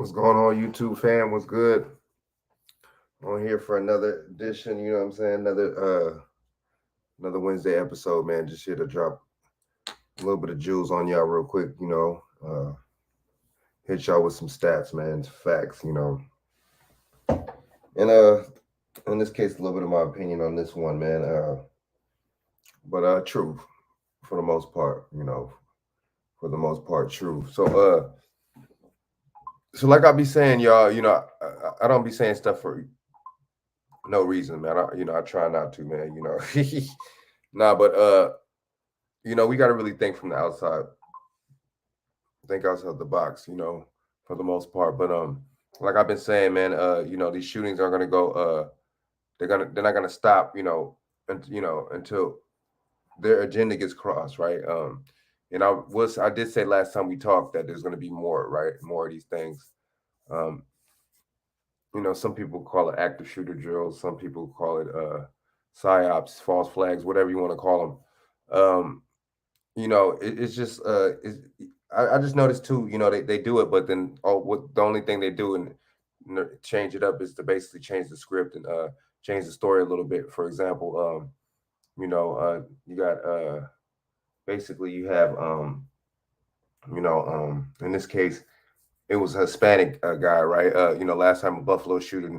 What's going on, YouTube fam? What's good? On here for another edition. You know what I'm saying? Another Wednesday episode, man. Just here to drop a little bit of jewels on y'all real quick. Hit y'all with some stats, man. Facts. And in this case, a little bit of my opinion on this one, man. But true for the most part. For the most part, true. So like I be saying, y'all. I don't be saying stuff for no reason, man. I try not to, man. Nah, but we got to really think from the outside, think outside the box, for the most part. But like I've been saying, man, these shootings are gonna go. They're not gonna stop, until their agenda gets crossed, right? And I did say last time we talked that there's gonna be more, right? More of these things. Um, some people call it active shooter drills. Some people call it psyops, false flags, whatever you want to call them. It's just I just noticed too. They do it, but then what the only thing they do and change it up is to basically change the script and change the story a little bit. For example, you got basically you have in this case it was a Hispanic guy, right? Last time a Buffalo shooter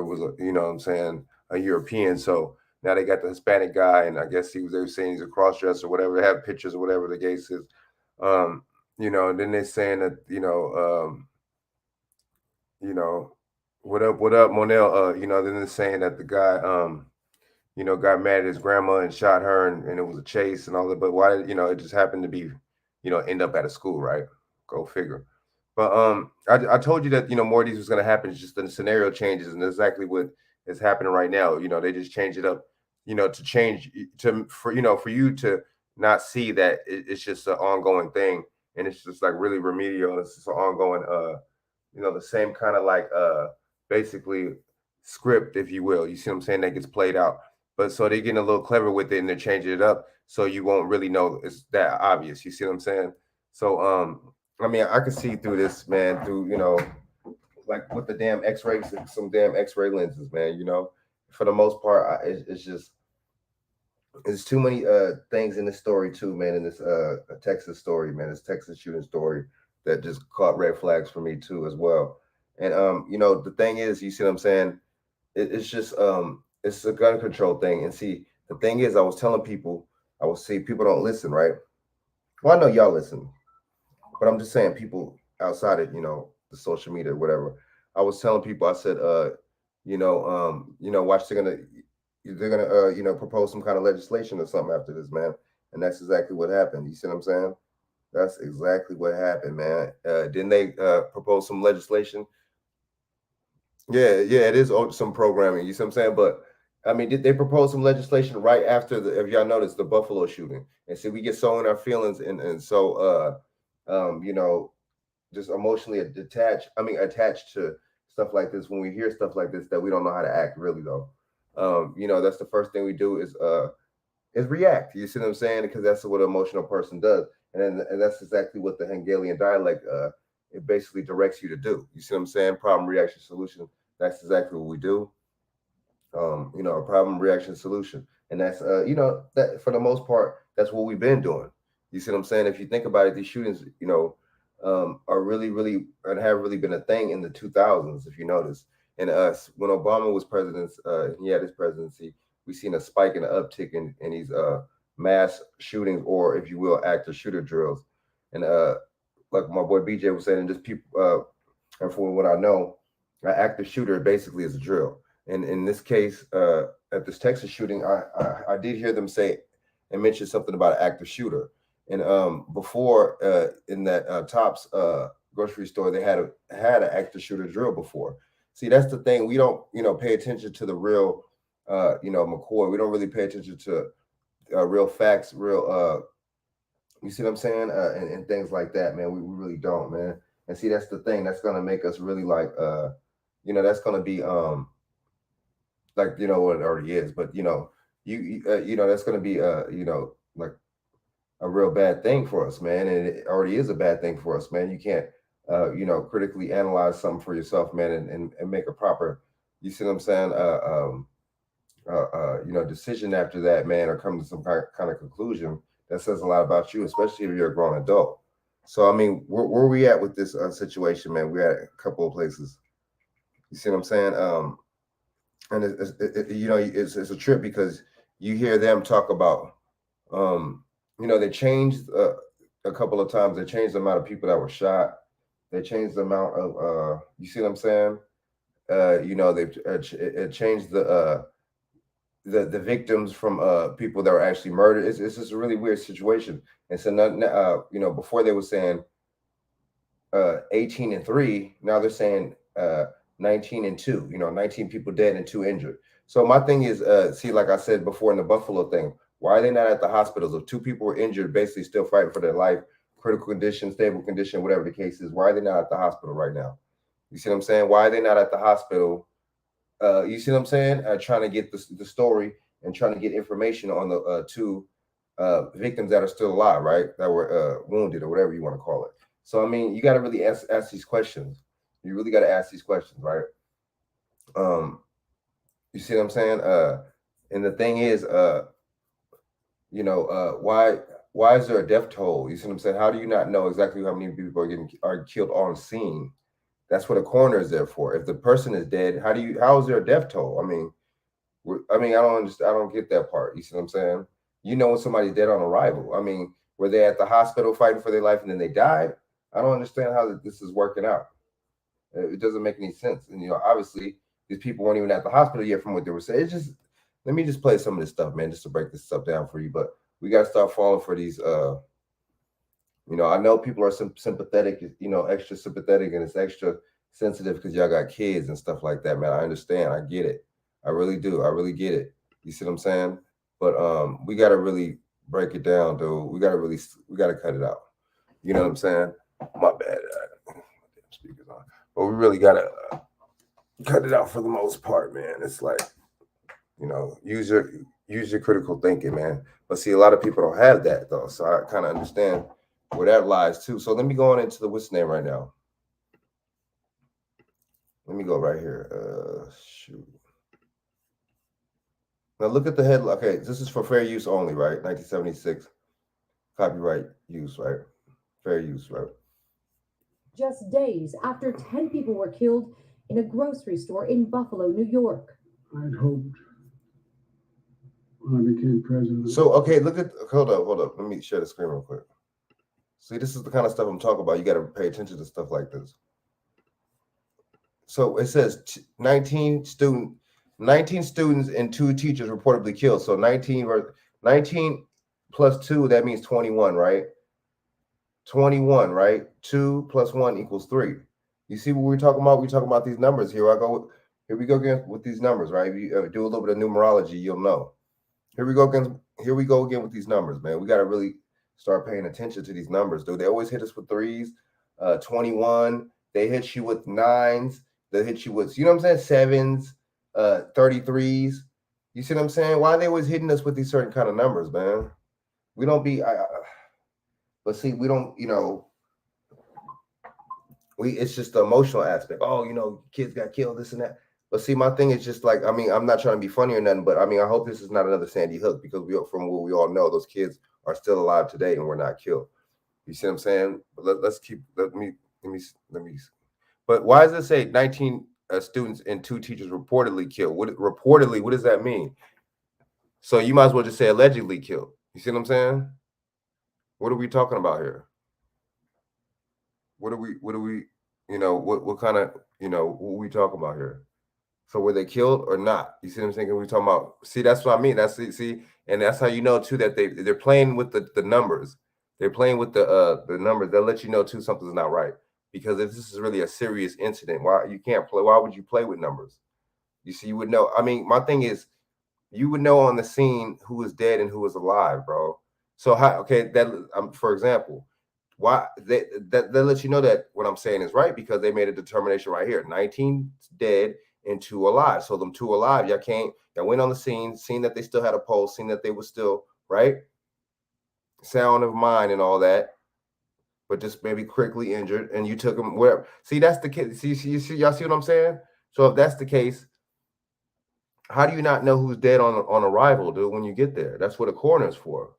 was what I'm saying, a European. So now they got the Hispanic guy, and I guess they were saying he's a cross dresser or whatever. They have pictures or whatever the case is. And then they're saying that, you know, what up, Monel? Then they're saying that the guy, got mad at his grandma and shot her, and it was a chase and all that. But why, it just happened to be, end up at a school, right? Go figure. But I told you that more of these was going to happen. It's just the scenario changes, and that's exactly what is happening right now. They just change it up, to change to for you to not see that it's just an ongoing thing, and it's just like really remedial. It's just an ongoing, the same kind of like basically script, if you will. You see what I'm saying? That gets played out, but so they're getting a little clever with it, and they're changing it up so you won't really know it's that obvious. You see what I'm saying? So I mean, I could see through this, man, through, like with the damn X-rays, some damn X-ray lenses, man. For the most part, it's just there's too many things in this story too, man. In this Texas story, man, this Texas shooting story that just caught red flags for me too as well. And the thing is, you see what I'm saying? It's just it's a gun control thing. And see, the thing is, I was telling people, I will see people don't listen, right? Well, I know y'all listen, but I'm just saying people outside of the social media or whatever. I was telling people, I said, watch they're gonna propose some kind of legislation or something after this, man. And that's exactly what happened. You see what I'm saying? That's exactly what happened, man. Didn't they propose some legislation? Yeah, it is some programming. You see what I'm saying? But I mean, did they propose some legislation right after if y'all noticed the Buffalo shooting? And see, we get so in our feelings and so just emotionally detached. I mean, attached to stuff like this when we hear stuff like this that we don't know how to act really though. That's the first thing we do is react. You see what I'm saying? Because that's what an emotional person does, and that's exactly what the Hungarian dialect it basically directs you to do. You see what I'm saying? Problem, reaction, solution. That's exactly what we do. A problem, reaction, solution, and that's that for the most part that's what we've been doing. You see what I'm saying? If you think about it, these shootings, are really, really, and have really been a thing in the 2000s, if you notice. And when Obama was president, he had his presidency, we seen a spike and an uptick in these mass shootings, or if you will, active shooter drills. And like my boy BJ was saying, just people, and for what I know, an active shooter basically is a drill. And in this case, at this Texas shooting, I did hear them say and mention something about an active shooter. And before in that Tops grocery store, they had an active shooter drill before. See, that's the thing. We don't pay attention to the real McCoy. We don't really pay attention to real facts, real you see what I'm saying, and things like that, man. We really don't, man. And see, that's the thing. That's gonna make us really like that's gonna be like what it already is, but that's gonna be like a real bad thing for us, man. And it already is a bad thing for us, man. You can't critically analyze something for yourself, man, and make a proper, you see what I'm saying, decision after that, man, or come to some kind of conclusion that says a lot about you, especially if you're a grown adult. So, I mean, where we at with this situation, man? We're at a couple of places. You see what I'm saying? And it's a trip because you hear them talk about, they changed a couple of times. They changed the amount of people that were shot. They changed the amount of, you see what I'm saying? They've changed the victims from people that were actually murdered. It's just a really weird situation. And so, before they were saying 18 and 3, now they're saying 19 and 2. 19 people dead and 2 injured. So my thing is, see, like I said before in the Buffalo thing, why are they not at the hospitals? If 2 people were injured, basically still fighting for their life, critical condition, stable condition, whatever the case is, why are they not at the hospital right now? You see what I'm saying? Why are they not at the hospital? You see what I'm saying? Trying to get the story and trying to get information on the 2 victims that are still alive, right? That were wounded or whatever you want to call it. So, I mean, you got to really ask these questions. You really got to ask these questions, right? Um, you see what I'm saying? And the thing is, why is there a death toll? You see what I'm saying? How do you not know exactly how many people are killed on scene? That's what a coroner is there for. If the person is dead, how is there a death toll? I don't understand. I don't get that part. You see what I'm saying? When somebody's dead on arrival. I mean, were they at the hospital fighting for their life and then they died? I don't understand how this is working out. It doesn't make any sense. And obviously, these people weren't even at the hospital yet, from what they were saying. It's just, let me just play some of this stuff, man, just to break this stuff down for you. But we got to start falling for these. I know people are sympathetic, extra sympathetic, and it's extra sensitive because y'all got kids and stuff like that, man. I understand. I get it. I really do. I really get it. You see what I'm saying? But we got to really break it down, dude. We got to cut it out. You know what I'm saying? My bad. Speakers on. But we really got to cut it out for the most part, man. It's like, use your critical thinking, man. But see, a lot of people don't have that though, so I kind of understand where that lies too. So let me go on into the what's name right now. Let me go right here. Shoot. Now look at the headline. Okay, this is for fair use only, right? 1976, copyright use, right? Fair use, right? Just days after 10 people were killed in a grocery store in Buffalo, New York. I'd hoped when I became president. So, okay, hold up. Let me share the screen real quick. See, this is the kind of stuff I'm talking about. You got to pay attention to stuff like this. So it says 19 students and 2 teachers reportedly killed. So 19 plus 2, that means 21, right? 21, right? 2 plus 1 equals 3. You see what we're talking about? We're talking about these numbers. Here we go again with these numbers, right? If you do a little bit of numerology, you'll know. Here we go again with these numbers, man. We got to really start paying attention to these numbers, dude. They always hit us with 3s, 21. They hit you with 9s. They hit you with, you know what I'm saying, 7s, 33s. You see what I'm saying? Why are they always hitting us with these certain kind of numbers, man? We don't be, but see, we don't, it's just the emotional aspect. Oh, kids got killed, this and that. But see, my thing is just like, I'm not trying to be funny or nothing, but I hope this is not another Sandy Hook, because from what we all know, those kids are still alive today and were not killed. You see what I'm saying? But let me. But why does it say 19 students and 2 teachers reportedly killed? What does that mean? So you might as well just say allegedly killed. You see what I'm saying? What are we talking about here? What are we, what kind of, what are we talking about here? So were they killed or not? You see what I'm saying? We're talking about, see, that's what I mean. And that's how you know too that they're playing with the numbers. They're playing with the numbers. They'll let you know too something's not right. Because if this is really a serious incident, why would you play with numbers? You see, you would know. My thing is, you would know on the scene who was dead and who was alive, bro. So for example, why that lets you know that what I'm saying is right, because they made a determination right here: 19 dead and 2 alive. So them 2 alive, y'all went on the scene, seen that they still had a pulse, seen that they were still right, sound of mind and all that. but just maybe critically injured, and you took him whatever. See, that's the case. See, y'all see what I'm saying? So if that's the case, how do you not know who's dead on arrival, dude? When you get there, that's what a coroner's for.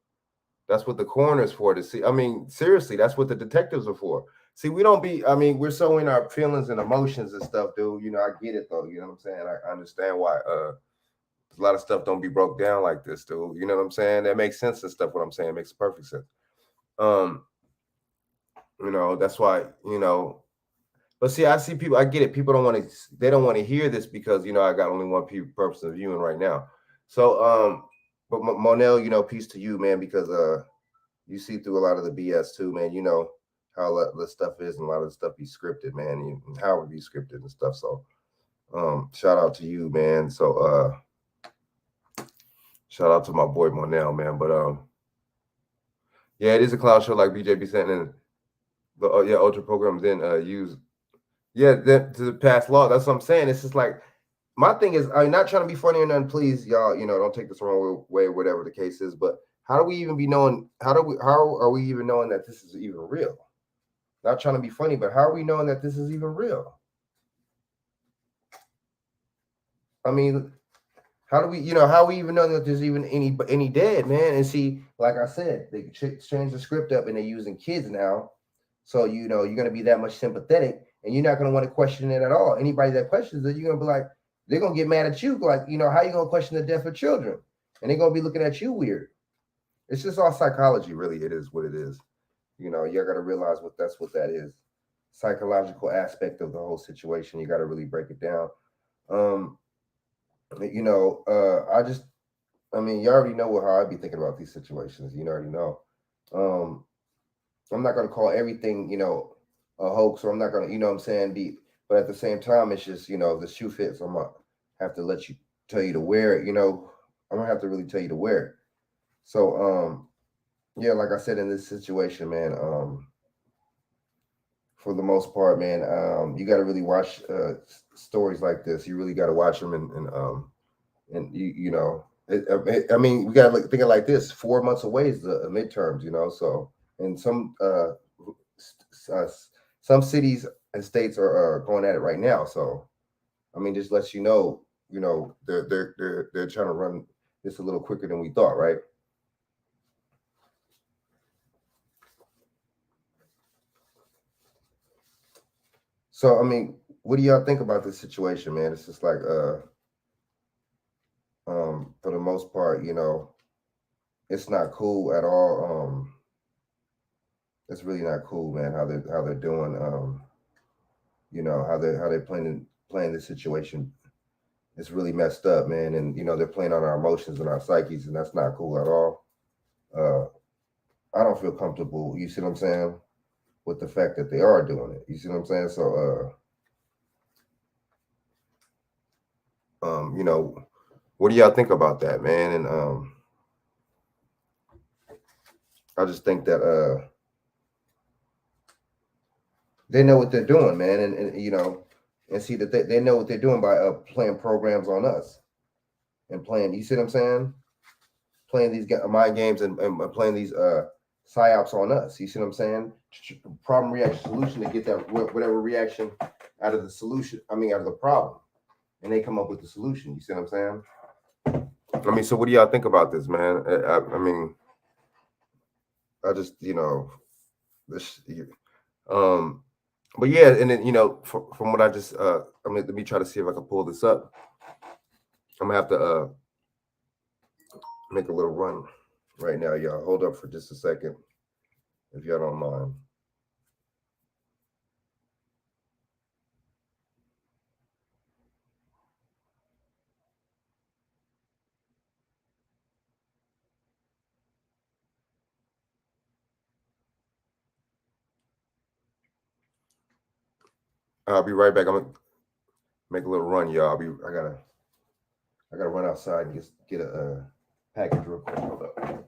That's what the coroner's for to see. I mean, seriously, that's what the detectives are for. See, we don't be. I mean, we're so in our feelings and emotions and stuff, dude. You know, I get it though. You know what I'm saying? I understand why. A lot of stuff don't be broke down like this, dude. You know what I'm saying? That makes sense and stuff. What I'm saying makes perfect sense. Um, you know, that's why, you know, but see, I see people, I get it. People don't want to, they don't want to hear this because, you know, I got only one person viewing right now. So, but Monel, you know, peace to you, man, because, you see through a lot of the BS too, man. You know how the stuff is, and a lot of the stuff be scripted, man, and how it be scripted and stuff. So, shout out to you, man. So, shout out to my boy Monel, man. But, yeah, it is a cloud show like BJB said, and the yeah, ultra programs then use to pass law. That's what I'm saying. It's just like my thing is, I'm not trying to be funny or nothing. Please, y'all, you know, don't take this the wrong way, whatever the case is. But how do we even be knowing? How are we even knowing that this is even real? Not trying to be funny, but how are we knowing that this is even real? I mean, how do we, you know, how we even know that there's even any dead, man? And see, like I said, they changed the script up and they're using kids now, so you know you're gonna be that much sympathetic, and you're not gonna want to question it at all. Anybody that questions it, you're gonna be like, they're gonna get mad at you, like, you know, how you gonna question the death of children? And they're gonna be looking at you weird. It's just all psychology, really. It is what it is. You know, you gotta realize what that is. Psychological aspect of the whole situation. You gotta really break it down. Um, you know, I mean, you already know how I be thinking about these situations. You already know. Um, I'm not gonna call everything, you know, a hoax, or I'm not gonna, you know what I'm saying, be, but at the same time, it's just, you know, the shoe fits. I'm gonna have to tell you to wear it, you know. I'm gonna have to really tell you to wear it. So, yeah, like I said, in this situation, man, for the most part, man, you got to really watch stories like this. You really got to watch them, and you know, I mean, we got to think of like this: 4 months away is the midterms, you know. So, and uh, some cities and states are going at it right now. So, I mean, just lets you know, they're trying to run this a little quicker than we thought, right? So, I mean, what do y'all think about this situation, man? It's just like, for the most part, you know, it's not cool at all. It's really not cool, man. How they're doing. You know how they're playing this situation. It's really messed up, man. And you know they're playing on our emotions and our psyches, and that's not cool at all. Uh, I don't feel comfortable. You see what I'm saying? With the fact that they are doing it. You see what I'm saying? So, you know, what do y'all think about that, man? And I just think that they know what they're doing, man, and you know, and see that they know what they're doing by playing programs on us and playing. You see what I'm saying? Playing these mind games and playing these psyops on us. You see what I'm saying? Problem, reaction, solution to get that whatever reaction out of the solution. I mean, out of the problem, and they come up with the solution. You see what I'm saying? I mean, so what do y'all think about this, man? I mean, I just, you know, this, um, but yeah, and then you know, from what I just, I mean, let me try to see if I can pull this up. I'm gonna have to make a little run right now, y'all. Hold up for just a second, if y'all don't mind. I'll be right back. I'm gonna make a little run, y'all. I gotta run outside and get a package real quick. Hold up.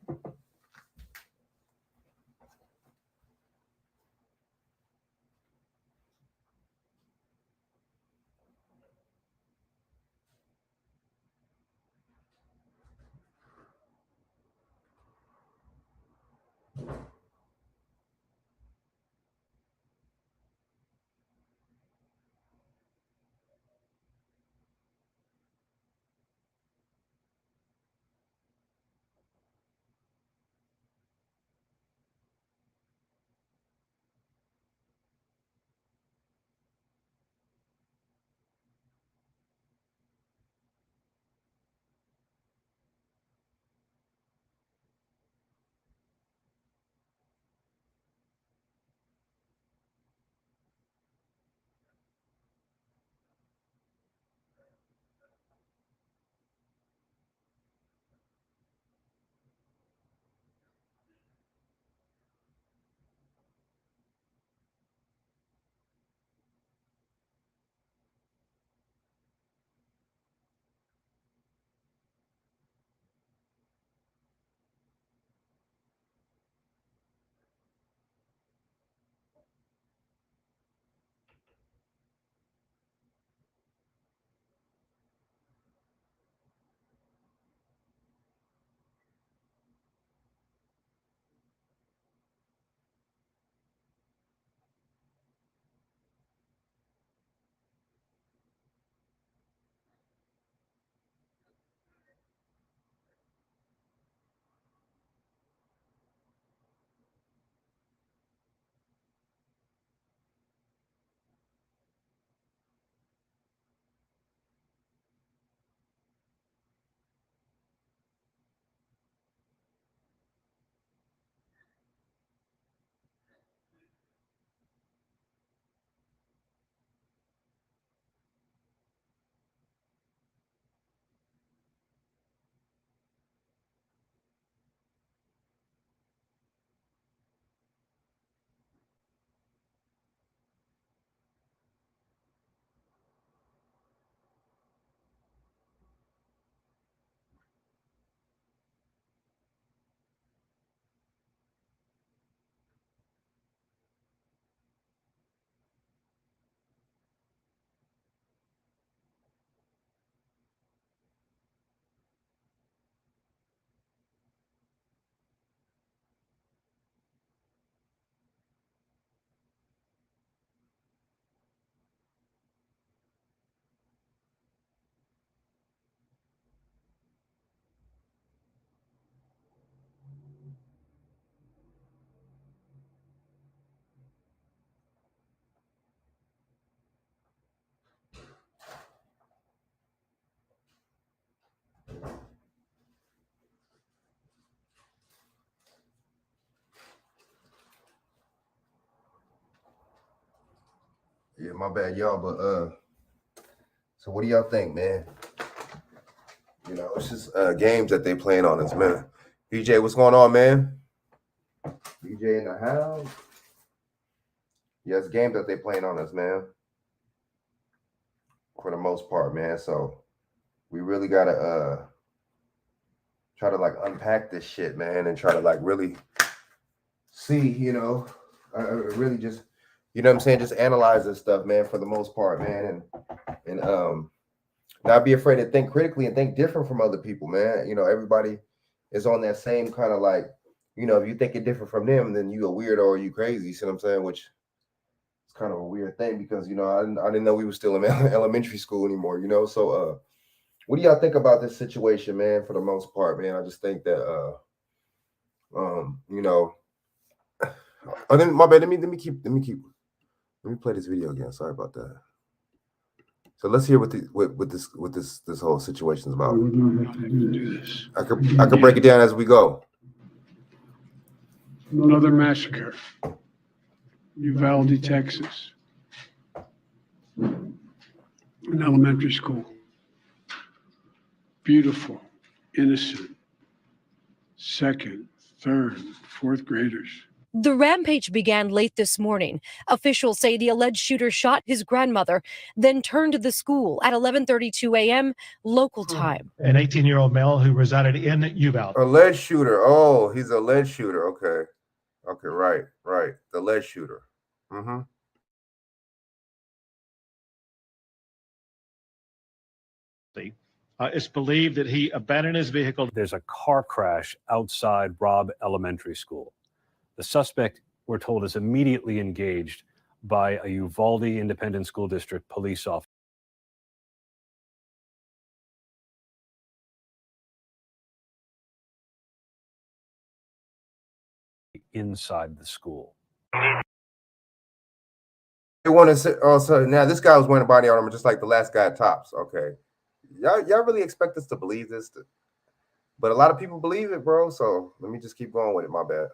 Yeah, my bad, y'all. But so what do y'all think, man? You know, it's just games that they playing on us, man. BJ, what's going on, man? BJ in the house. Yeah, it's games that they playing on us, man. For the most part, man. So we really gotta try to like unpack this shit, man, and try to like really see, you know, really just, you know what I'm saying, just analyze this stuff, man, for the most part, man, and not be afraid to think critically and think different from other people, man. You know, everybody is on that same kind of like, you know, if you think it different from them, then you a weirdo or you crazy. You see what I'm saying? Which is kind of a weird thing because, you know, I didn't know we were still in elementary school anymore, you know. So what do y'all think about this situation, man? For the most part, man, I just think that you know, oh, then my bad. Let me play this video again. Sorry about that. So let's hear what this whole situation is about. I could break it down as we go. Another massacre. Uvalde, Texas. An elementary school. Beautiful, innocent, second, third, fourth graders. The rampage began late this morning. Officials say the alleged shooter shot his grandmother, then turned to the school at 11:32 a.m. local time. An 18-year-old male who resided in Uvalde. Alleged shooter. Oh, he's a alleged shooter. Okay. Okay, right. The alleged shooter. Mm-hmm. It's believed that he abandoned his vehicle. There's a car crash outside Robb Elementary School. The suspect, we're told, is immediately engaged by a Uvalde Independent School District police officer. Inside the school. They want to say, oh, so now this guy was wearing a body armor just like the last guy at Tops. Okay. Y'all really expect us to believe this? But a lot of people believe it, bro. So let me just keep going with it. My bad.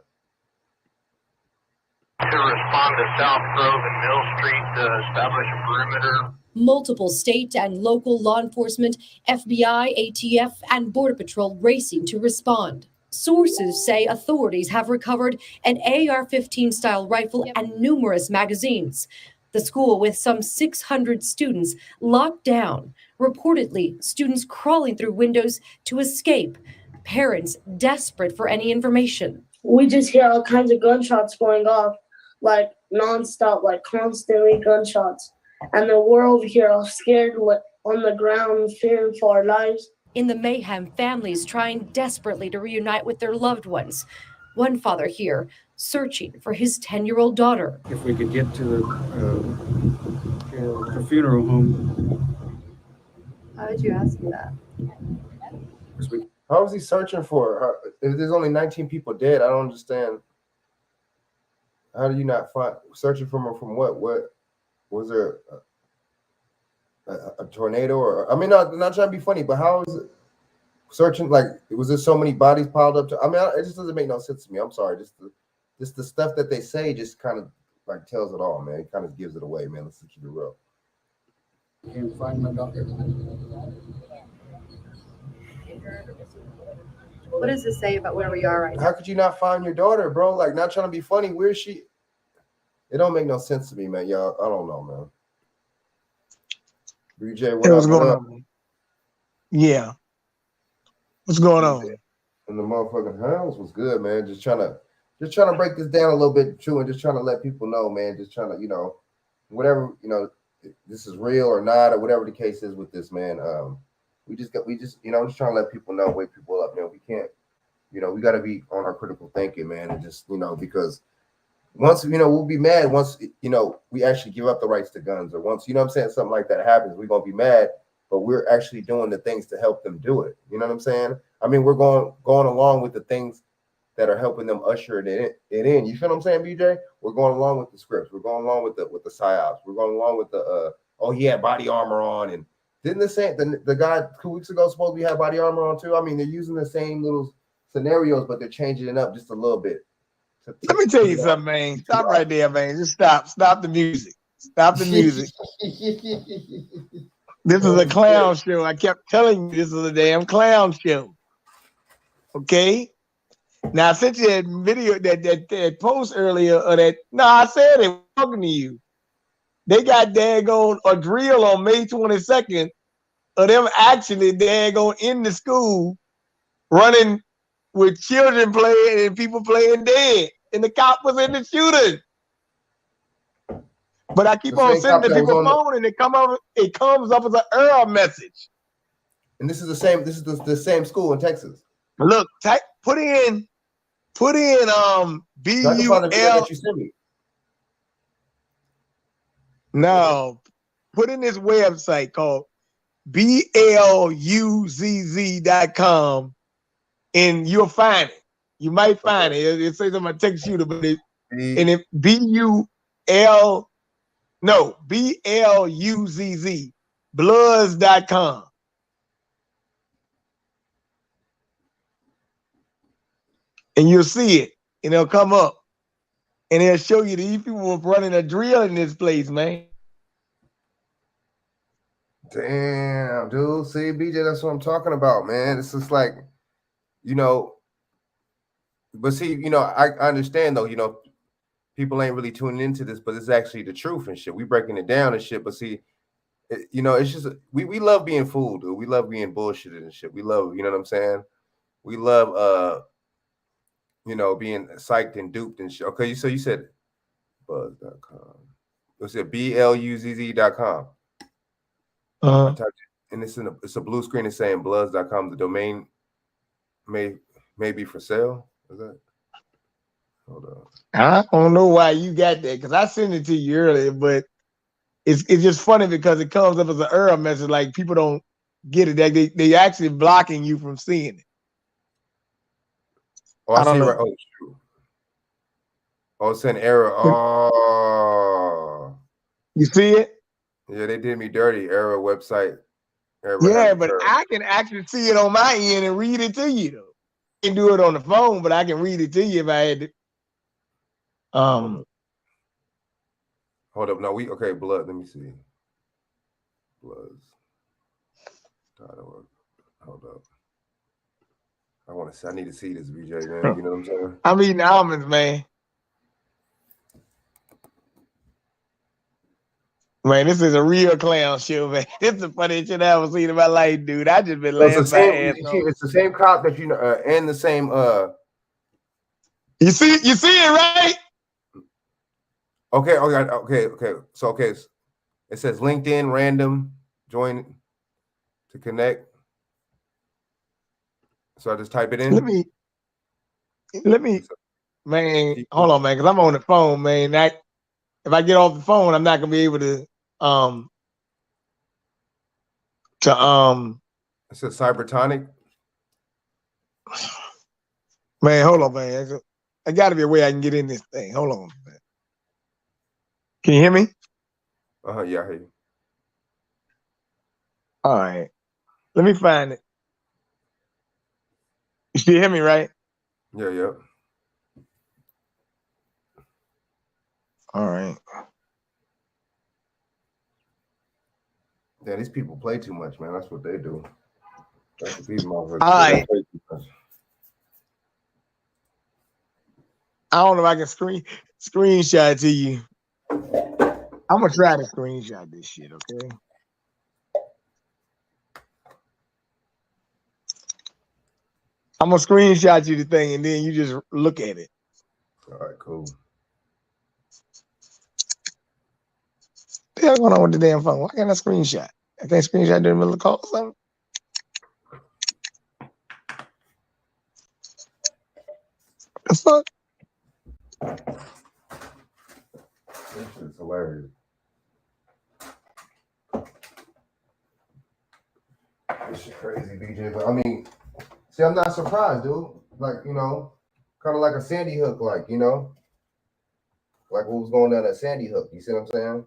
To respond to South Grove and Mill Street to establish a perimeter. Multiple state and local law enforcement, FBI, ATF, and Border Patrol racing to respond. Sources say authorities have recovered an AR-15 style rifle and numerous magazines. The school, with some 600 students, locked down. Reportedly, students crawling through windows to escape. Parents desperate for any information. We just hear all kinds of gunshots going off, like nonstop, like constantly gunshots. And then we're over here all scared, on the ground, fearing for our lives. In the mayhem, families trying desperately to reunite with their loved ones. One father here searching for his 10-year-old daughter. If we could get to the funeral home. How did you ask me that? How is he searching for her? If there's only 19 people dead, I don't understand. How do you not find searching for her from what? What was there a tornado or I mean not trying to be funny, but how is it searching? Like, was there so many bodies piled up? I mean, it just doesn't make no sense to me. I'm sorry. Just the stuff that they say just kind of like tells it all, man. It kind of gives it away, man. Let's keep it real. Can't find my daughter. What does this say about where we are right now? How could you not find your daughter, bro? Like, not trying to be funny. Where is she? It don't make no sense to me, man. Y'all, I don't know, man. BJ, what's going on? Yeah. What's going on? And the motherfucking house was good, man. Just trying to break this down a little bit too, and just trying to let people know, man. Just trying to, you know, whatever, you know, this is real or not, or whatever the case is with this, man. We just, you know, I'm just trying to let people know, wake people up, man. We can't, you know, we got to be on our critical thinking, man, and just, you know, because once, you know, we'll be mad once, you know, we actually give up the rights to guns, or once, you know what I'm saying, something like that happens, we're going to be mad, but we're actually doing the things to help them do it. You know what I'm saying? I mean, we're going along with the things that are helping them usher it in. You feel what I'm saying, BJ? We're going along with the scripts. We're going along with the psyops. We're going along with the, oh, he had body armor on. And didn't the guy 2 weeks ago supposedly had body armor on too? I mean, they're using the same little scenarios, but they're changing it up just a little bit. Let me tell you something, man. Stop right there, man. Just stop. Stop the music. Stop the music. This is a clown show. I kept telling you this is a damn clown show. Okay? Now I sent you that video, that post earlier of that. No, I said it talking to you. They got daggone a drill on May 22nd of them actually daggone in the school running with children playing and people playing dead. And the cop was in the shooting. But I keep on sending the people phone and it comes up as an error message. And this is the same school in Texas. Look, put in BUL. No, put in this website called BLUZZ.com and you'll find it. You might find it. It says I'm a Texas shooter, but BLUZZ, bloods.com. And you'll see it, and it'll come up, and it'll show you these people were running a drill in this place, man. Damn, dude. See, BJ, that's what I'm talking about, man. It's just like, but see, I understand though, people ain't really tuning into this, but it's actually the truth and shit. We breaking it down and shit, but see, it's just we love being fooled, dude. We love being bullshitted and shit. We love, you know what I'm saying? We love being psyched and duped and shit. Okay, so you said buzz.com. You said BLUZZ.com. And it's a blue screen is saying bloods.com. The domain may be for sale. Is that? Hold on. I don't know why you got that because I sent it to you earlier, but it's just funny because it comes up as an error message. Like people don't get it. They actually blocking you from seeing it. Oh, I see. Right. Oh, shoot. Oh, it's an error. Oh, you see it? Yeah, they did me dirty. Error website. Error yeah, but I can actually see it on my end and read it to you though. I can do it on the phone, but I can read it to you if I had to. Hold up. No, okay, blood. Let me see. Bloods. Hold up. I need to see this, BJ, man. You know what I'm saying? I'm eating almonds, man. Man, this is a real clown show, man. This is the funniest shit I ever seen in my life, dude. I just been laughing my ass off. It's the same cop that and the same You see it, right? Okay. So it says LinkedIn random join to connect. So I just type it in. Let me, man. Hold on, man, because I'm on the phone, man. If I get off the phone, I'm not gonna be able to. It says Cybertonic. Man, hold on, man. I got to be a way I can get in this thing. Hold on, man. Can you hear me? Yeah, I hear you. All right. Let me find it. You still hear me, right? Yeah. All right. Yeah, these people play too much, man. That's what they do. That's what these motherfuckers do. All right. I don't know if I can screenshot it to you. I'm gonna try to screenshot this shit, okay? I'm gonna screenshot you the thing and then you just look at it. All right, cool. What the hell going on with the damn phone? Why can't I screenshot? I can't screenshot during the middle of the call or something? The fuck? This shit's hilarious. This shit crazy, BJ. But I mean, see, I'm not surprised, dude. Like, kind of like a Sandy Hook, like what was going on at Sandy Hook. You see what I'm saying?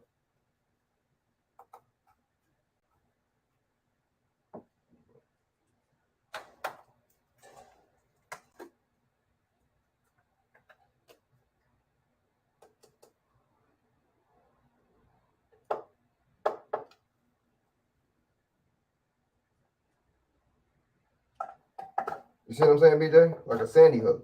You see what I'm saying, BJ? Like a Sandy Hook.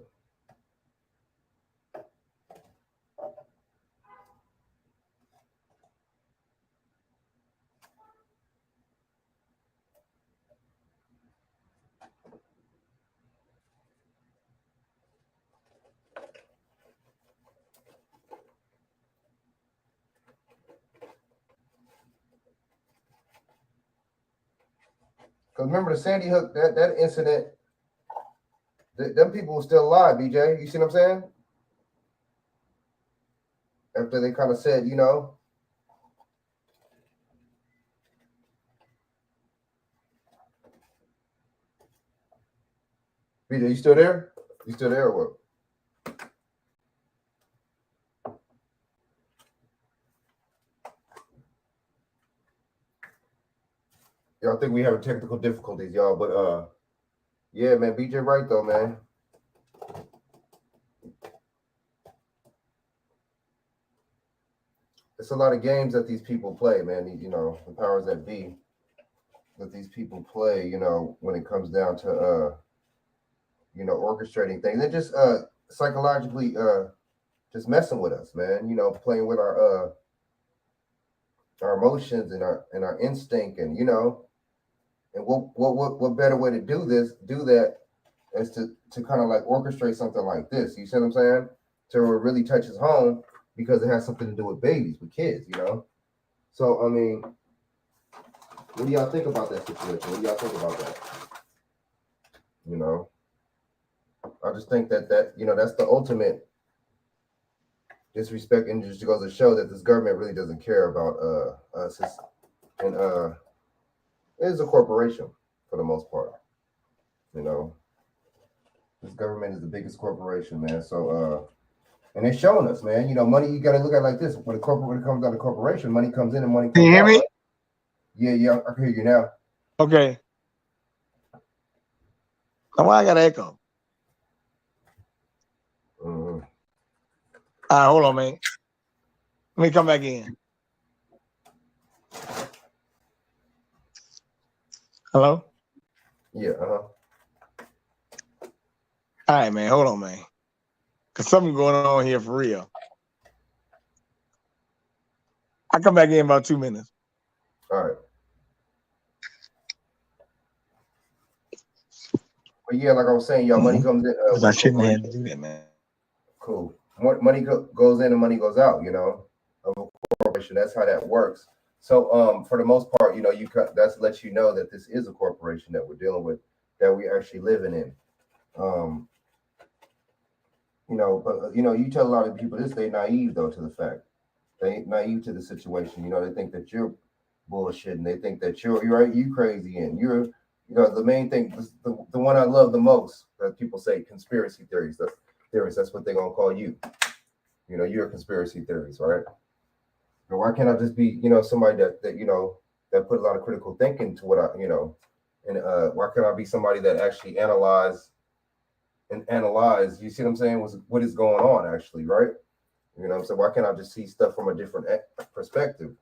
Because remember the Sandy Hook, that incident, them people were still alive, BJ. You see what I'm saying? After they kind of said, you know, BJ, you still there? You still there or what? Y'all think we having technical difficulties, y'all, but yeah, man, BJ right though, man. It's a lot of games that these people play, man. You know, the powers that be that these people play, you know, when it comes down to you know, orchestrating things. They're just psychologically just messing with us, man. You know, playing with our emotions and our instinct, and you know, and what better way to do that is to kind of like orchestrate something like this. You see what I'm saying? To where it really touches home because it has something to do with babies, with kids, you know. So I mean, what do y'all think about that situation? What do y'all think about that? You know, I just think that you know, that's the ultimate disrespect, and just goes to show that this government really doesn't care about us, and it is a corporation for the most part. You know, this government is the biggest corporation, man. So and they're showing us, man. You know, money, you got to look at it like this. When it comes down to corporation, money comes in and money comes out. Can you hear me? Right? Yeah, I can hear you now. Okay. Now why I got echo? Mm-hmm. All right, hold on, man. Let me come back in. Hello? Yeah, All right, man. Hold on, man. Cause something going on here for real. I'll come back in about 2 minutes. All right. But yeah, like I was saying, y'all, money comes in. I shouldn't have to do that, man. Cool. Money goes in and money goes out, you know, of a corporation. That's how that works. So, for the most part, you know, that's lets you know that this is a corporation that we're dealing with, that we're actually living in. You know, but you know, you tell a lot of people this, they naive though to the fact. They ain't naive to the situation. You know, they think that you're bullshit, and they think that you're right, you crazy, and you're, you know, the main thing, the one I love the most that people say conspiracy theories. That's what they're gonna call you. You know, you're a conspiracy theorist, right? But why can't I just be, you know, somebody that you know, that put a lot of critical thinking to what I, you know, and why can't I be somebody that actually analyze, you see what I'm saying, what is going on actually, right? You know what I'm saying? Why can't I just see stuff from a different perspective?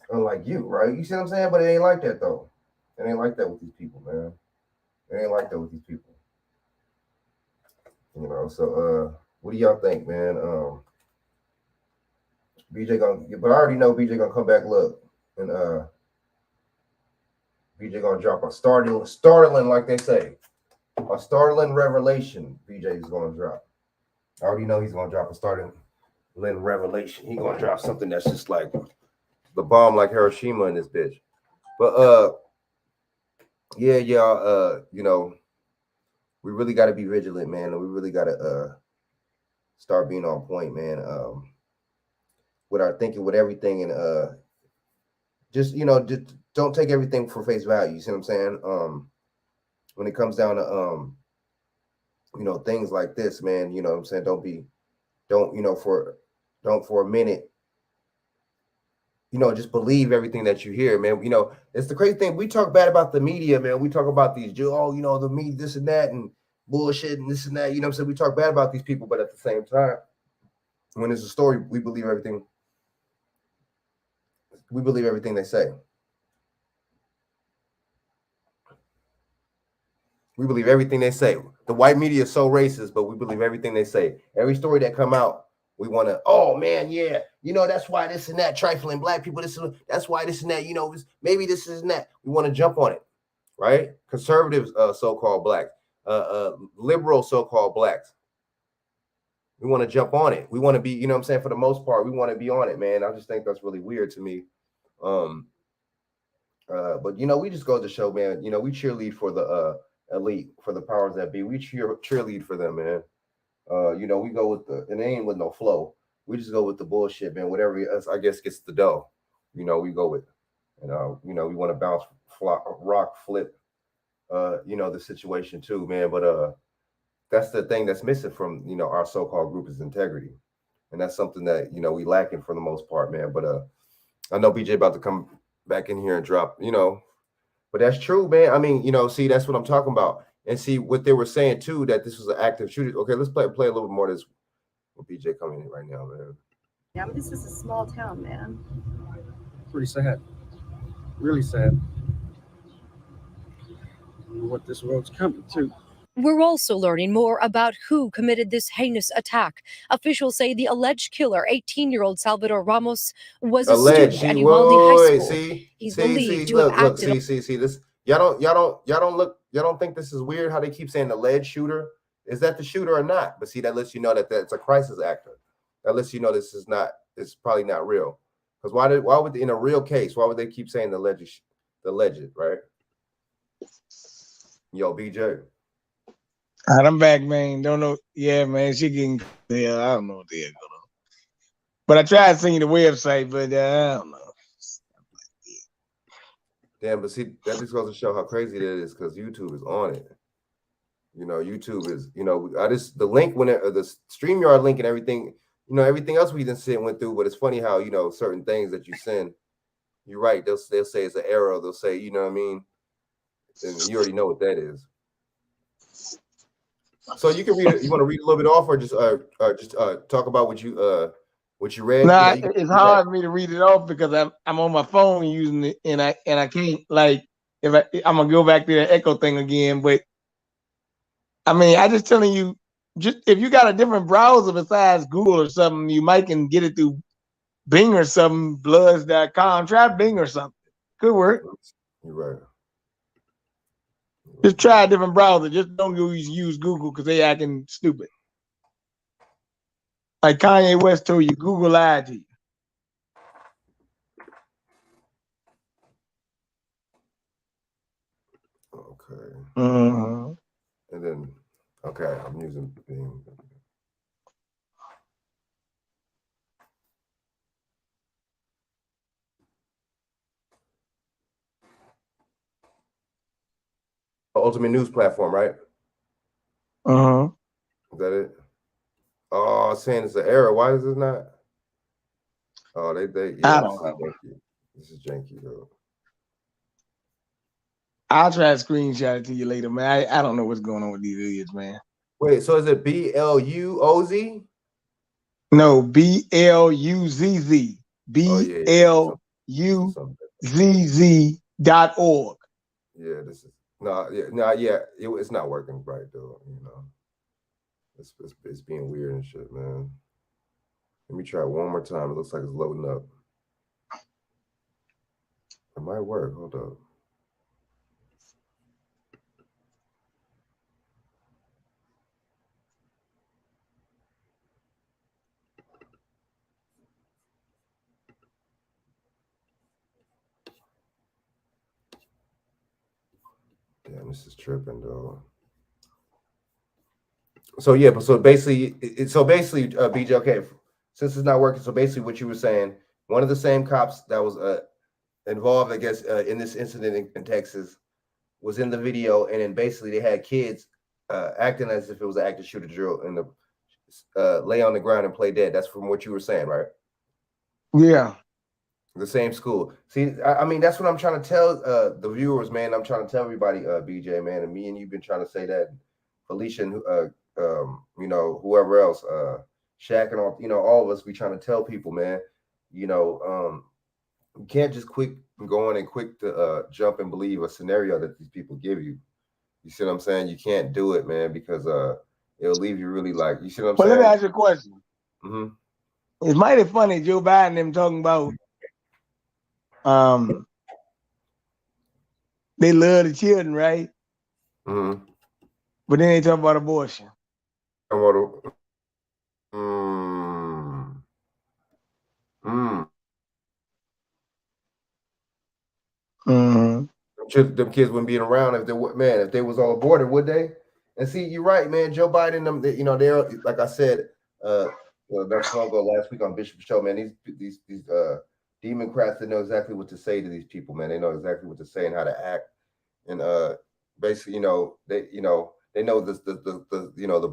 Unlike you, right? You see what I'm saying? But it ain't like that though. It ain't like that with these people, man. It ain't like that with these people. You know, so what do y'all think, man? BJ but I already know BJ gonna come back, look, and BJ gonna drop a startling, like they say, a startling revelation. BJ is gonna drop. I already know he's gonna drop a startling revelation. He gonna drop something that's just like the bomb, like Hiroshima in this bitch. But yeah, y'all, you know, we really got to be vigilant, man, and we really got to start being on point, man, with our thinking, with everything, and just, you know, just don't take everything for face value. You see what I'm saying? When it comes down to you know, things like this, man, you know what I'm saying? Don't for a minute, you know, just believe everything that you hear, man. You know, it's the crazy thing. We talk bad about the media, man. We talk about these, oh, you know, the media, this and that, and bullshit and this and that. You know what I'm saying? We talk bad about these people, but at the same time, when it's a story, we believe everything. We believe everything they say. We believe everything they say. The white media is so racist, but we believe everything they say. Every story that come out, we want to, oh man, yeah, that's why this and that, trifling black people, that's why this and that, maybe this is and that. We want to jump on it, right? Conservatives, so-called blacks, liberal so-called blacks. We want to jump on it. We want to be, what I'm saying, for the most part, we want to be on it, man. I just think that's really weird to me. But we just go to show, man, we cheerlead for the elite, for the powers that be. We cheerlead for them, man. We go with it ain't with no flow. We just go with the bullshit, man. Whatever I guess gets the dough. We go with, we want to bounce, rock, flip, the situation too, man. But that's the thing that's missing from our so-called group is integrity, and that's something that we lacking for the most part, man. But I know BJ about to come back in here and drop, but that's true, man. I mean, see, that's what I'm talking about. And see what they were saying too, that this was an active shooter. Okay, let's play a little bit more of this with BJ coming in right now, man. Yeah, this is a small town, man. Pretty sad. Really sad. What this world's coming to. We're also learning more about who committed this heinous attack. Officials say the alleged killer, 18-year-old Salvador Ramos, was a student at Uvalde High School. He's believed to have acted. See this. Y'all don't think this is weird how they keep saying alleged shooter? Is that the shooter or not? But see, that lets you know that that's a crisis actor. That lets you know it's probably not real. Because why would in a real case, why would they keep saying the alleged, right? Yo, BJ. All right, I'm back, man. Don't know. Yeah, man, she getting there. I don't know what the hell going on. But I tried to send you the website, but I don't know. Damn, but see, that just goes to show how crazy that is because YouTube is on it. YouTube is, the link when the StreamYard link and everything, everything else we didn't went through, but it's funny how, certain things that you send, you're right. They'll say it's an error. They'll say, you know what I mean? And you already know what that is. So you can read it. You want to read a little bit off or just talk about what you read? Nah, it's hard for me to read it off because I'm on my phone using it and I can't I'm gonna go back to the echo thing again. But I mean, I just telling you, just if you got a different browser besides Google or something, you might can get it through Bing or something, bloods.com. Try Bing or something. Could work. You're right. Just try a different browser. Just don't use Google because they acting stupid. Like Kanye West told you, Google lied to you. Okay. Mm-hmm. And then, okay, I'm using Bing. Ultimate news platform, right? Uh-huh. Is that it? Oh, it's saying it's an error. Why is it not? Oh, they I don't know. This is janky though. I'll try to screenshot it to you later, man. I don't know what's going on with these idiots, man. Wait, so is it BLUOZ? No, BLUZZ. BLUZZ.org. Yeah, this is it's not working right though. It's being weird and shit, man. Let me try it one more time. It looks like it's loading up. It might work. Hold up. Damn, this is tripping though. So yeah, but so basically, BJ. Okay, since it's not working, so basically, what you were saying, one of the same cops that was involved, I guess, in this incident in Texas, was in the video, and then basically they had kids acting as if it was an active shooter drill and lay on the ground and play dead. That's from what you were saying, right? Yeah. The same school. See, I mean, that's what I'm trying to tell the viewers, man. I'm trying to tell everybody, BJ, man, and me and you've been trying to say that. Felicia and whoever else, Shaq and all, all of us, we trying to tell people, man, you can't just quick go on and quick to jump and believe a scenario that these people give you. You see what I'm saying? You can't do it, man, because it'll leave you really like, you see what I'm Well, let me saying? ask you a question. Mm-hmm. It's mighty funny, Joe Biden and them talking about they love the children, right? Mm-hmm. But then they talk about abortion. Mm. Mm-hmm. Them kids wouldn't be around if they would, man, if they was all aborted, would they? And see, you're right, man. Joe Biden, them, they, they're like I said, not so long ago last week on Bishop's show, man. These Democrats, they know exactly what to say to these people, man. They know exactly what to say and how to act, and basically, they know the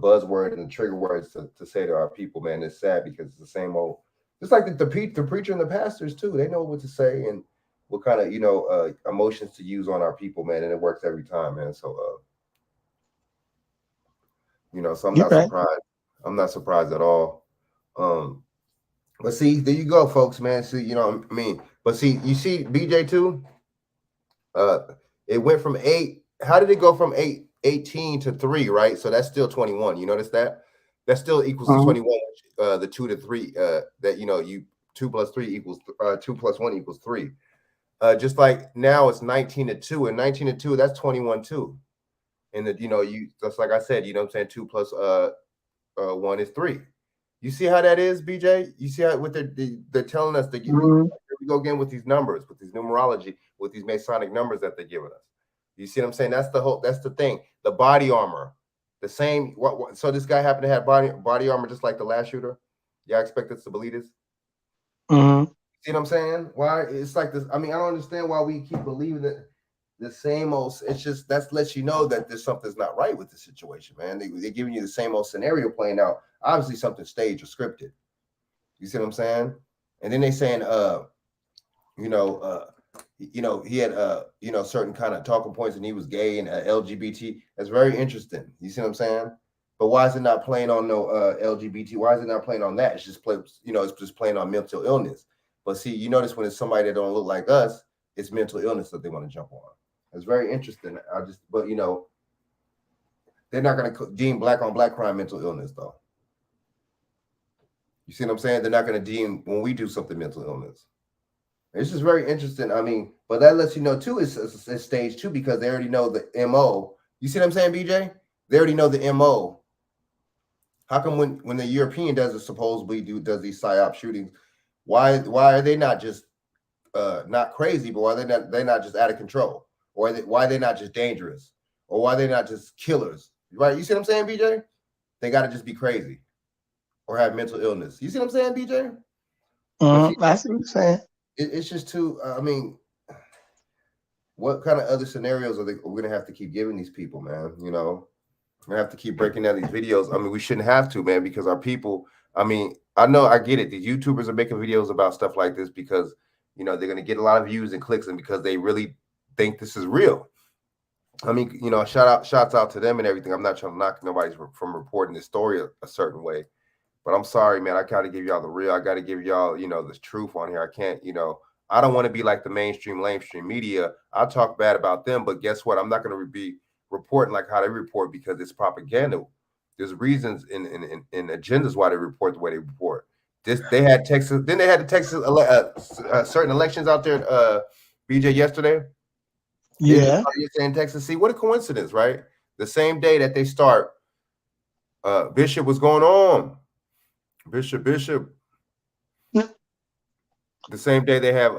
buzzword and the trigger words to say to our people, man. It's sad because it's the same old. It's like the preacher and the pastors too. They know what to say and what kind of emotions to use on our people, man, and it works every time, man. So so I'm not surprised. I'm not surprised at all. But see, there you go, folks, man. See, but see, you see BJ too. It went from 8. How did it go from 18 to 3, right? So that's still 21. You notice that? That still equals to 21. The 2 to 3, that you 2 plus 3 equals 2 plus 1 equals 3. Just like now it's 19 to 2, and 19 to 2, that's 21 too. And just like I said, what I'm saying, 2 plus 1 is 3. You see how that is, BJ? You see how what they're telling us here we go again with these numbers, with these numerology, with these Masonic numbers that they're giving us. You see what I'm saying? That's the thing. The body armor, the same. So this guy happened to have body armor just like the last shooter. Y'all expect us to believe this? Mm-hmm. See what I'm saying? Why it's like this? I mean, I don't understand why we keep believing that the same old. It's just that lets you know that there's something's not right with the situation, man. They're giving you the same old scenario playing out. Obviously, something staged or scripted. You see what I'm saying? And then they saying, he had certain kind of talking points, and he was gay and LGBT. That's very interesting. You see what I'm saying? But why is it not playing on no LGBT? Why is it not playing on that? It's just it's just playing on mental illness. But see, you notice when it's somebody that don't look like us, it's mental illness that they want to jump on. It's very interesting. But they're not going to deem black on black crime mental illness, though. You see what I'm saying? They're not going to deem when we do something mental illness. It's just very interesting. I mean, but that lets you know too, it's stage 2 because they already know the MO. You see what I'm saying, BJ? They already know the MO. How come when the European does these PSYOP shootings, why are they not just not crazy, but why they're not just out of control, or why they're not just dangerous, or why they're not just killers, right? You see what I'm saying, BJ? They got to just be crazy or have mental illness. You see what I'm saying, BJ? I see what you're saying. It's just too. I mean, what kind of other scenarios we're gonna have to keep giving these people, man? We're gonna have to keep breaking down these videos. I mean, we shouldn't have to, man, because our people. I mean, I know, I get it. The YouTubers are making videos about stuff like this because they're gonna get a lot of views and clicks, and because they really think this is real. I mean, shouts out to them and everything. I'm not trying to knock nobody from reporting this story a certain way. But I'm sorry, man. I gotta give y'all the real. I gotta give y'all, the truth on here. I can't, I don't want to be like the mainstream media. I talk bad about them, but guess what? I'm not gonna be reporting like how they report because it's propaganda. There's reasons and agendas why they report the way they report. They had Texas. Then they had the Texas certain elections out there. BJ yesterday. Yeah. You're saying Texas. See, what a coincidence, right? The same day that they start, Bishop was going on. Bishop. The same day they have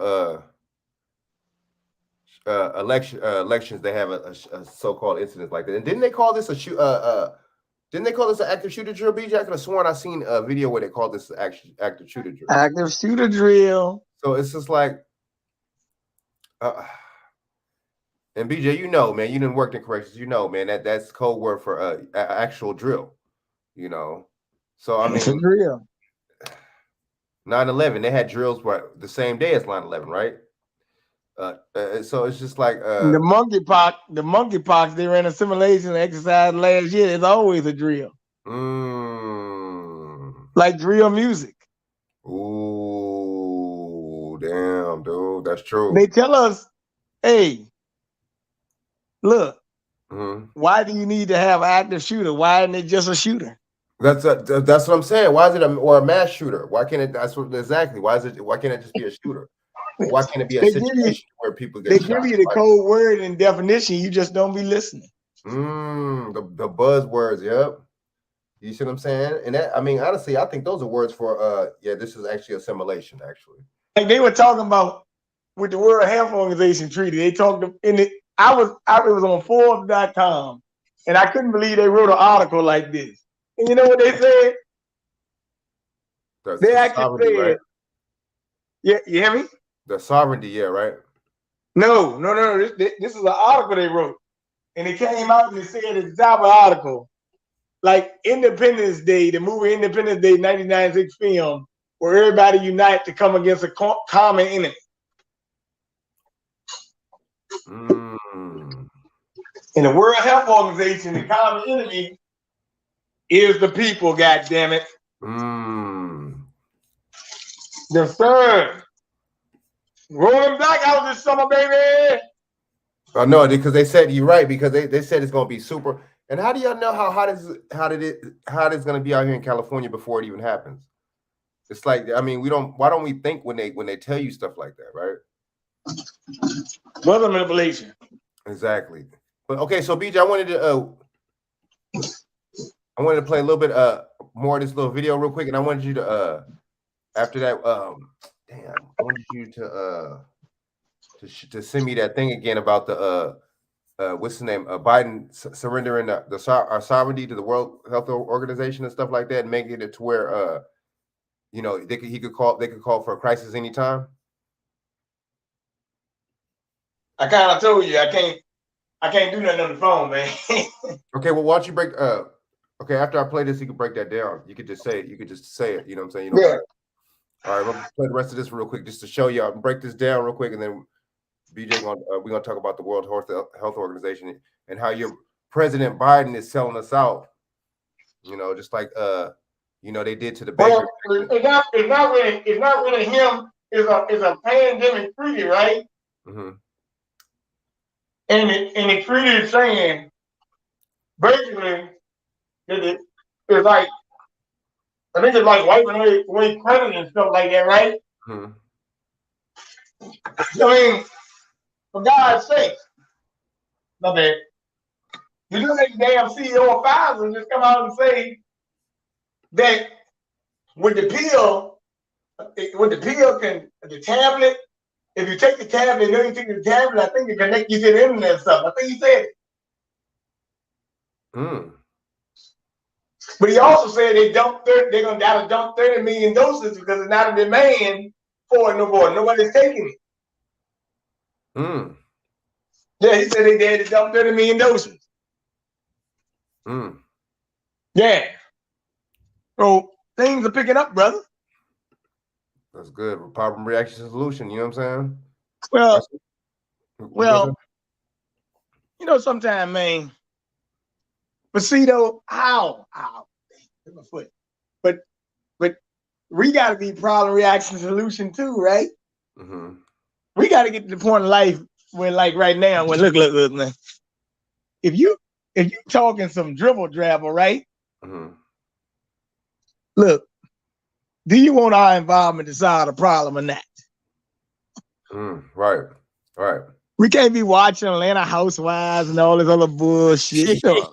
elections, they have a so-called incident like that. And didn't they call this didn't they call this an active shooter drill, BJ? I could have sworn I seen a video where they called this active shooter drill. Active shooter drill. So it's just like, and BJ, man, you didn't work in corrections, man, that's code word for actual drill, So I mean, it's a drill. 9/11, they had drills the same day as 9/11, right? So it's just like the monkeypox. They ran a simulation exercise last year. It's always a drill. Like drill music. Ooh, damn, dude, that's true. They tell us, hey, look, Why do you need to have an active shooter? Why isn't it just a shooter? That's what I'm saying. Why is it or a mass shooter? Why can't it? That's what exactly. Why can't it just be a shooter? Why can't it be a situation where people get They shot? give you the code word and definition. You just don't be listening. The buzzwords. Yep. You see what I'm saying? And that, I mean, honestly, I think those are words for this is actually assimilation. Actually, like they were talking about with the World Health Organization treaty. They talked in it. It was on Forbes.com, and I couldn't believe they wrote an article like this. And you know what they said? They actually said, right? Yeah, you hear me? The sovereignty, yeah, right? No. This is an article they wrote, and it came out and it said at the top of the article, like Independence Day, the movie Independence Day, 1996 film, where everybody unite to come against a common enemy. In the World Health Organization, the common enemy is the people, goddammit. The third. Rolling back out this summer, baby. I know, because they said you're right, because they said it's gonna be super. And how do y'all know how hot it's gonna be out here in California before it even happens? It's like, I mean, why don't we think when they tell you stuff like that, right? Weather manipulation. Exactly. But okay, so BJ, I wanted to play a little bit more of this little video real quick, and I wanted you to after that I wanted you to send me that thing again about the what's the name? Biden surrendering our sovereignty to the World Health Organization and stuff like that, and making it to where they could call for a crisis anytime. I kind of told you I can't do nothing on the phone, man. Okay, well, why don't you break? Okay, after I play this, you can break that down. You could just say it. You could just say it. You know what I'm saying? Yeah. All right, we'll play the rest of this real quick just to show y'all. Break this down real quick, and then BJ we're gonna talk about the World Health Organization and how your President Biden is selling us out. Just like they did to the Baker. Well, it's not really him. It's a pandemic treaty, right? Mm-hmm. And the treaty is saying basically that it's like, I think it's like wiping away credit and stuff like that, right? Mm-hmm. I mean, for God's sake, my bad. You do make the damn CEO of Pfizer just come out and say that with the pill the tablet, if you take the tablet, and then you take the tablet, I think it connect you to the internet and stuff. I think he said it. But he also said they're gonna dump 30 million doses because there's not a demand for it no more. Nobody's taking it. Yeah, he said they had to dump 30 million doses. Yeah. So things are picking up, brother. That's good. Problem, reaction, solution. You know what I'm saying? Well, sometimes, man. But see though, ow, hit my foot. But we got to be problem, reaction, solution too, right? Mm-hmm. We got to get to the point in life where, like right now, when look, man. If you talking some dribble drabble, right? Mm-hmm. Look, do you want our environment to solve the problem or not? Right. We can't be watching Atlanta Housewives and all this other bullshit. Come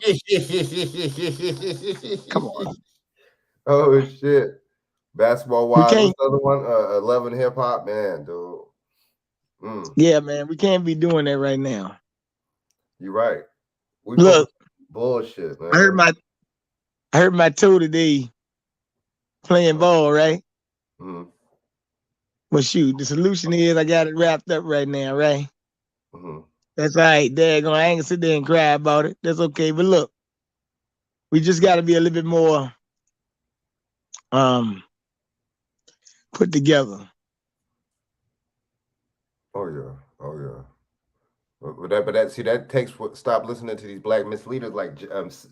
on. Oh shit. Basketball Wives. What's the other one? 11 Hip Hop, man, dude. Yeah, man, we can't be doing that right now. You're right. Look, bullshit, man. I hurt my toe today playing ball, right? Well, shoot, the solution is I got it wrapped up right now, right? That's all right. Daggone, I ain't gonna sit there and cry about it. That's okay. But look, we just got to be a little bit more put together. Oh yeah. But that takes stop listening to these black misleaders like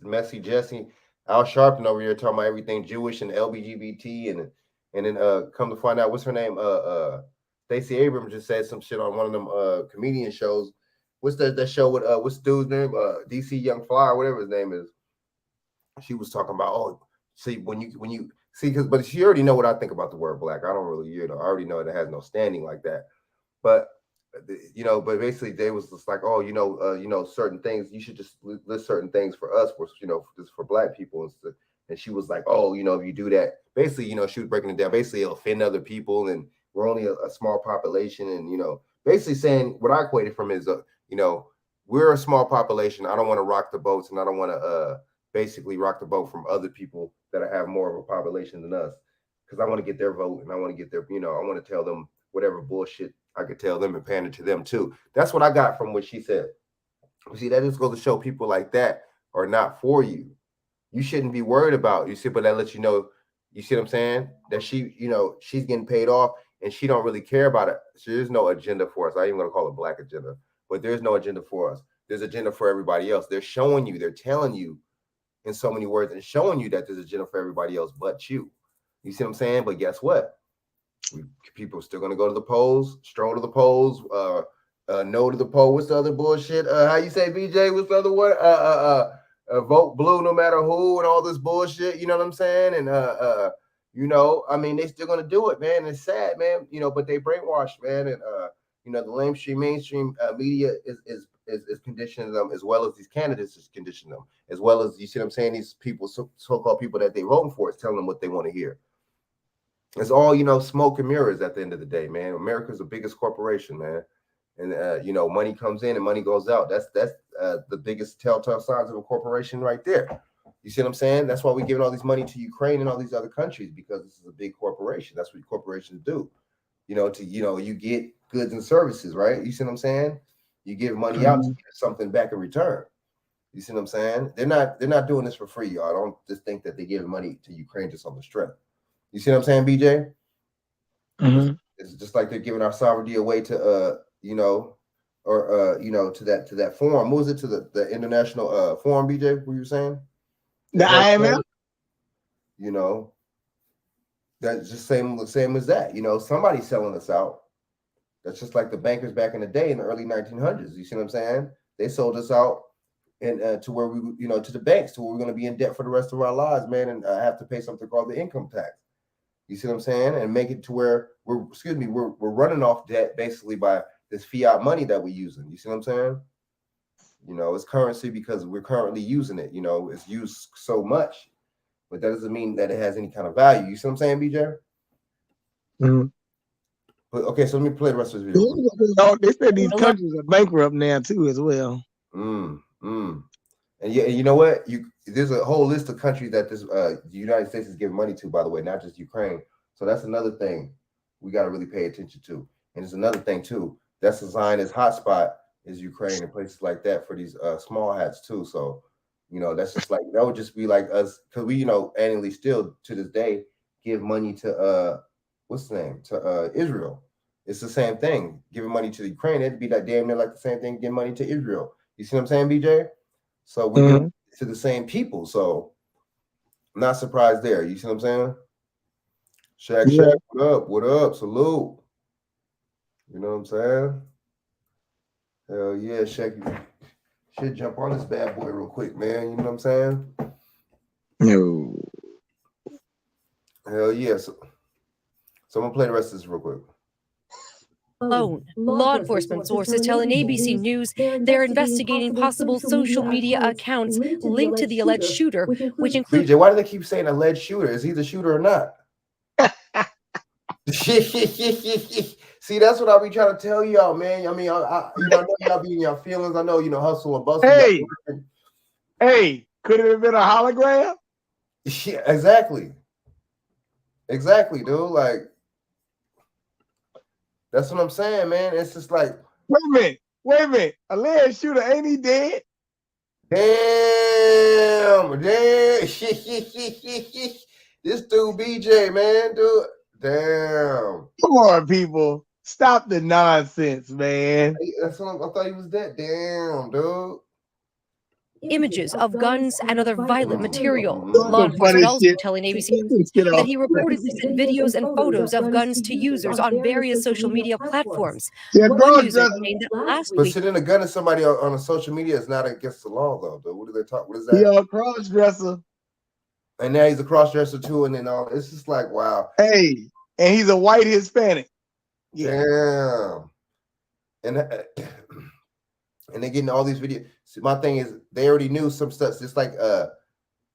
Messy Jesse, Al Sharpton over here talking about everything Jewish and LGBT, and then come to find out what's her name, Stacey Abrams just said some shit on one of them comedian shows what's that show with what's the dude's name? DC Young Fly, whatever his name is. She was talking about, oh, see, when you see, but she already know what I think about the word black. I don't really, I already know it has no standing like that. But but basically they was just like, oh, certain things, you should just list certain things for us, for just for black people and stuff. And she was like, oh, if you do that, basically, she was breaking it down. Basically, it'll offend other people, and we're only a small population, and basically saying what I equated from is, we're a small population. I don't want to rock the boats, and I don't want to basically rock the boat from other people that have more of a population than us, because I want to get their vote, and I want to get their, I want to tell them whatever bullshit I could tell them and pander to them too. That's what I got from what she said. See, that just goes to show people like that are not for you. You shouldn't be worried about, but that lets you know, you see what I'm saying? That she, she's getting paid off and she don't really care about it. So there's no agenda for us. I ain't gonna call it black agenda, but there's no agenda for us. There's agenda for everybody else. They're showing you, they're telling you in so many words and showing you that there's agenda for everybody else but you. You see what I'm saying? But guess what? People are still gonna go to the polls, stroll to the polls, no to the poll. What's the other bullshit? How you say, BJ? What's the other one? Vote blue no matter who, and all this bullshit. You know what I'm saying? And I mean, they still gonna do it, man. It's sad, man. But they brainwashed, man. And the mainstream media is conditioning them, as well as these candidates is conditioning them, as well as, you see what I'm saying, these people, so-called people that they voting for, is telling them what they want to hear. It's all, smoke and mirrors at the end of the day, man. America's the biggest corporation, man. And, money comes in and money goes out. That's the biggest telltale signs of a corporation right there. You see what I'm saying? That's why we're giving all this money to Ukraine and all these other countries, because this is a big corporation. That's what corporations do. You get goods and services, right? You see what I'm saying? You give money out to get something back in return. You see what I'm saying? They're not doing this for free, y'all. Don't just think that they're giving money to Ukraine just on the strength. You see what I'm saying, BJ? Mm-hmm. It's just like they're giving our sovereignty away to to that forum. What was it, to the international forum, BJ? What you were saying? The IMF. That's just same as that. Somebody's selling us out. That's just like the bankers back in the day in the early 1900s. You see what I'm saying? They sold us out and to where we, to the banks, to where we're going to be in debt for the rest of our lives, man, and have to pay something called the income tax. You see what I'm saying? And make it to where we're running off debt basically by this fiat money that we're using. You see what I'm saying? It's currency because we're currently using it. It's used so much, but that doesn't mean that it has any kind of value. You see what I'm saying, BJ? Mm-hmm. But okay, so let me play the rest of this video. They said these countries are bankrupt now too, as well. And yeah, you know what? There's a whole list of countries that the United States is giving money to, by the way, not just Ukraine. So that's another thing we got to really pay attention to. And there's another thing too. That's a Zionist hotspot, is Ukraine and places like that for these small hats too. So, that's just like, that would just be like us, because we, annually still to this day give money to what's the name, to Israel. It's the same thing. Giving money to Ukraine, it'd be like damn near like the same thing, giving money to Israel. You see what I'm saying, BJ? So we give to the same people. So I'm not surprised there. You see what I'm saying? Shaq, what up? Salute. You know what I'm saying? Hell yeah, Shaq, you should jump on this bad boy real quick, man. You know what I'm saying? No. Hell yeah. So I'm gonna play the rest of this real quick. Law enforcement sources tell an ABC News they're investigating possible social media accounts linked to the alleged shooter, which includes... BJ, why do they keep saying alleged shooter? Is he the shooter or not? See, that's what I be trying to tell y'all, man. I mean, I know y'all be in your feelings. I know, hustle and bustle. Hey, could it have been a hologram? Yeah, exactly, dude. Like, that's what I'm saying, man. It's just like, wait a minute. Alleged shooter, ain't he dead? Damn. This dude, BJ, man, dude. Damn. Come on, people. Stop the nonsense, man. That's what I thought he was dead. Damn, dude. images of guns and other violent material. Mhm. Law Some funny enforcement also shit. telling ABC Get that off. he reportedly sent videos and photos of guns to users on various social media platforms. Yeah, One cross user dressing. claimed that last But week sending a gun to somebody on a social media is not against the law, though. What do they talk? What is He that? a cross dresser. And now he's a cross dresser too, and then all. It's just like, wow, Hey, and he's a white Hispanic. Yeah. damn. And and they getting all these videos. See, my thing is, they already knew some stuff. It's like,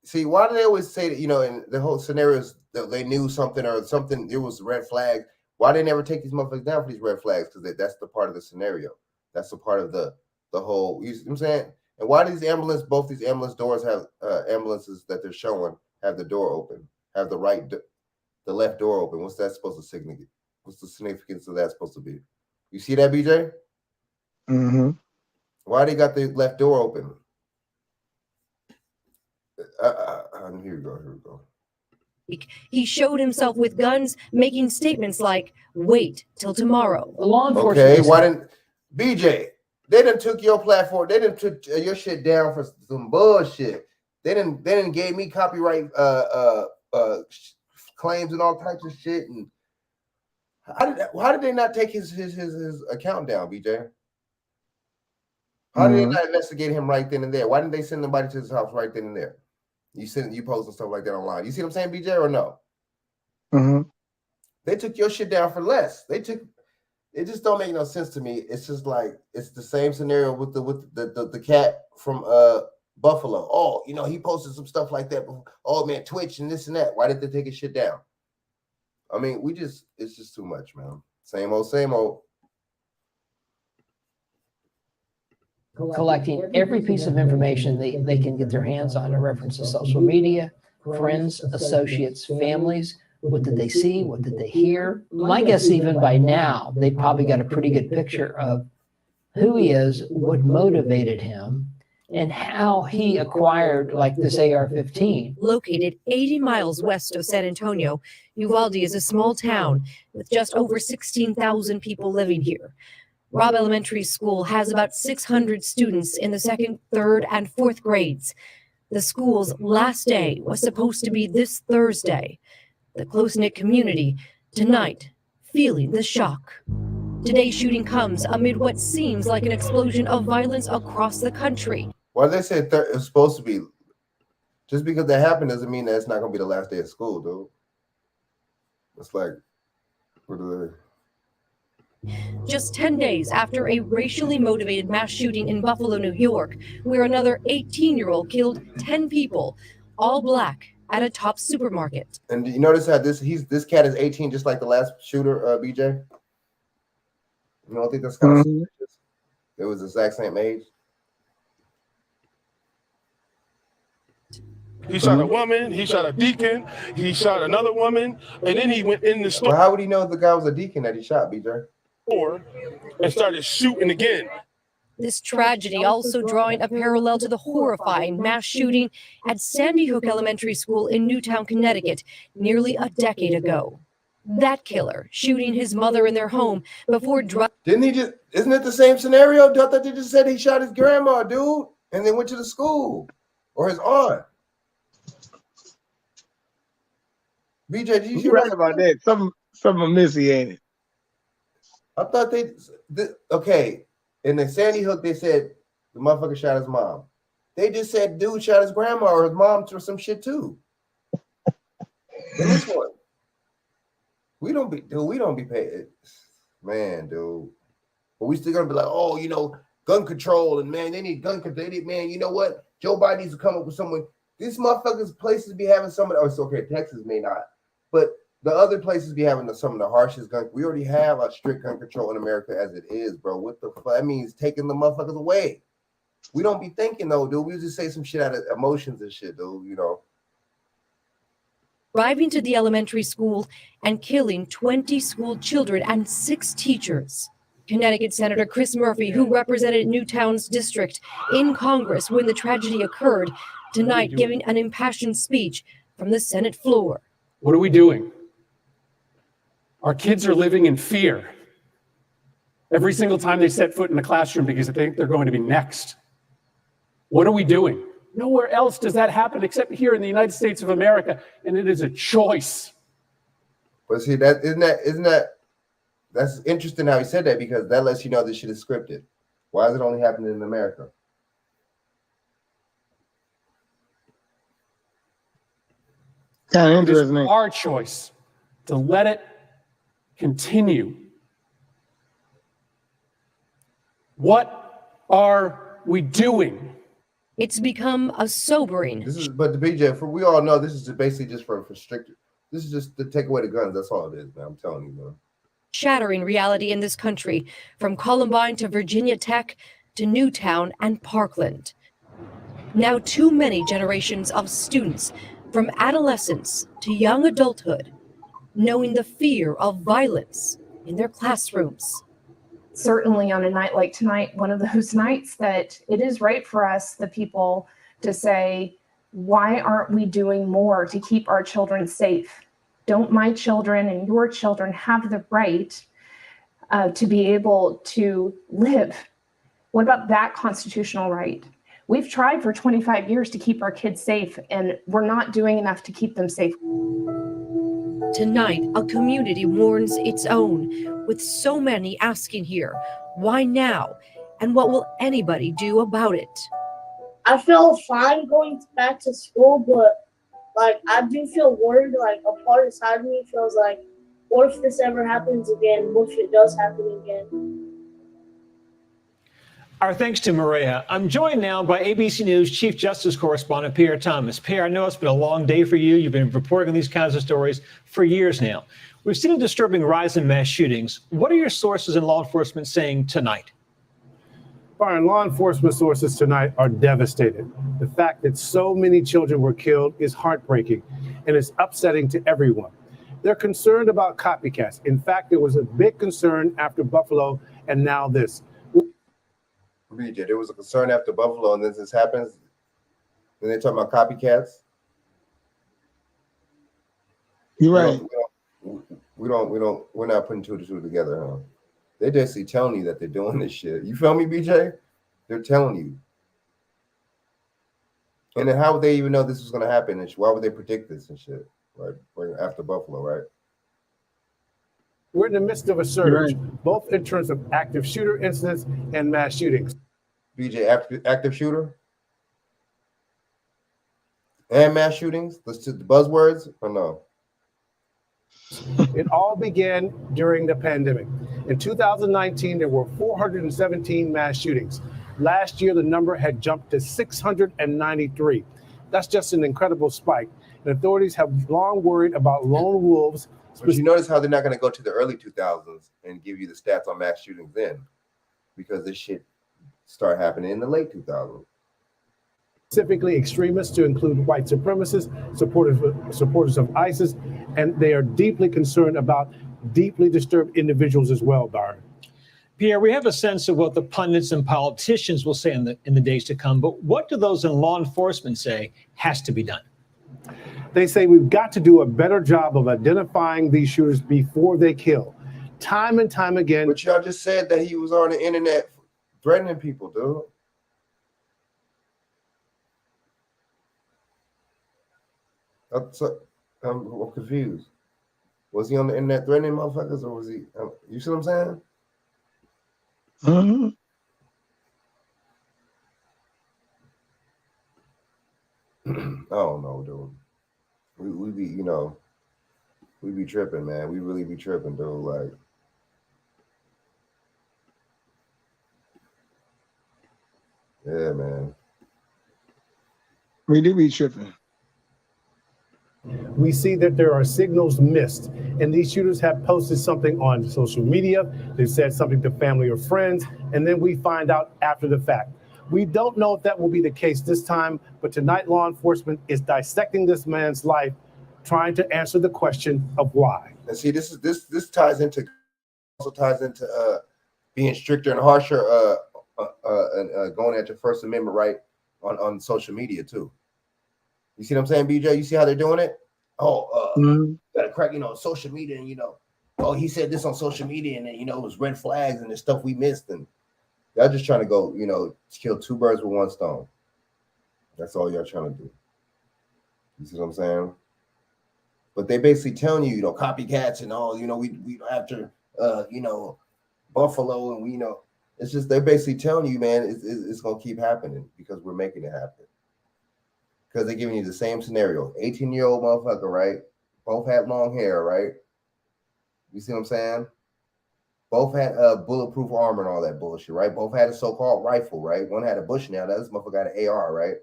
see, why do they always say that? You know, in the whole scenarios that they knew something or something, there was red flags. Why they never take these motherfuckers down for these red flags? Because that's the part of the scenario. That's the part of the whole. You know what I'm saying? And why do both these ambulance doors have ambulances that they're showing have the door open, have the the left door open? What's that supposed to signal? What's the significance of that supposed to be? You see that, BJ? Mm-hmm. Why they got the left door open? Here we go. he showed himself with guns, making statements like, "Wait till tomorrow." Law enforcement. Okay, why didn't BJ? They done took your platform. They done took your shit down for some bullshit. They didn't gave me copyright claims and all types of shit. And why did they not take his account down, BJ? How did they not investigate him right then and there? Why didn't they send somebody to his house right then and there? You posting stuff like that online. You see what I'm saying, BJ, or no? Mm-hmm. They took your shit down for less. It just don't make no sense to me. It's just like it's the same scenario with the cat from Buffalo. Oh, you know, he posted some stuff like that. Oh man, Twitch and this and that. Why did they take his shit down? I mean, it's just too much, man. Same old. Collecting every piece of information they can get their hands on in reference to social media, friends, associates, families. What did they see? What did they hear? My guess, even by now, they probably got a pretty good picture of who he is, what motivated him, and how he acquired like this AR-15. Located 80 miles west of San Antonio, Uvalde is a small town with just over 16,000 people living here. Robb Elementary School has about 600 students in the 2nd, 3rd, and 4th grades. The school's last day was supposed to be this Thursday. The close-knit community tonight feeling the shock. Today's shooting comes amid what seems like an explosion of violence across the country. Why they say it's supposed to be? Just because that happened doesn't mean that it's not gonna be the last day of school, dude. It's like, what are they? Just 10 days after a racially motivated mass shooting in Buffalo, New York, where another 18-year-old killed 10 people, all black, at a top supermarket. And you notice how this cat is 18, just like the last shooter, BJ? You don't think that's kind of suspicious? It was the exact same age. He shot a woman, he shot a deacon, he shot another woman, and then he went in the Well, how would he know the guy was a deacon that he shot, BJ? store and started shooting again. This tragedy also drawing a parallel to the horrifying mass shooting at Sandy Hook Elementary School in Newtown, Connecticut, nearly a decade ago. That killer shooting his mother in their home before Isn't it the same scenario? I thought they just said he shot his grandma, dude, and then went to the school, or his aunt. BJ, did you hear right about that? Something missy, ain't it? I thought okay. In the Sandy Hook, they said the motherfucker shot his mom. They just said dude shot his grandma or his mom or some shit too. And this one, we don't be paid, man, dude. But we still gonna be like, oh, you know, gun control, and man, they need gun control. Man, you know what? Joe Biden needs to come up with someone. These motherfuckers places be having some of. Oh, it's okay. Texas may not, but the other places be having some of the harshest gun. We already have a strict gun control in America as it is, bro. What the fuck? That means taking the motherfuckers away. We don't be thinking though, dude. We just say some shit out of emotions and shit, dude. You know. Arriving to the elementary school and killing 20 school children and 6 teachers. Connecticut Senator Chris Murphy, who represented Newtown's district in Congress when the tragedy occurred, tonight giving an impassioned speech from the Senate floor. What are we doing? Our kids are living in fear every single time they set foot in the classroom because they think they're going to be next. What are we doing? Nowhere else does that happen except here in the United States of America, and it is a choice. But see, that's interesting how he said that, because that lets you know this shit is scripted. Why is it only happening in America? Kind of It is interesting. our choice to let it continue. What are we doing? It's become a sobering. But the BJ, we all know this is basically just for strict. This is just to take away the guns. That's all it is, man. I'm telling you, man. Shattering reality in this country, from Columbine to Virginia Tech to Newtown and Parkland. Now too many generations of students, from adolescence to young adulthood, knowing the fear of violence in their classrooms. Certainly on a night like tonight, one of those nights that it is right for us, the people, to say, why aren't we doing more to keep our children safe? Don't my children and your children have the right to be able to live? What about that constitutional right? We've tried for 25 years to keep our kids safe, and we're not doing enough to keep them safe. Tonight, a community mourns its own, with so many asking here, why now? And what will anybody do about it? I feel fine going back to school, but like I do feel worried. Like a part inside of me feels like, what if this ever happens again? What if it does happen again? Our thanks to Maria. I'm joined now by ABC News Chief Justice Correspondent Pierre Thomas. Pierre, I know it's been a long day for you. You've been reporting on these kinds of stories for years now. We've seen a disturbing rise in mass shootings. What are your sources in law enforcement saying tonight? Byron, law enforcement sources tonight are devastated. The fact that so many children were killed is heartbreaking, and it's upsetting to everyone. They're concerned about copycats. In fact, there was a big concern after Buffalo, and now this. BJ, there was a concern after Buffalo, and then this happens, and they talk about copycats. You're right. We're not putting two to two together, huh? They're basically telling you that they're doing this shit. You feel me, BJ? They're telling you. And then how would they even know this was going to happen? And why would they predict this and shit? Right after Buffalo, right? We're in the midst of a surge, both in terms of active shooter incidents and mass shootings. BJ, active shooter and mass shootings? Let's do the buzzwords or no? It all began during the pandemic. In 2019, there were 417 mass shootings. Last year, the number had jumped to 693. That's just an incredible spike. And authorities have long worried about lone wolves. But you notice how they're not going to go to the early 2000s and give you the stats on mass shootings then, because this shit started happening in the late 2000s. Specifically extremists, to include white supremacists, supporters of ISIS, and they are deeply concerned about deeply disturbed individuals as well, Byron. Pierre, we have a sense of what the pundits and politicians will say in the days to come, but what do those in law enforcement say has to be done? They say we've got to do a better job of identifying these shooters before they kill. Time and time again. But y'all just said that he was on the internet threatening people, dude. I'm confused. Was he on the internet threatening motherfuckers, or was he? You see what I'm saying? Mm-hmm. I don't know, dude. We be tripping, man. We really be tripping, dude. Like, yeah, man. We do be tripping. We see that there are signals missed, and these shooters have posted something on social media. They've said something to family or friends, and then we find out after the fact. We don't know if that will be the case this time, but tonight law enforcement is dissecting this man's life, trying to answer the question of why. And see, this ties into being stricter and harsher, and going at your First Amendment right on social media too. You see what I'm saying, BJ? You see how they're doing it? Gotta crack, social media, and he said this on social media, and then it was red flags and the stuff we missed, and y'all just trying to go, kill two birds with one stone. That's all y'all trying to do. You see what I'm saying? But they basically telling you, copycats and all, we after, Buffalo, and it's just, they're basically telling you, man, it's going to keep happening because we're making it happen. Because they're giving you the same scenario. 18-year-old motherfucker, right? Both had long hair, right? You see what I'm saying? Both had bulletproof armor and all that bullshit, right? Both had a so-called rifle, right? One had a Bushnell. This motherfucker got an AR, right?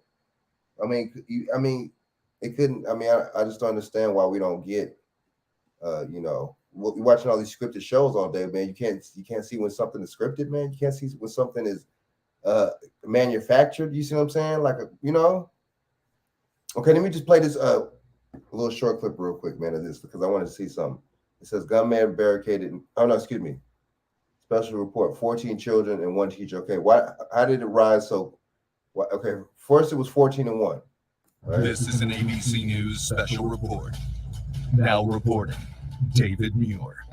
It couldn't. I just don't understand why we don't get, we're watching all these scripted shows all day, man. You can't see when something is scripted, man. You can't see when something is manufactured. You see what I'm saying? Okay, let me just play this a little short clip real quick, man, of this because I wanted to see something. It says gunman barricaded. Special report: 14 children and 1 teacher. Okay, why? How did it rise? Okay, first it was 14 and 1. Right? This is an ABC News special report. Now reporting, David Muir.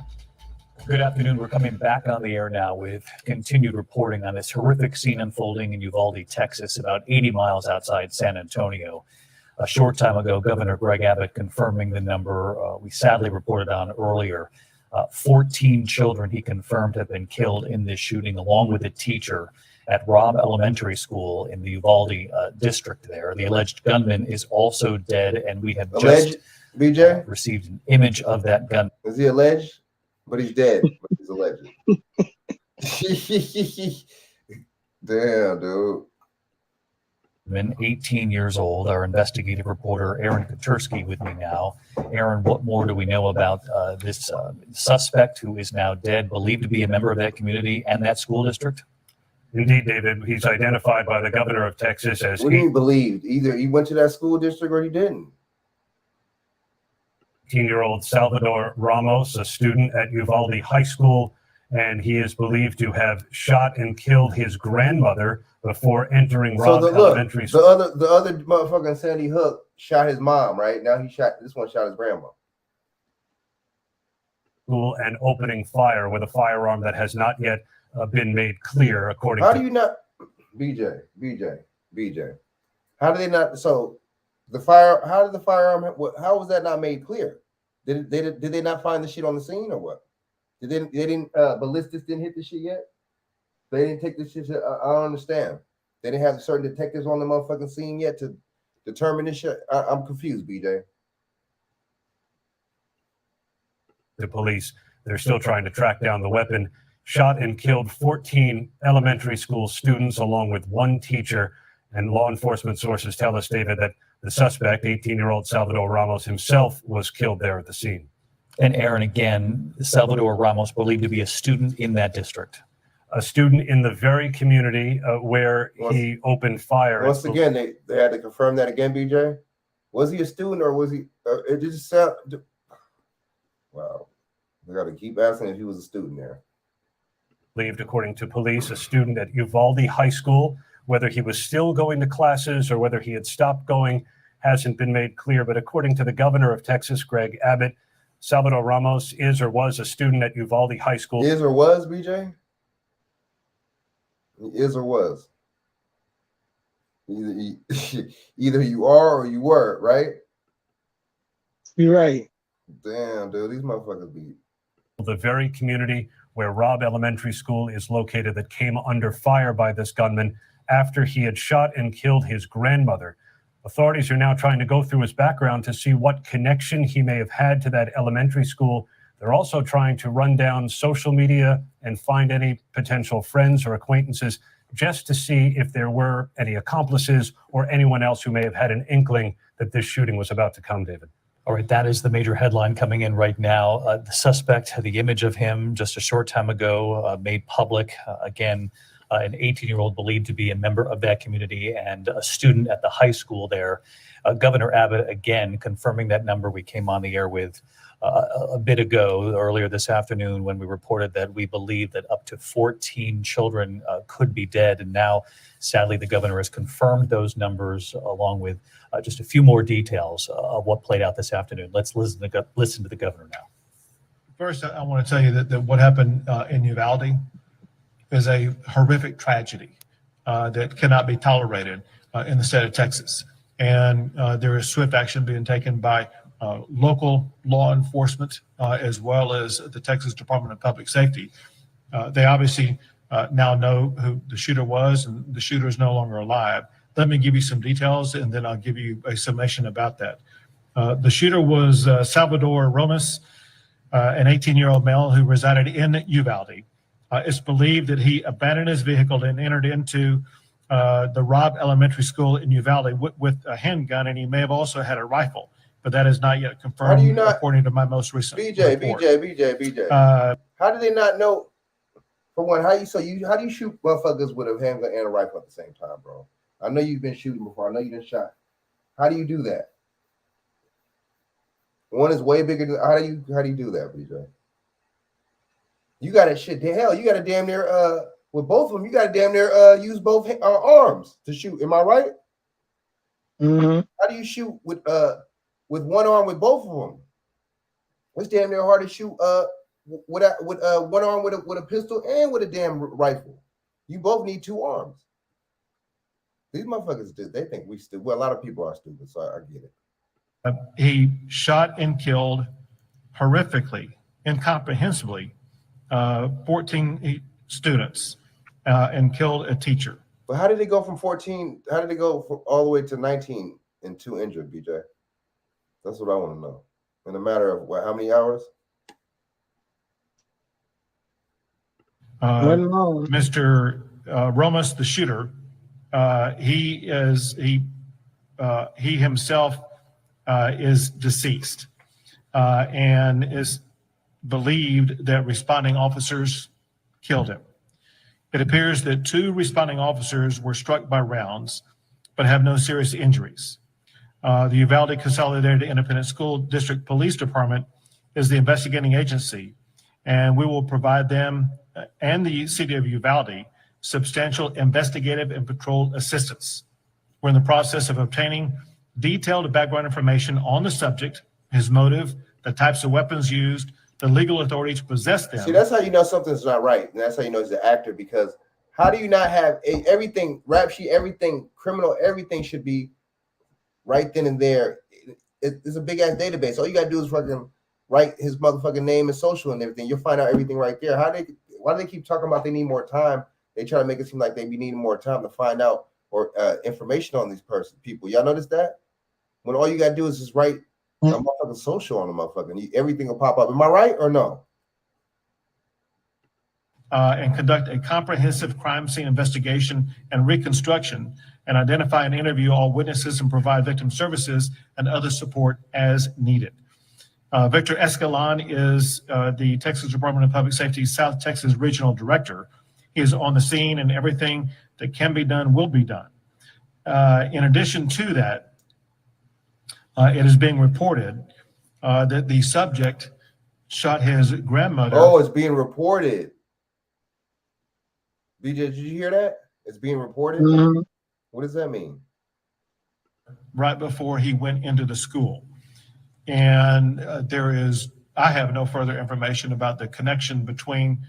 Good afternoon. We're coming back on the air now with continued reporting on this horrific scene unfolding in Uvalde, Texas, about 80 miles outside San Antonio. A short time ago, Governor Greg Abbott confirming the number we sadly reported on earlier. 14 children, he confirmed, have been killed in this shooting, along with a teacher at Robb Elementary School in the Uvalde district there. The alleged gunman is also dead, and we have just received an image of that gun. Is he alleged? But he's dead. But he's alleged. Damn, dude. 18 years old. Our investigative reporter, Aaron Katursky, with me now. Aaron, what more do we know about this suspect who is now dead, believed to be a member of that community and that school district? Indeed, David. He's identified by the governor of Texas as. What do you mean believed? Either he went to that school district or he didn't. 18-year-old Salvador Ramos, a student at Uvalde High School, and he is believed to have shot and killed his grandmother before entering Robb Elementary School. The other motherfucking Sandy Hook shot his mom, right? Now this one shot his grandma. And opening fire with a firearm that has not yet been made clear, according to. How do you not, BJ? How do they not? So the fire. How did the firearm? How was that not made clear? Did they not find the shit on the scene or what? Ballistics didn't hit the shit yet? They didn't take the shit. I don't understand. They didn't have certain detectives on the motherfucking scene yet to determine this shit. I'm confused, BJ. The police, they're still trying to track down the weapon. Shot and killed 14 elementary school students along with 1 teacher. And law enforcement sources tell us, David, that the suspect, 18-year-old Salvador Ramos himself, was killed there at the scene. And Aaron, again, Salvador Ramos believed to be a student in that district. A student in the very community where he opened fire. Once again, they had to confirm that again, BJ. Was he a student or was he? It just sound. Wow, we got to keep asking if he was a student there. Believed, according to police, a student at Uvalde High School. Whether he was still going to classes or whether he had stopped going hasn't been made clear. But according to the governor of Texas, Greg Abbott, Salvador Ramos is or was a student at Uvalde High School. Is or was, BJ? Is or was? Either you are or you were, right? You're right. Damn, dude, these motherfuckers be. The very community where Robb Elementary School is located that came under fire by this gunman after he had shot and killed his grandmother. Authorities are now trying to go through his background to see what connection he may have had to that elementary school. They're also trying to run down social media and find any potential friends or acquaintances just to see if there were any accomplices or anyone else who may have had an inkling that this shooting was about to come, David. All right, that is the major headline coming in right now. The suspect, the image of him just a short time ago made public. Again, an 18-year-old believed to be a member of that community and a student at the high school there. Governor Abbott, again, confirming that number we came on the air with a bit ago, earlier this afternoon, when we reported that we believe that up to 14 children could be dead. And now, sadly, the governor has confirmed those numbers along with just a few more details of what played out this afternoon. Let's listen to the governor now. First, I want to tell you that what happened in Uvalde is a horrific tragedy that cannot be tolerated. in the state of Texas. And there is swift action being taken by local law enforcement as well as the Texas Department of Public Safety. They obviously now know who the shooter was, and the shooter is no longer alive. Let me give you some details, and then I'll give you a summation about that. The shooter was Salvador Romas, an 18-year-old male who resided in Uvalde. It's believed that he abandoned his vehicle and entered into the Robb Elementary School in Uvalde with a handgun, and he may have also had a rifle, but that is not yet confirmed according to my most recent report. BJ. How do they not know? For one, how do you shoot motherfuckers with a handgun and a rifle at the same time, bro? I know you've been shooting before. I know you've been shot. How do you do that? One is way bigger than how do you do that, BJ? You got to shit the hell. You got to damn near with both of them. You got to damn near use both arms to shoot. Am I right? Mm-hmm. How do you shoot with one arm with both of them? It's damn near hard to shoot with one arm with a pistol and with a damn rifle. You both need two arms. These motherfuckers, they think we stupid. Well, a lot of people are stupid, so I get it. He shot and killed horrifically, incomprehensibly, 14 students and killed a teacher. But how did it go from 14? How did it go all the way to 19 and 2 injured, BJ? That's what I want to know. In a matter of how many hours? Mr. Romas, the shooter, he himself is deceased and is believed that responding officers killed him. It appears that 2 responding officers were struck by rounds, but have no serious injuries. The Uvalde Consolidated Independent School District Police Department is the investigating agency, and we will provide them and the city of Uvalde substantial investigative and patrol assistance. We're in the process of obtaining detailed background information on the subject, his motive, the types of weapons used, the legal authority to possess them. See, that's how you know something's not right. And that's how you know he's an actor, because how do you not have everything, rap sheet, everything, criminal, everything should be right then and there. It's a big ass database. All you gotta do is fucking write his motherfucking name and social and everything. You'll find out everything right there. Why do they keep talking about they need more time? They try to make it seem like they be needing more time to find out or information on these people. Y'all notice that? When all you gotta do is just write a motherfucking social on the motherfucking, everything will pop up. Am I right or no? And conduct a comprehensive crime scene investigation and reconstruction, and identify and interview all witnesses and provide victim services and other support as needed. Victor Escalon is the Texas Department of Public Safety South Texas Regional Director. He is on the scene, and everything that can be done will be done. In addition to that, it is being reported that the subject shot his grandmother. Oh, it's being reported. BJ, did you hear that? It's being reported? Mm-hmm. What does that mean? Right before he went into the school. And I have no further information about the connection between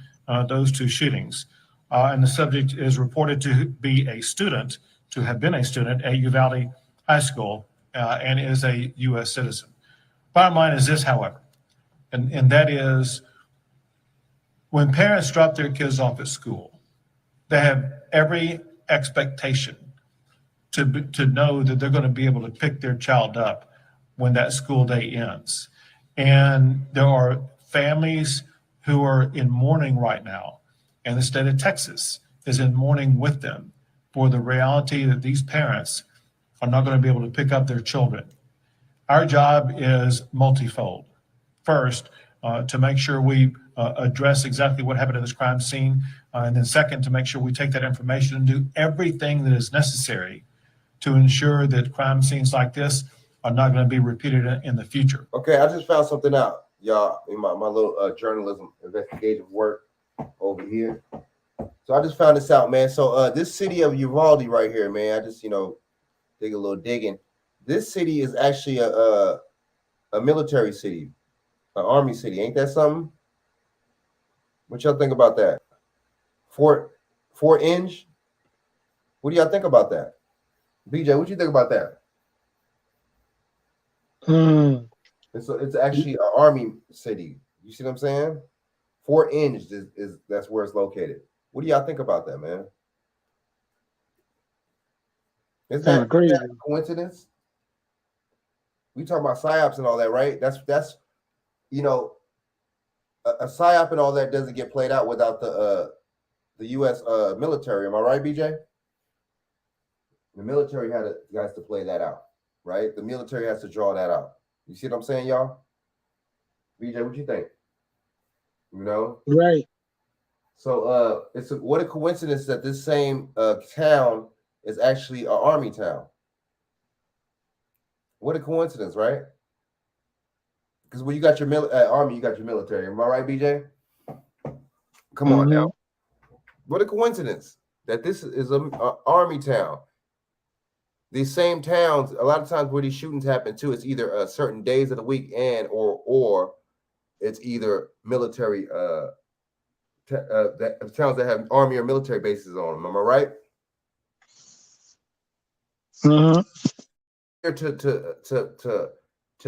those 2 shootings. And the subject is reported to be a student, to have been a student at Uvalde High School, and is a U.S. citizen. Bottom line is this, however, and that is when parents drop their kids off at school, they have every expectation to know that they're going to be able to pick their child up when that school day ends. And there are families who are in mourning right now, and the state of Texas is in mourning with them for the reality that these parents are not going to be able to pick up their children. Our job is multifold. First, to make sure we address exactly what happened at this crime scene, and then second, to make sure we take that information and do everything that is necessary to ensure that crime scenes like this are not going to be repeated in the future. Okay, I just found something out, y'all, in my little journalism investigative work over here. So I just found this out, man. So this city of Uvalde right here, man, I just, dig a little digging. This city is actually a military city, an army city. Ain't that something? What y'all think about that? Fort Inge? What do y'all think about that? BJ, what you think about that? It's actually an army city. You see what I'm saying? Fort Inge is that's where it's located. What do y'all think about that, man? Is that crazy. a coincidence? We talk about psyops and all that, right? That's you know, a psyop and all that doesn't get played out without the U.S. Military. Am I right, BJ? The military guys to play that out, right? The military has to draw that out. You see what I'm saying, y'all? BJ, what you think? You know, right? So, what a coincidence that this same town is actually an army town. What a coincidence, right? Because when you got your army, you got your military. Am I right, BJ? Come on now. What a coincidence that this is an army town. These same towns, a lot of times where these shootings happen too, it's either certain days of the week or it's either military towns that have army or military bases on them. Am I right? To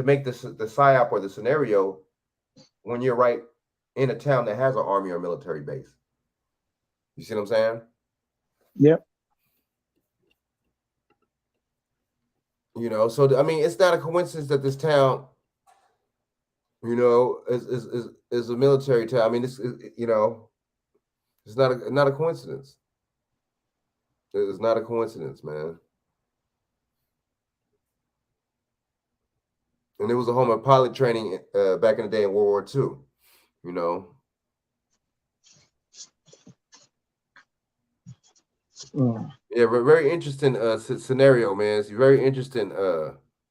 make the psyop or the scenario when you're right in a town that has an army or military base. You see what I'm saying? Yep. You know, so I mean, it's not a coincidence that this town, you know, is a military town. I mean, you know, it's not a coincidence. It's not a coincidence, man. And it was a home of pilot training back in the day in World War II, you know. Yeah, very interesting scenario, man. It's very interesting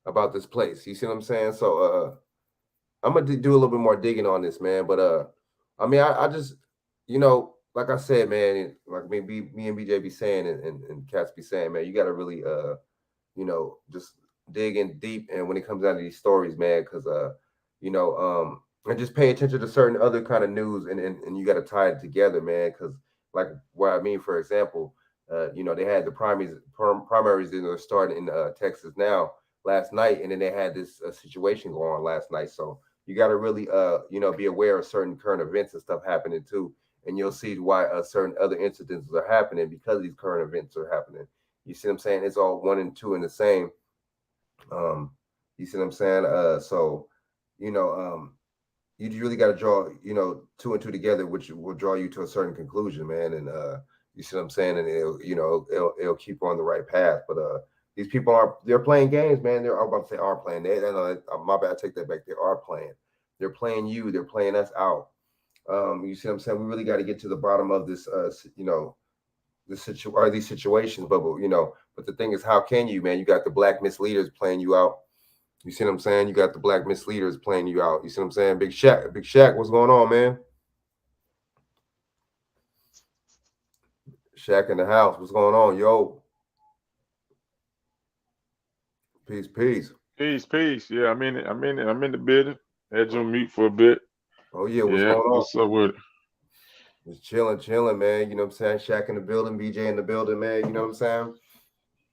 about this place. You see what I'm saying? So I'm gonna do a little bit more digging on this, man. But I mean, I just, you know, like I said, man, like me and BJ be saying and Cats be saying, man, you gotta really you know, just dig in deep and when it comes down to these stories, man, because you know, and just pay attention to certain other kind of news and you gotta tie it together, man, because like what I mean, for example, you know, they had the primaries that are starting in Texas now last night, and then they had this situation going on last night. So you got to really, you know, be aware of certain current events and stuff happening too, and you'll see why certain other incidents are happening because these current events are happening. You see what I'm saying? It's all one and two in the same. You see what I'm saying? So, you know, you really got to draw, you know, two and two together, which will draw you to a certain conclusion, man. And you see what I'm saying? And it'll keep on the right path. But these people they're playing games, man. I'm about to say are playing. My bad, I take that back. They are playing. They're playing you. They're playing us out. You see what I'm saying? We really got to get to the bottom of this, you know, these situations. But you know, but the thing is, how can you, man? You got the black misleaders playing you out. You see what I'm saying? You got the black misleaders playing you out. You see what I'm saying? Big Shaq, what's going on, man? Shaq in the house, what's going on, yo? Peace. Yeah, I'm in the building. Had you on mute for a bit. Oh yeah, what's going on? What's up with it? Just chilling, man. You know what I'm saying? Shaq in the building, BJ in the building, man. You know what I'm saying?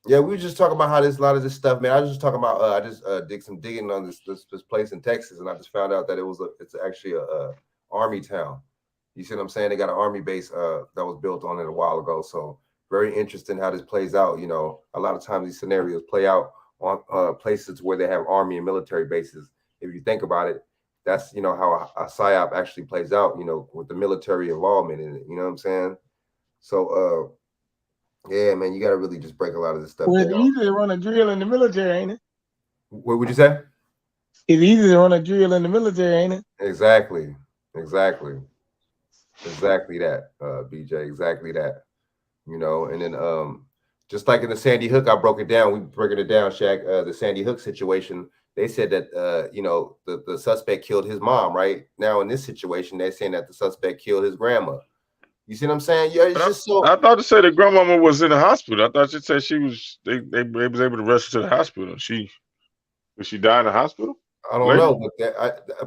Yeah, we were just talking about how a lot of this stuff, man. I was just talking about I just did some digging on this place in Texas, and I just found out that it's actually a army town. You see what I'm saying? They got an army base that was built on it a while ago. So very interesting how this plays out. You know, a lot of times these scenarios play out on places where they have army and military bases. If you think about it, that's, you know, how a psyop actually plays out, you know, with the military involvement in it. You know what I'm saying? So yeah, man, you got to really just break a lot of this stuff Well, down. it's easy to run a drill in the military, ain't it? What would you say? It's easy to run a drill in the military, ain't it? Exactly that, BJ, exactly that. You know, and then just like in the Sandy Hook, I broke it down. We breaking it down, Shaq. The Sandy Hook situation, they said that you know, the suspect killed his mom. Right now, in this situation, they're saying that the suspect killed his grandma. You see what I'm saying? Yeah, it's just so. I thought you said the grandmama was in the hospital. I thought you said she was. They was able to rush her to the hospital. Did she die in the hospital? I don't know,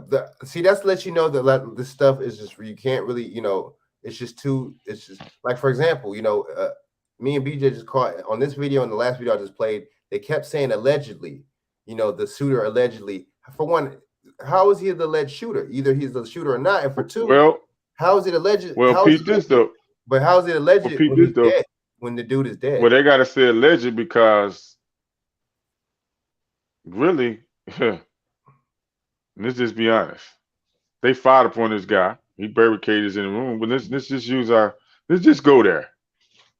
but see, that's to let you know that this stuff is just, you can't really, you know, it's just like, for example, you know, me and BJ just caught on this video and the last video I just played. They kept saying allegedly. You know, the shooter allegedly. For one, how is he the alleged shooter? Either he's the shooter or not. And for two, Well, how is it alleged? well, Pete, this though. But how is it alleged Well, Pete, when, this though. when the dude is dead? Well, they gotta say alleged because really, let's just be honest. They fired upon this guy. He barricaded in the room. But let's just go there.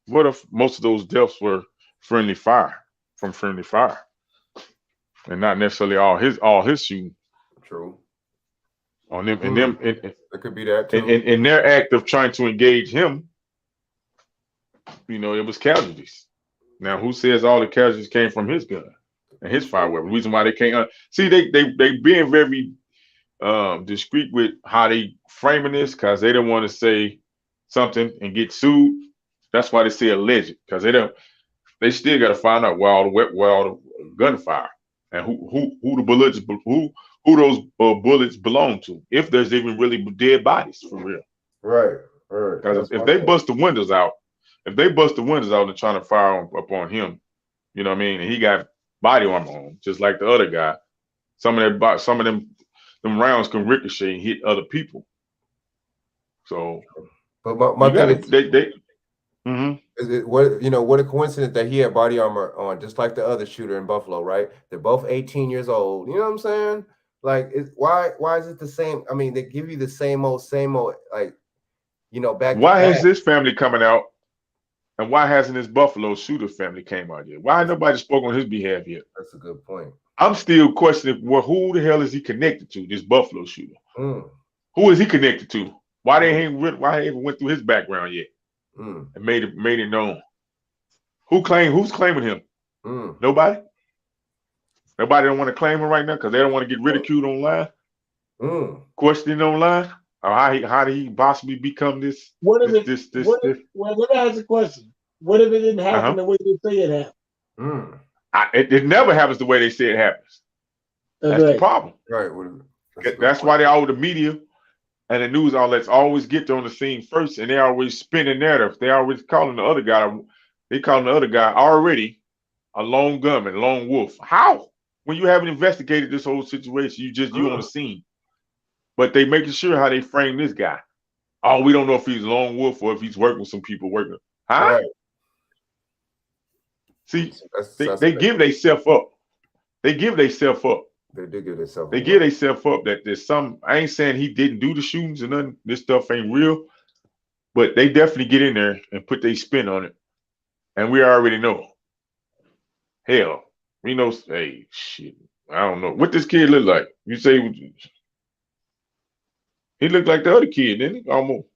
What if most of those deaths were friendly fire, and not necessarily all his shooting? True. On them and them, it could be that too. In their act of trying to engage him, you know, it was casualties. Now, who says all the casualties came from his gun and his fire weapon? The reason why they can't see they being very discreet with how they framing this because they don't want to say something and get sued. That's why they say alleged, because they still got to find out where all the gunfire and who the bullets who those bullets belong to, if there's even really dead bodies for real. Right. Because if they bust the windows out, and trying to fire upon him, you know what I mean, and he got body armor on, just like the other guy, some of them rounds can ricochet and hit other people. So, but my thing is, Mm-hmm. What a coincidence that he had body armor on, just like the other shooter in Buffalo, right? They're both 18 years old. You know what I'm saying? Like, why is it the same? I mean, they give you the same old, like, back. Why is this family coming out, and why hasn't this Buffalo shooter family came out yet? Why nobody spoke on his behalf yet? That's a good point. I'm still questioning, who the hell is he connected to? This Buffalo shooter. Who is he connected to? Why they even went through his background yet? And made it known. Who's claiming him? Nobody. Nobody don't want to claim him right now because they don't want to get ridiculed online. Questioning online. Or how did he possibly become this? Well, let me ask a question. What if it didn't happen the way they say it happened? It never happens the way they say it happens. That's the problem. Right. That's why they all the media and the news outlets always get on the scene first, and they always spinning narrative. They always calling the other guy. They calling the other guy already a lone gunman, lone wolf. How? When you haven't investigated this whole situation, you on the scene. But they making sure how they frame this guy. Oh, we don't know if he's a lone wolf or if he's working with some people working. Huh? Right. See, they give themselves up. They give themselves up. They do give themselves up. They give themselves up that there's some. I ain't saying he didn't do the shootings and nothing. This stuff ain't real, but they definitely get in there and put their spin on it. And we already know. Hell, we know. Hey, shit. I don't know what this kid look like. You say he looked like the other kid, didn't he? Almost.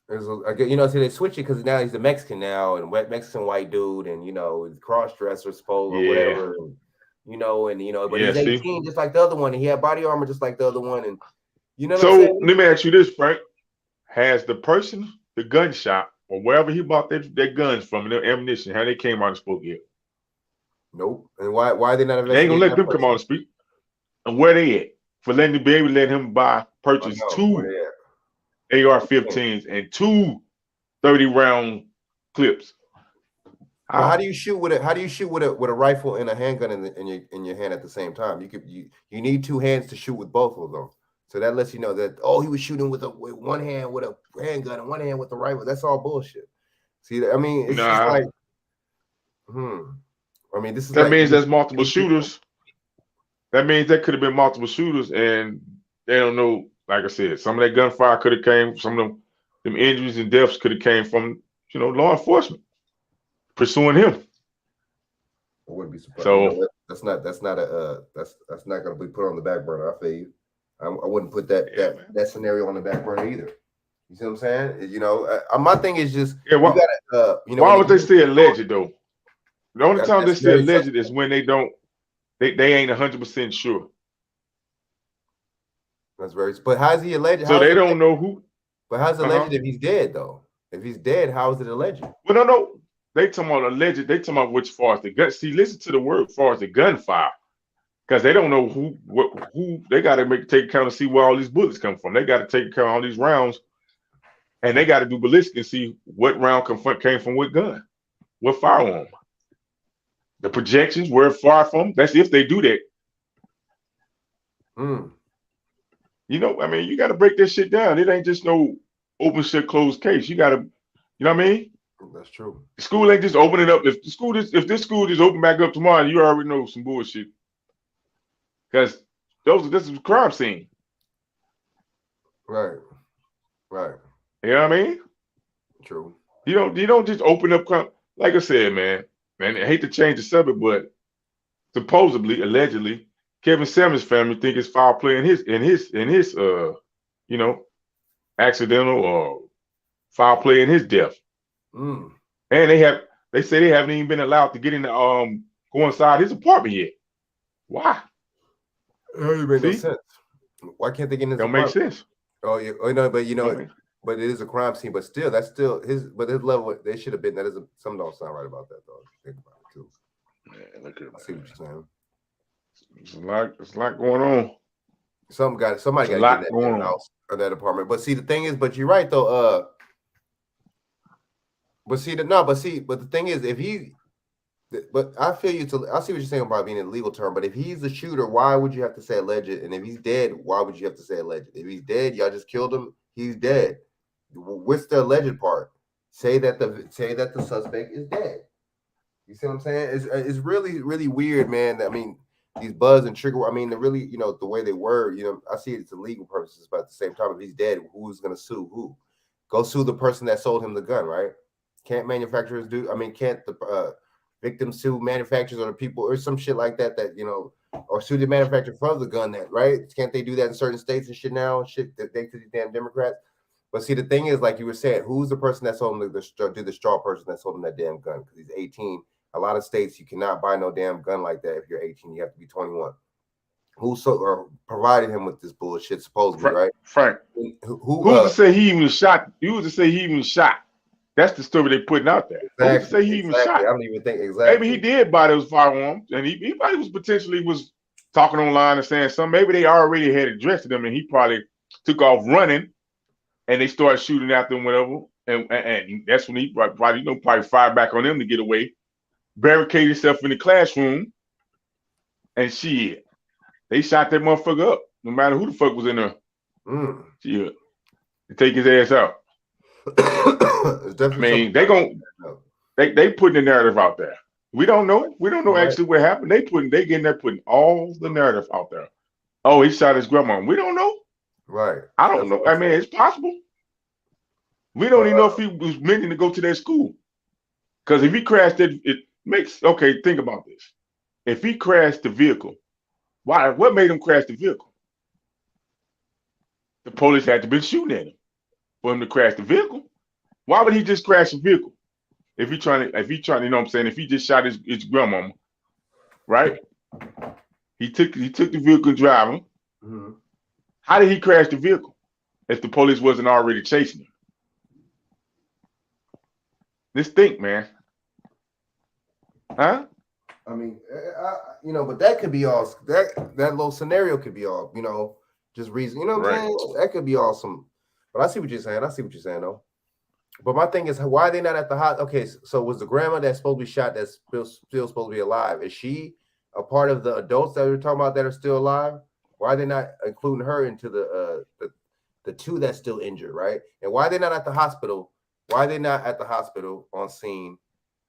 See, they switch it because now he's a Mexican now, and Mexican white dude, and cross dresser, suppose, or whatever. But he's 18 just like the other one, and he had body armor just like the other one, and So let me ask you this, Frank: has the person, the gun shop, or wherever he bought their guns from, and their ammunition, how they came out and spoke yet? Nope. And why are they not? They ain't gonna let them come on and speak. And where they at for letting be able to let him purchase two AR-15s and two 30-round clips? How do you shoot with a rifle and a handgun in your hand at the same time? You need two hands to shoot with both of them. So that lets you know that he was shooting with one hand with a handgun and one hand with the rifle. That's all bullshit. See, I mean, it's just like, I mean, this is that means there's multiple shooters. That means there could have been multiple shooters, and they don't know. Like I said, some of that gunfire could have came. Some of them injuries and deaths could have came from law enforcement pursuing him. I wouldn't be surprised. So that's not going to be put on the back burner. I feel you. I wouldn't put that scenario on the back burner either. You see what I'm saying? My thing is just why would they say alleged though? The only time they say alleged is when they ain't 100% sure. That's very. But how's he alleged? So they don't know who. But how's it alleged if he's dead though? If he's dead, how is it alleged? Well, no. They talking about alleged. They talking about which far as the gun. See, listen to the word far as the gunfire, because they don't know who. They got to take account and see where all these bullets come from. They got to take account all these rounds, and they got to do ballistic and see what round came from what gun. What firearm? The projections were far from. That's if they do that. You know, I mean, you got to break this shit down. It ain't just no open shut closed case. You got to, you know what I mean? That's true. The school ain't just open it up. If this school just open back up tomorrow, you already know some bullshit. Because this is a crime scene. Right. You know what I mean? True. You don't just open up like I said, man. I hate to change the subject, but supposedly, allegedly, Kevin Samuels' family think it's foul play in his accidental or foul play in his death. And they say they haven't even been allowed to get in the go inside his apartment yet. Why? It doesn't make no sense. Why can't they get in his apartment? Don't make sense. Oh yeah, but it is a crime scene. But still, that's still his level. They should have been. That isn't. Something don't sound right about that though. Think about it too. Man, look at I see what you're saying. It's a lot going on. Somebody got to get that in the house or that apartment. But see, the thing is, but you're right though. But the thing is, but I feel you. I see what you're saying about being in a legal term. But if he's the shooter, why would you have to say alleged? And if he's dead, why would you have to say alleged? If he's dead, y'all just killed him. He's dead. What's the alleged part? Say that the suspect is dead. You see what I'm saying? It's really, really weird, man. I mean, these buzz and trigger. I mean, the way they were. I see it's a legal purposes, but at the same time, if he's dead, who's gonna sue who? Go sue the person that sold him the gun, right? Can't manufacturers do? I mean, can't the victims sue manufacturers or the people or some shit like that? Or sue the manufacturer for the gun? That right? Can't they do that in certain states and shit now? Shit that thanks to these damn Democrats. But see, the thing is, like you were saying, who's the person that sold him the straw person that sold him that damn gun? Because he's 18. A lot of states you cannot buy no damn gun like that if you're 18. You have to be 21. Who provided him with this bullshit supposedly, right? Frank. Who was to say he even shot? Who was to say he even shot? That's the story they're putting out there. Exactly. Who was to say he even shot? I don't even think exactly. Maybe he did buy those firearms, and he probably was potentially talking online and saying something. Maybe they already had addressed them, and he probably took off running, and they started shooting after him, whatever. And that's when he probably fired back on them to get away. Barricade himself in the classroom, and shit, they shot that motherfucker up. No matter who the fuck was in there, shit, to take his ass out. I mean, they putting the narrative out there. We don't know. We don't know actually what happened. They getting there putting all the narrative out there. Oh, he shot his grandma. We don't know. Right. I don't know. I mean, it's possible. We don't even know if he was meaning to go to that school. Because if he crashed it makes think about this. If he crashed the vehicle, why? What made him crash the vehicle? The police had to be shooting at him for him to crash the vehicle. Why would he just crash the vehicle? If he trying to, you know what I'm saying? If he just shot his grandmama, right? He took the vehicle driving. How did he crash the vehicle if the police wasn't already chasing him? Just think, man. Huh? I mean, but that could be all. That little scenario could be all. Just reason. You know what I'm saying? That could be awesome. But I see what you're saying. Though. But my thing is, why are they not at the hospital? Okay, so was the grandma that's supposed to be shot that's still supposed to be alive? Is she a part of the adults that we're talking about that are still alive? Why are they not including her into the two that's still injured, right? And why are they not at the hospital? Why are they not at the hospital on scene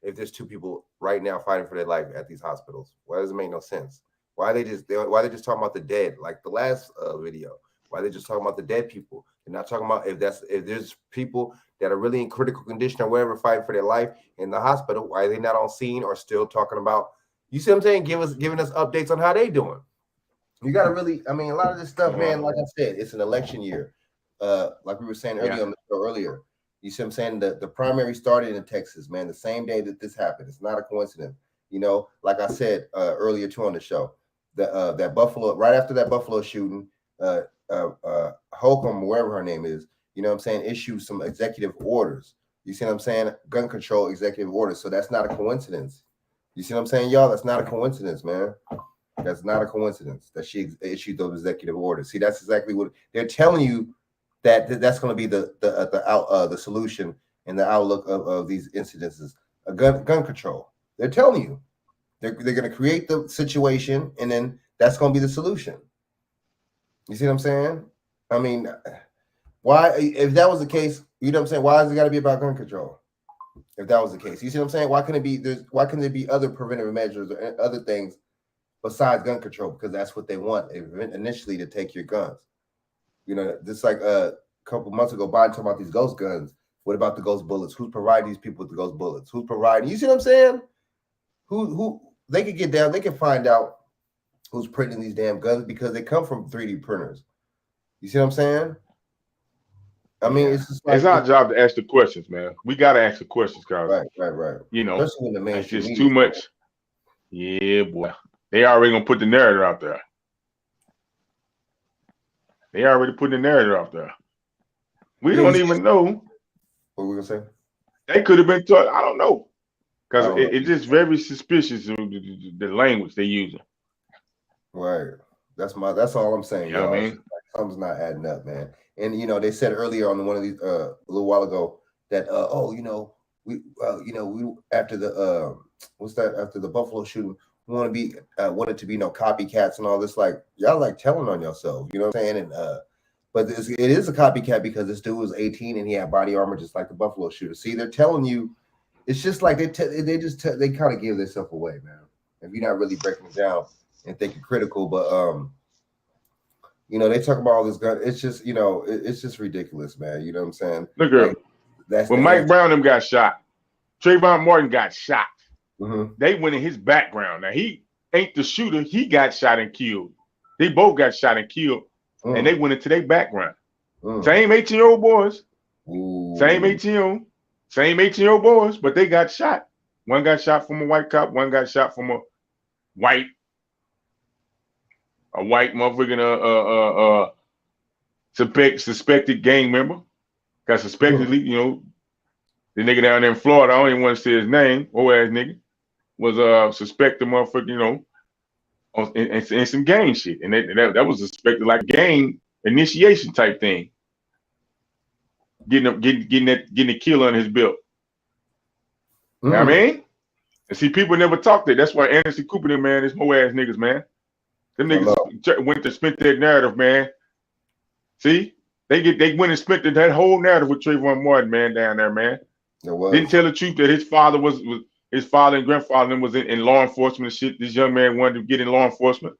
if there's two people right now fighting for their life at these hospitals? Why does it make no sense? Why are they just talking about the dead like the last video? Why are they just talking about the dead people? They're not talking about if there's people that are really in critical condition or whatever fighting for their life in the hospital. Why are they not on scene or still talking about? You see what I'm saying? Giving us updates on how they doing. You got to really, I mean, a lot of this stuff, man. Like I said, it's an election year. Like we were saying earlier. You see what I'm saying? The primary started in Texas, man, the same day that this happened. It's not a coincidence. Like I said earlier too on the show, that Buffalo, right after that Buffalo shooting, Holcomb, wherever her name is, you know what I'm saying, issued some executive orders. You see what I'm saying? Gun control executive orders. So that's not a coincidence. You see what I'm saying, y'all? That's not a coincidence, man. That's not a coincidence that she issued those executive orders. See, that's exactly what they're telling you. That's going to be the solution and the outlook of these incidences a gun control. They're telling you they're going to create the situation, and then that's going to be the solution. You see what I'm saying? I mean, why, if that was the case, you know what I'm saying? Why has it got to be about gun control? If that was the case, you see what I'm saying? Why couldn't it be? Why couldn't there be other preventive measures or other things besides gun control? Because that's what they want initially, to take your guns. You know, just like a couple months ago, Biden talking about these ghost guns. What about the ghost bullets? Who's providing these people with the ghost bullets? Who's providing? You see what I'm saying? Who they could get down, they can find out who's printing these damn guns because they come from 3D printers. You see what I'm saying? I mean, it's just like, it's our job to ask the questions, man. We gotta ask the questions, guys. Right. You know, especially when the it's mainstream just media. too much. Yeah, boy. They already gonna put the narrative out there. They already put the narrative out there. We don't even know. What were we gonna say? They could have been taught. I don't know, because it's just very suspicious of the language they using. Right. That's all I'm saying. You know what I mean? Something's not adding up, man. And you know, they said earlier on one of these a little while ago that we after the after the Buffalo shooting, we want to be wanted to be no copycats and all this. Like, y'all like telling on yourself, you know what I'm saying? And but it is a copycat because this dude was 18 and he had body armor just like the Buffalo shooter. See, they're telling you, it's just like they kind of give themselves away, man. If you're not really breaking it down and thinking critical, but you know, they talk about all this gun. It's just, you know, it's just ridiculous, man. You know what I'm saying? Look at that's when Mike Brown them got shot. Trayvon Martin got shot. Mm-hmm. They went in his background. Now he ain't the shooter. He got shot and killed. They both got shot and killed, and they went into their background. Same 18-year-old boys. Same 18-year-old boys, but they got shot. One got shot from a white cop. One got shot from a white motherfucking suspected gang member. Got suspectedly, you know, the nigga down there in Florida, I don't even want to say his name, old ass nigga, was suspected motherfucker, you know, in some gang shit. And that was suspected like gang initiation type thing. Getting the kill on his belt. You know what I mean? And see, people never talk that. That's why Anderson Cooper, them, man, is more ass niggas, man. Them niggas went to spent their narrative, man. See, they went and spent that whole narrative with Trayvon Martin, man, down there, man. Didn't tell the truth that his father was his father and grandfather was in law enforcement and shit. This young man wanted to get in law enforcement,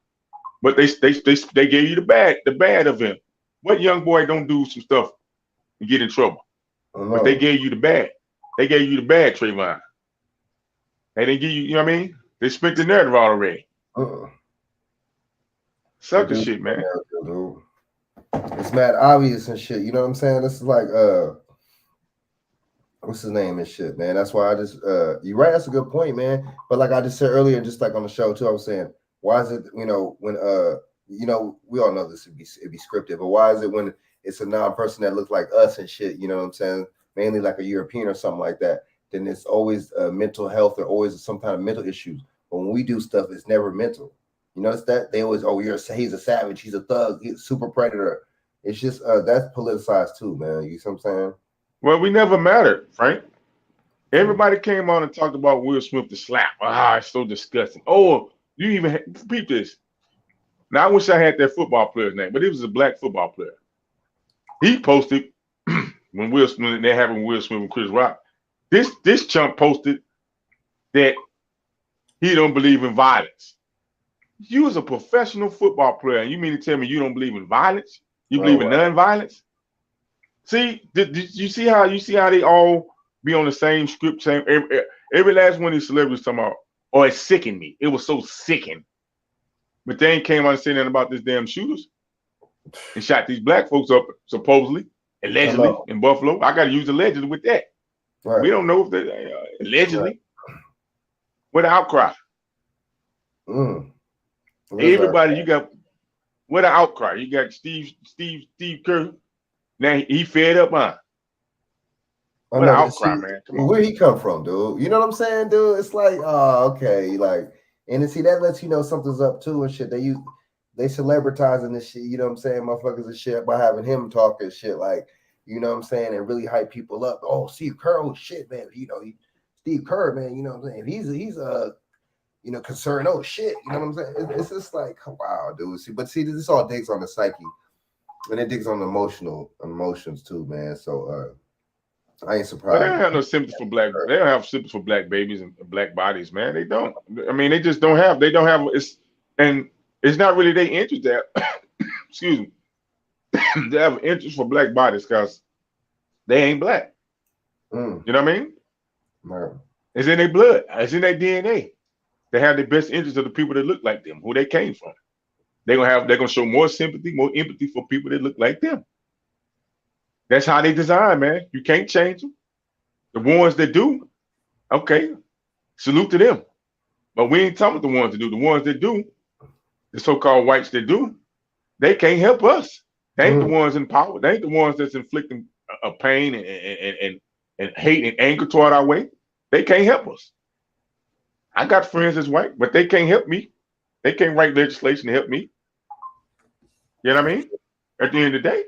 but they gave you the bad of him. What young boy don't do some stuff and get in trouble? But they gave you the bad. They gave you the bad, Trayvon. They didn't give you, you know what I mean? They spent the narrative already. Suck the shit, man. It's mad obvious and shit. You know what I'm saying? This is like what's his name and shit, man. That's why I just you're right, that's a good point, man. But like I just said earlier, just like on the show too, I was saying, why is it, you know, when you know, we all know this it'd be scripted, but why is it when it's a non-person that looks like us and shit, you know what I'm saying? Mainly like a European or something like that, then it's always mental health or always some kind of mental issues. But when we do stuff, it's never mental. You notice that? They always, he's a savage, he's a thug, he's a super predator. It's just that's politicized too, man. You see what I'm saying? Well, we never mattered, Frank. Everybody came on and talked about Will Smith the slap. It's so disgusting. Oh, you even peep this. Now I wish I had that football player's name, but it was a black football player. He posted when they're having Will Smith and Chris Rock. This chump posted that he don't believe in violence. You was a professional football player, and you mean to tell me you don't believe in violence? You believe in non-violence? See, did you see how they all be on the same script? Same every last one of these celebrities talking about, oh, it sickened me. It was so sickened. But they ain't came out and said nothing about this damn shooters and shot these black folks up, supposedly, allegedly, in Buffalo. I got to use allegedly with that. Right. We don't know if they allegedly. Right. What an outcry. Everybody, you got what an outcry. You got Steve Kerr. Now he fed up on. What an outcry, man. Come on. Where he come from, dude? You know what I'm saying, dude? It's like, oh, okay, like, and then see that lets you know something's up too and shit. They celebritizing this shit. You know what I'm saying, motherfuckers and shit by having him talk and shit, like, you know what I'm saying, and really hype people up. Oh, Steve Kerr, oh shit, man. You know, Steve Kerr, man, you know what I'm saying? He's you know, concerned. Oh shit, you know what I'm saying? It's just like, wow, dude. See, this all digs on the psyche, and it digs on emotions too, man. So I ain't But surprised. they don't have no sympathy for black. They don't have sympathy for black babies and black bodies, man. They don't. I mean, they just don't have. They don't have. It's not really their interest that. Excuse me. They have an interest for black bodies because they ain't black. You know what I mean? No. It's in their blood. It's in their DNA. They have the best interest of the people that look like them, who they came from. They're gonna show more sympathy, more empathy for people that look like them. That's how they design, man. You can't change them. The ones that do, okay, salute to them. But we ain't talking about the ones that do. The ones that do, the so-called whites that do, they can't help us. They ain't the ones in power. They ain't the ones that's inflicting a pain and hate and anger toward our way. They can't help us. I got friends that's white, but they can't help me. They can't write legislation to help me. You know what I mean? At the end of the day,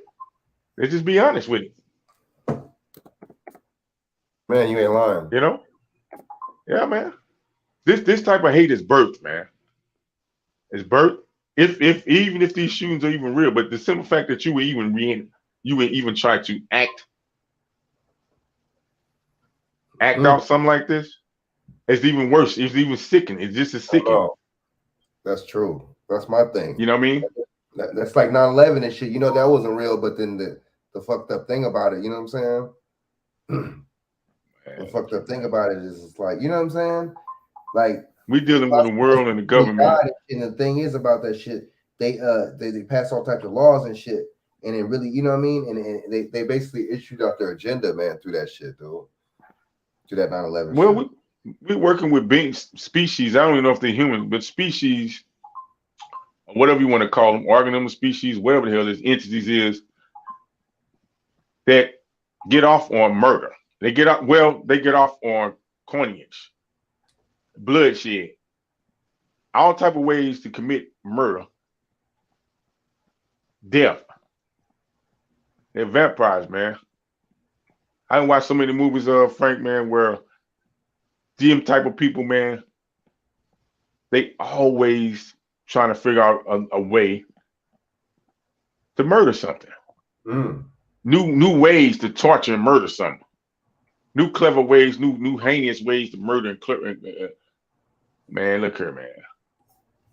let's just be honest with it. Man, you ain't lying. You know? Yeah, man. This type of hate is birthed, man. It's birthed. Even if these shootings are even real, but the simple fact that you would even try to act out something like this, it's even worse. It's even sickening. It's just as sickening. Oh, that's true. That's my thing. You know what I mean? That's like 9/11 and shit. You know, that wasn't real, but then the fucked up thing about it, you know what I'm saying? The fucked up thing about it is it's like, you know what I'm saying? Like, we dealing with the world and the government. And the thing is about that shit, they pass all types of laws and shit, and it really, you know what I mean? And they basically issued out their agenda, man, through that shit, dude. Through that 9/11 Well, shit. we're working with beings, species. I don't even know if they're humans, but species, whatever you want to call them, organisms, species, whatever the hell these entities is, that get off on murder. They get off on coinage, bloodshed, all type of ways to commit murder, death. They're vampires, man. I done watched so many movies of Frank, man, where them type of people, man, they always trying to figure out a way to murder something. New ways to torture and murder something. New clever ways, new heinous ways to murder and man, look here, man.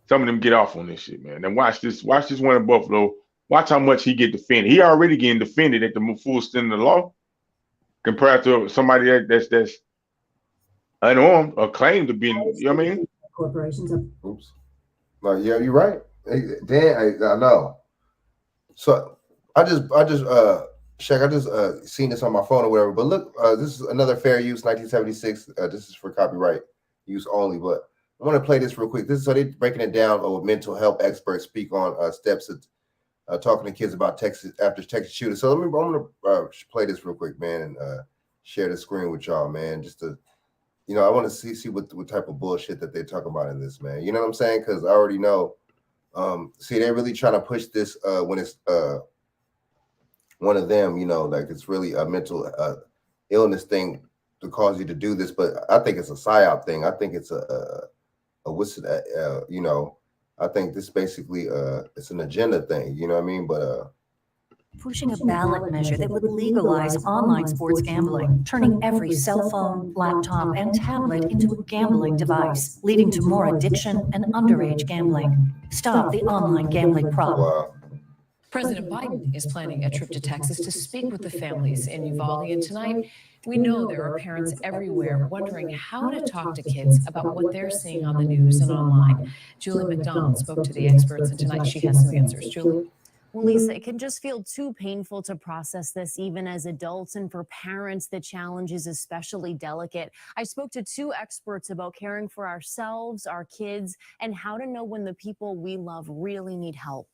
Some of them get off on this shit, man. Now watch this one in Buffalo. Watch how much he get defended. He already getting defended at the full extent of the law compared to somebody that's unarmed or claimed to be, you know what I mean? Corporations of Oops. Like, yeah, you're right. Dan, I know. So I just Shaq, I just seen this on my phone or whatever. But look, this is another fair use, 1976. This is for copyright use only. But I want to play this real quick. This is so they're breaking it down with mental health experts speak on steps of talking to kids about Texas after Texas shooting. So I'm gonna play this real quick, man, and share the screen with y'all, man, just to, you know, I want to see what type of bullshit that they talk about in this, man. You know what I'm saying? Because I already know. See, they're really trying to push this when it's one of them, you know, like it's really a mental illness thing to cause you to do this. But I think it's a psyop thing. I think it's a what's it? You know, I think this basically it's an agenda thing. You know what I mean? But pushing a ballot measure that would legalize online sports gambling, turning every cell phone, laptop, and tablet into a gambling device, leading to more addiction and underage gambling. Stop the online gambling problem. wow. President Biden is planning a trip to Texas to speak with the families in Uvalde. And tonight, we know there are parents everywhere wondering how to talk to kids about what they're seeing on the news and online. Julie McDonald spoke to the experts, and tonight she has some answers. Julie? Well, Lisa, it can just feel too painful to process this even as adults, and for parents, the challenge is especially delicate. I spoke to two experts about caring for ourselves, our kids, and how to know when the people we love really need help.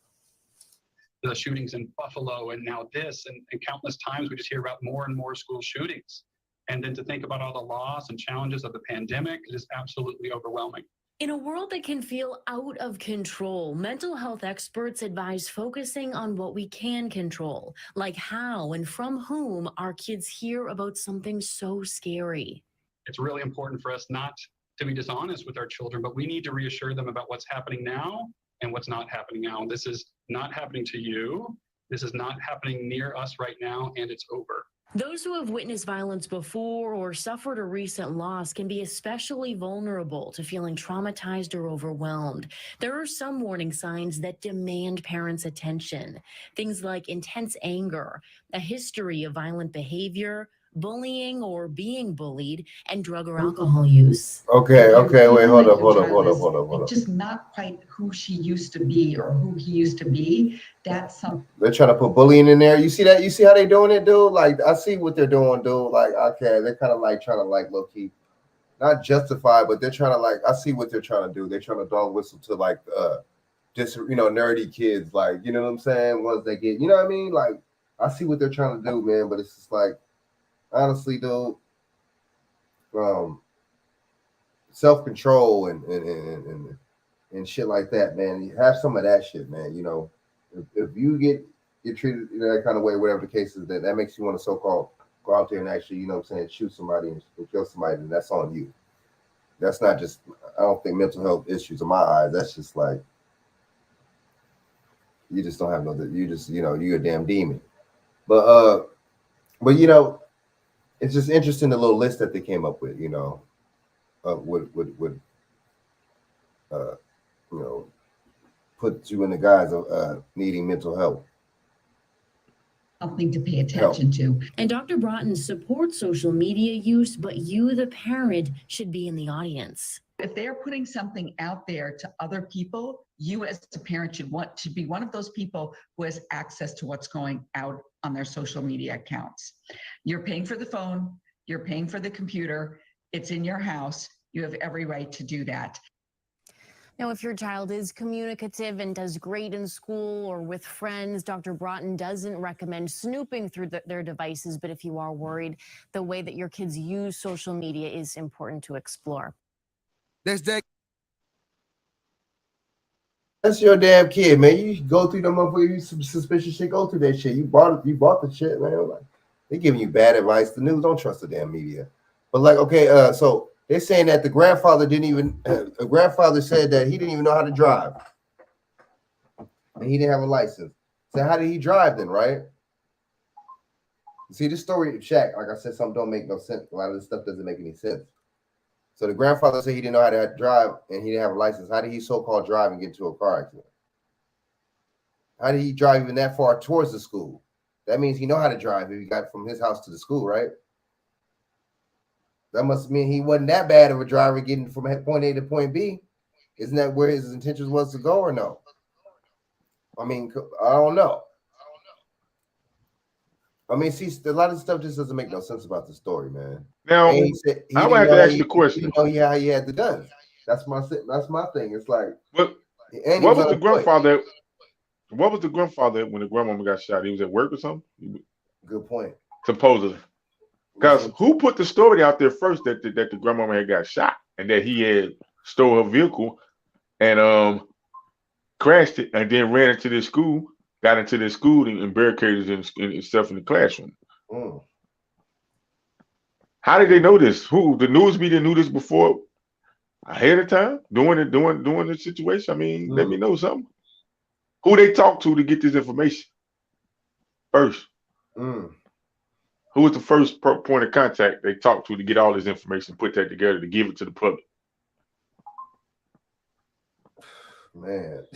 The shootings in Buffalo and now this, and countless times we just hear about more and more school shootings. And then to think about all the loss and challenges of the pandemic, it is absolutely overwhelming. In a world that can feel out of control, mental health experts advise focusing on what we can control, like how and from whom our kids hear about something so scary. it's really important for us not to be dishonest with our children, but we need to reassure them about what's happening now and what's not happening now. This is not happening to you. This is not happening near us right now, and it's over. Those who have witnessed violence before or suffered a recent loss can be especially vulnerable to feeling traumatized or overwhelmed. There are some warning signs that demand parents' attention. Things like intense anger, a history of violent behavior, bullying or being bullied, and drug or alcohol use. Okay, wait, hold up. Just not quite who she used to be or who he used to be. That's something. They're trying to put bullying in there. You see that? You see how they doing it, dude? Like, I see what they're doing, dude. Like, okay, they're kind of like trying to like low key, not justify, but they're trying to like. I see what they're trying to do. They're trying to dog whistle to like, just nerdy kids, like, you know what I'm saying? Once they get, you know what I mean? Like, I see what they're trying to do, man. But it's just like, honestly, dude, self-control and shit like that, man. You have some of that shit, man. You know, if you get treated in that kind of way, whatever the case is, that makes you want to so-called go out there and actually, you know what I'm saying, shoot somebody and kill somebody, and that's on you. That's not just, I don't think mental health issues in my eyes. That's just like, you just don't have no, you just, you know, you're a damn demon. But you know, it's just interesting, the little list that they came up with, you know, you know, put you in the guise of needing mental health. Something to pay attention to. And Dr. Broughton supports social media use, but you, the parent, should be in the audience. If they're putting something out there to other people, you as a parent should be one of those people who has access to what's going out on their social media accounts. You're paying for the phone, you're paying for the computer, it's in your house, you have every right to do that. Now, if your child is communicative and does great in school or with friends, Dr. Broughton doesn't recommend snooping through their devices, but if you are worried, the way that your kids use social media is important to explore. That's your damn kid, man. You go through them motherfuckers, you some suspicious shit, go through that shit. You bought the shit, man. Like, they giving you bad advice. The news, don't trust the damn media. But like, okay, so they're saying that the grandfather didn't even, a grandfather said that he didn't even know how to drive. And he didn't have a license. So how did he drive then, right? See, this story, Shaq, like I said, something don't make no sense. A lot of this stuff doesn't make any sense. So the grandfather said he didn't know how to drive and he didn't have a license. How did he so-called drive and get into a car accident? How did he drive even that far towards the school? That means he know how to drive if he got from his house to the school, right? That must mean he wasn't that bad of a driver getting from point A to point B. Isn't that where his intentions was to go or no? I mean, I don't know. I mean, see, a lot of stuff just doesn't make no sense about the story, man. Now, I would have to ask the question. You know, yeah, he had the guns. That's my thing. It's like, what was the grandfather? What was the grandfather when the grandmama got shot? He was at work or something. Good point. Supposedly, because who put the story out there first that the grandmama had got shot and that he had stole her vehicle and crashed it and then ran into this school. Got into the school and barricaded himself in the classroom. How did they know this? Who, the news media knew this before, ahead of time, during the situation? I mean, let me know something. Who they talked to get this information first? Who was the first point of contact they talked to get all this information, put that together to give it to the public? Man.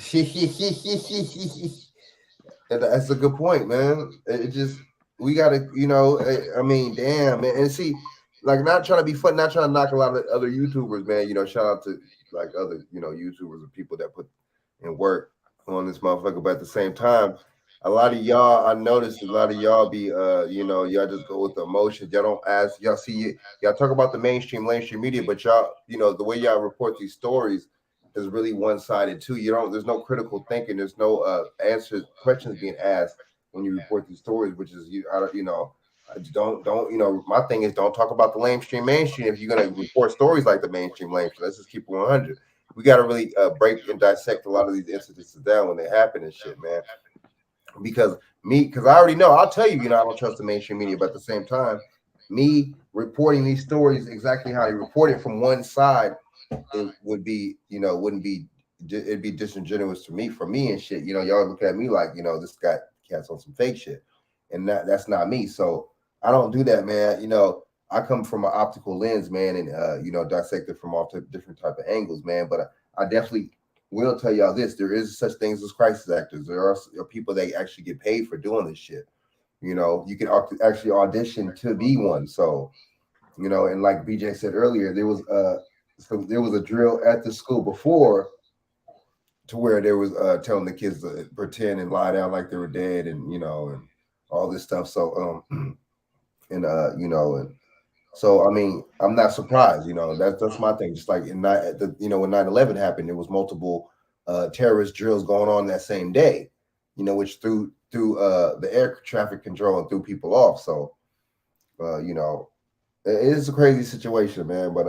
That's a good point, man. It just, we gotta, you know, I mean, damn, man. And see, like, not trying to be fun, not trying to knock a lot of other YouTubers, man. You know, shout out to like other, you know, YouTubers and people that put in work on this motherfucker. But at the same time, a lot of y'all, I noticed a lot of y'all be, you know, y'all just go with the emotions. Y'all don't ask. Y'all see, y'all talk about the mainstream media, but y'all, you know, the way y'all report these stories is really one-sided too. There's no critical thinking. There's no questions being asked when you report these stories, which is, you know, don't, you know, my thing is don't talk about the mainstream if you're going to report stories like the mainstream. Let's just keep it 100. We got to really break and dissect a lot of these incidences down when they happen and shit, man. Because I already know, I'll tell you, you know, I don't trust the mainstream media, but at the same time, me reporting these stories exactly how they report it from one side, it would be, wouldn't be, it'd be disingenuous to me, for me and shit. Y'all look at me like, this guy cat's on some fake shit, and that's not me. So I don't do that, man. I come from an optical lens, man, and dissect it from all different type of angles, man. But I definitely will tell y'all this: there is such things as crisis actors. There are people that actually get paid for doing this shit. You can actually audition to be one. So, and like BJ said earlier, there was a drill at the school before, to where there was telling the kids to pretend and lie down like they were dead, and and all this stuff. So so I mean, I'm not surprised. That's my thing. Just like when 9/11 happened, there was multiple terrorist drills going on that same day, which threw the air traffic control and threw people off. So it is a crazy situation, man. But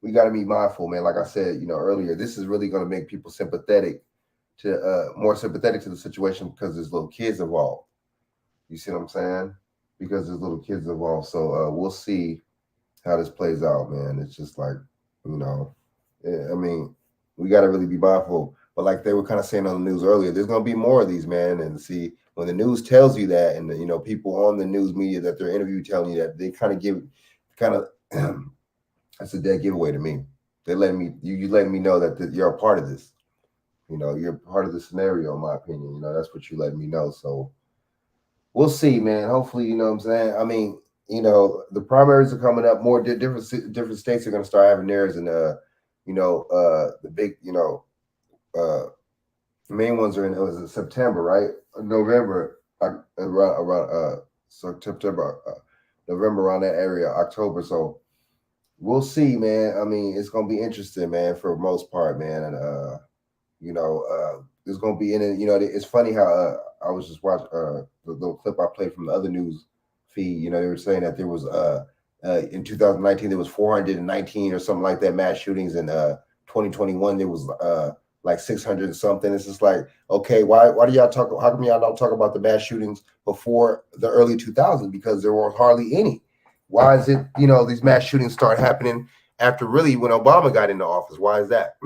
we got to be mindful, man. Like I said, earlier, this is really going to make people more sympathetic to the situation, because there's little kids involved. You see what I'm saying? Because there's little kids involved. So we'll see how this plays out, man. It's just like, I mean, we got to really be mindful. But like they were kind of saying on the news earlier, there's going to be more of these, man. And see, when the news tells you that, and people on the news media that they're interviewed telling you that, they that's a dead giveaway to me. They letting me know that you're a part of this. You're part of the scenario, in my opinion. That's what you're letting me know. So we'll see, man. Hopefully, you know what I'm saying? I mean, the primaries are coming up. More different states are going to start having theirs, and the big, the main ones are in September, right? November, around September, November, around that area, October. So we'll see, man. I mean, it's gonna be interesting, man, for the most part, man. And there's gonna be it's funny how I was just watching the little clip I played from the other news feed. They were saying that there was in 2019 there was 419 or something like that mass shootings. In 2021 there was like 600 and something. It's just like, okay, why do y'all talk? How come y'all don't talk about the mass shootings before the early 2000s? Because there were hardly any. Why is it, these mass shootings start happening after really when Obama got into office? Why is that?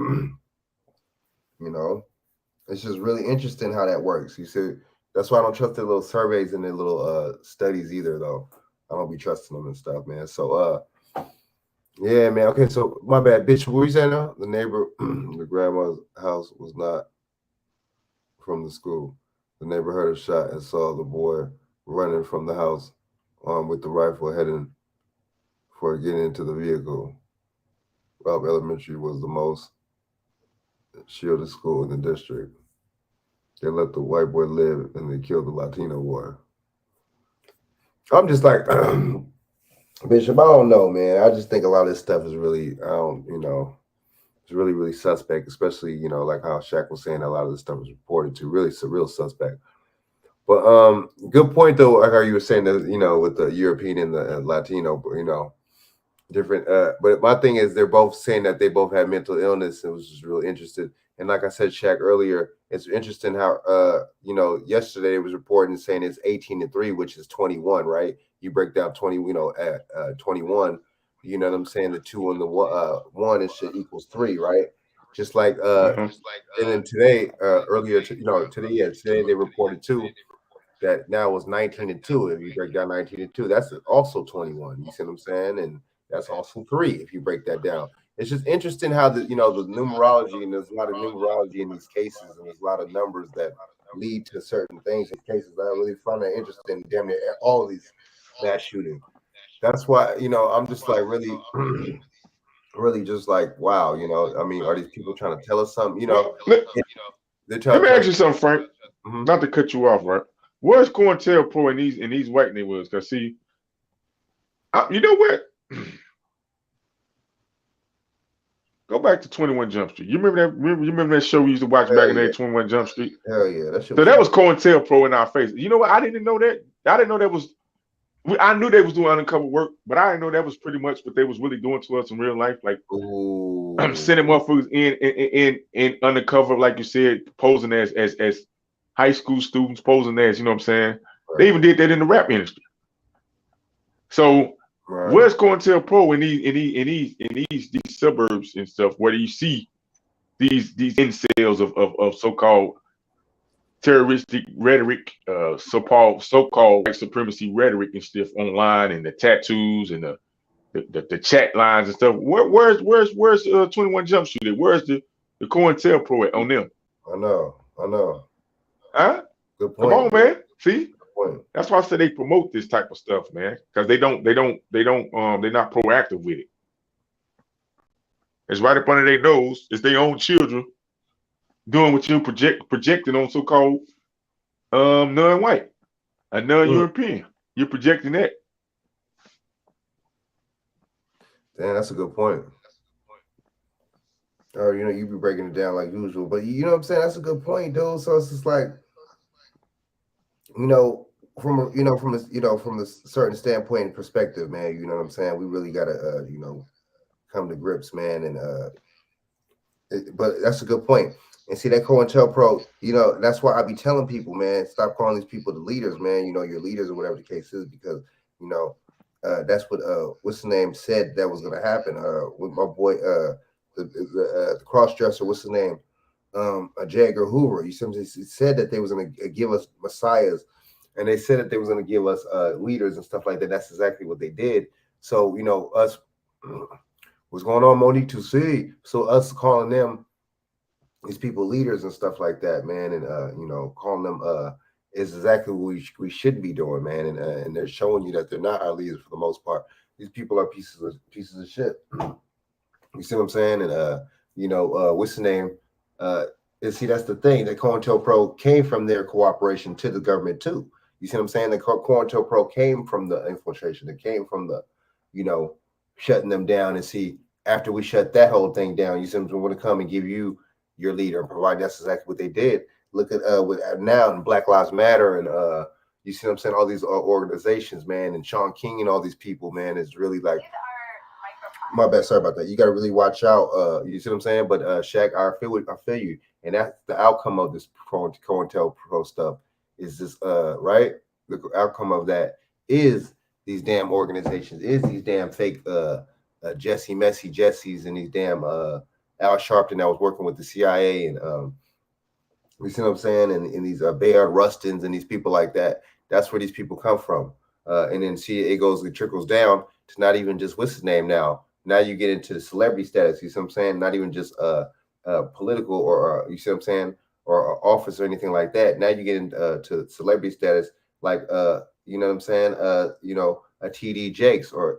It's just really interesting how that works. You see, that's why I don't trust their little surveys and their little studies either, though. I don't be trusting them and stuff, man. So, yeah, man. Okay, so my bad, bitch. What were you saying now? The neighbor, the grandma's house was not from the school. The neighbor heard a shot and saw the boy running from the house with the rifle heading for getting into the vehicle. Robb Elementary was the most shielded school in the district. They let the white boy live and they killed the Latino boy. I'm just like, Bishop, I don't know, man. I just think a lot of this stuff is really, it's really, really suspect, especially, like how Shaq was saying, a lot of this stuff is reported to. Really, it's a real suspect. But good point, though, like how you were saying that, with the European and the Latino, different. But my thing is, they're both saying that they both had mental illness, and was just really interested. And like I said, Shaq, earlier, it's interesting how, yesterday it was reporting saying it's 18-3, which is 21, right? You break down 20, at 21, you know what I'm saying? The 2 and the 1, it should equals 3, right? Just like, and then today, today they reported too that now it was 19-2. If you break down 19-2, that's also 21. You see what I'm saying? And that's also 3 if you break that down. It's just interesting how the numerology, and there's a lot of numerology in these cases, and there's a lot of numbers that lead to certain things in cases. I really find that interesting. Damn near all of these mass shootings. That's why I'm just like really, really just like, wow. I mean, are these people trying to tell us something? Let me ask you something, Frank. Not to cut you off, right? Where's COINTELPRO in these white neighborhoods? Because see, you know what? Go back to 21 Jump Street. You remember that? You remember that show we used to watch back in the day, 21 Jump Street? Hell yeah, so that was COINTELPRO in our face. You know what? I didn't know that. I didn't know that was. I knew they was doing undercover work, but I didn't know that was pretty much what they was really doing to us in real life. Like, sending motherfuckers in undercover, like you said, posing as high school students, posing as, you know what I'm saying? They even did that in the rap industry. So Right. Where's COINTELPRO in these suburbs and stuff where you see these incels of so-called terroristic rhetoric, so-called white supremacy rhetoric and stuff online, and the tattoos and the chat lines and stuff. Where's 21 Jump Street at? Where's the COINTELPRO at on them? I know. Huh? Good point. Come on, man. See? Point. That's why I say they promote this type of stuff, man, because they're not proactive with it. It's right up under their nose. It's their own children doing what you're projecting on so-called non-white, a non-European. You're projecting that. Damn, that's a good point. Oh, you be breaking it down like usual, but you know what I'm saying? That's a good point, dude. So it's just like, from a certain standpoint and perspective, man, you know what I'm saying? We really gotta, come to grips, man. And but that's a good point. And see that COINTELPRO, that's why I be telling people, man, stop calling these people the leaders, man. Your leaders or whatever the case is, because that's what what's the name said that was gonna happen. With my boy, the cross-dresser, what's his name? J. Edgar Hoover. He said that they was gonna give us messiahs, and they said that they was gonna give us leaders and stuff like that. That's exactly what they did. So us, what's going on, Monique to see? So us calling them these people leaders and stuff like that, man, and calling them is exactly what we should be doing, man. And they're showing you that they're not our leaders for the most part. These people are pieces of shit. You see what I'm saying? And what's the name? And see, that's the thing. That COINTELPRO came from their cooperation to the government too. You see what I'm saying? The COINTELPRO came from the infiltration. It came from the, shutting them down. And see, after we shut that whole thing down, you see them want to come and give you your leader and provide. That's exactly what they did. Look at with now and Black Lives Matter and you see what I'm saying? All these organizations, man, and Shaun King and all these people, man, is really like. My bad, sorry about that. You got to really watch out. You see what I'm saying? But Shaq, I feel you, and that's the outcome of this COINTELPRO stuff. Is this right? The outcome of that is these damn organizations, is these damn fake Messy Jessies and these damn Al Sharpton that was working with the CIA and you see what I'm saying? And these Bayard Rustins and these people like that. That's where these people come from. And then see, it trickles down to not even just what's his name now. Now you get into the celebrity status. You see what I'm saying? Not even just political or you see what I'm saying, or office or anything like that. Now you get into to celebrity status, like you know what I'm saying? A TD Jakes or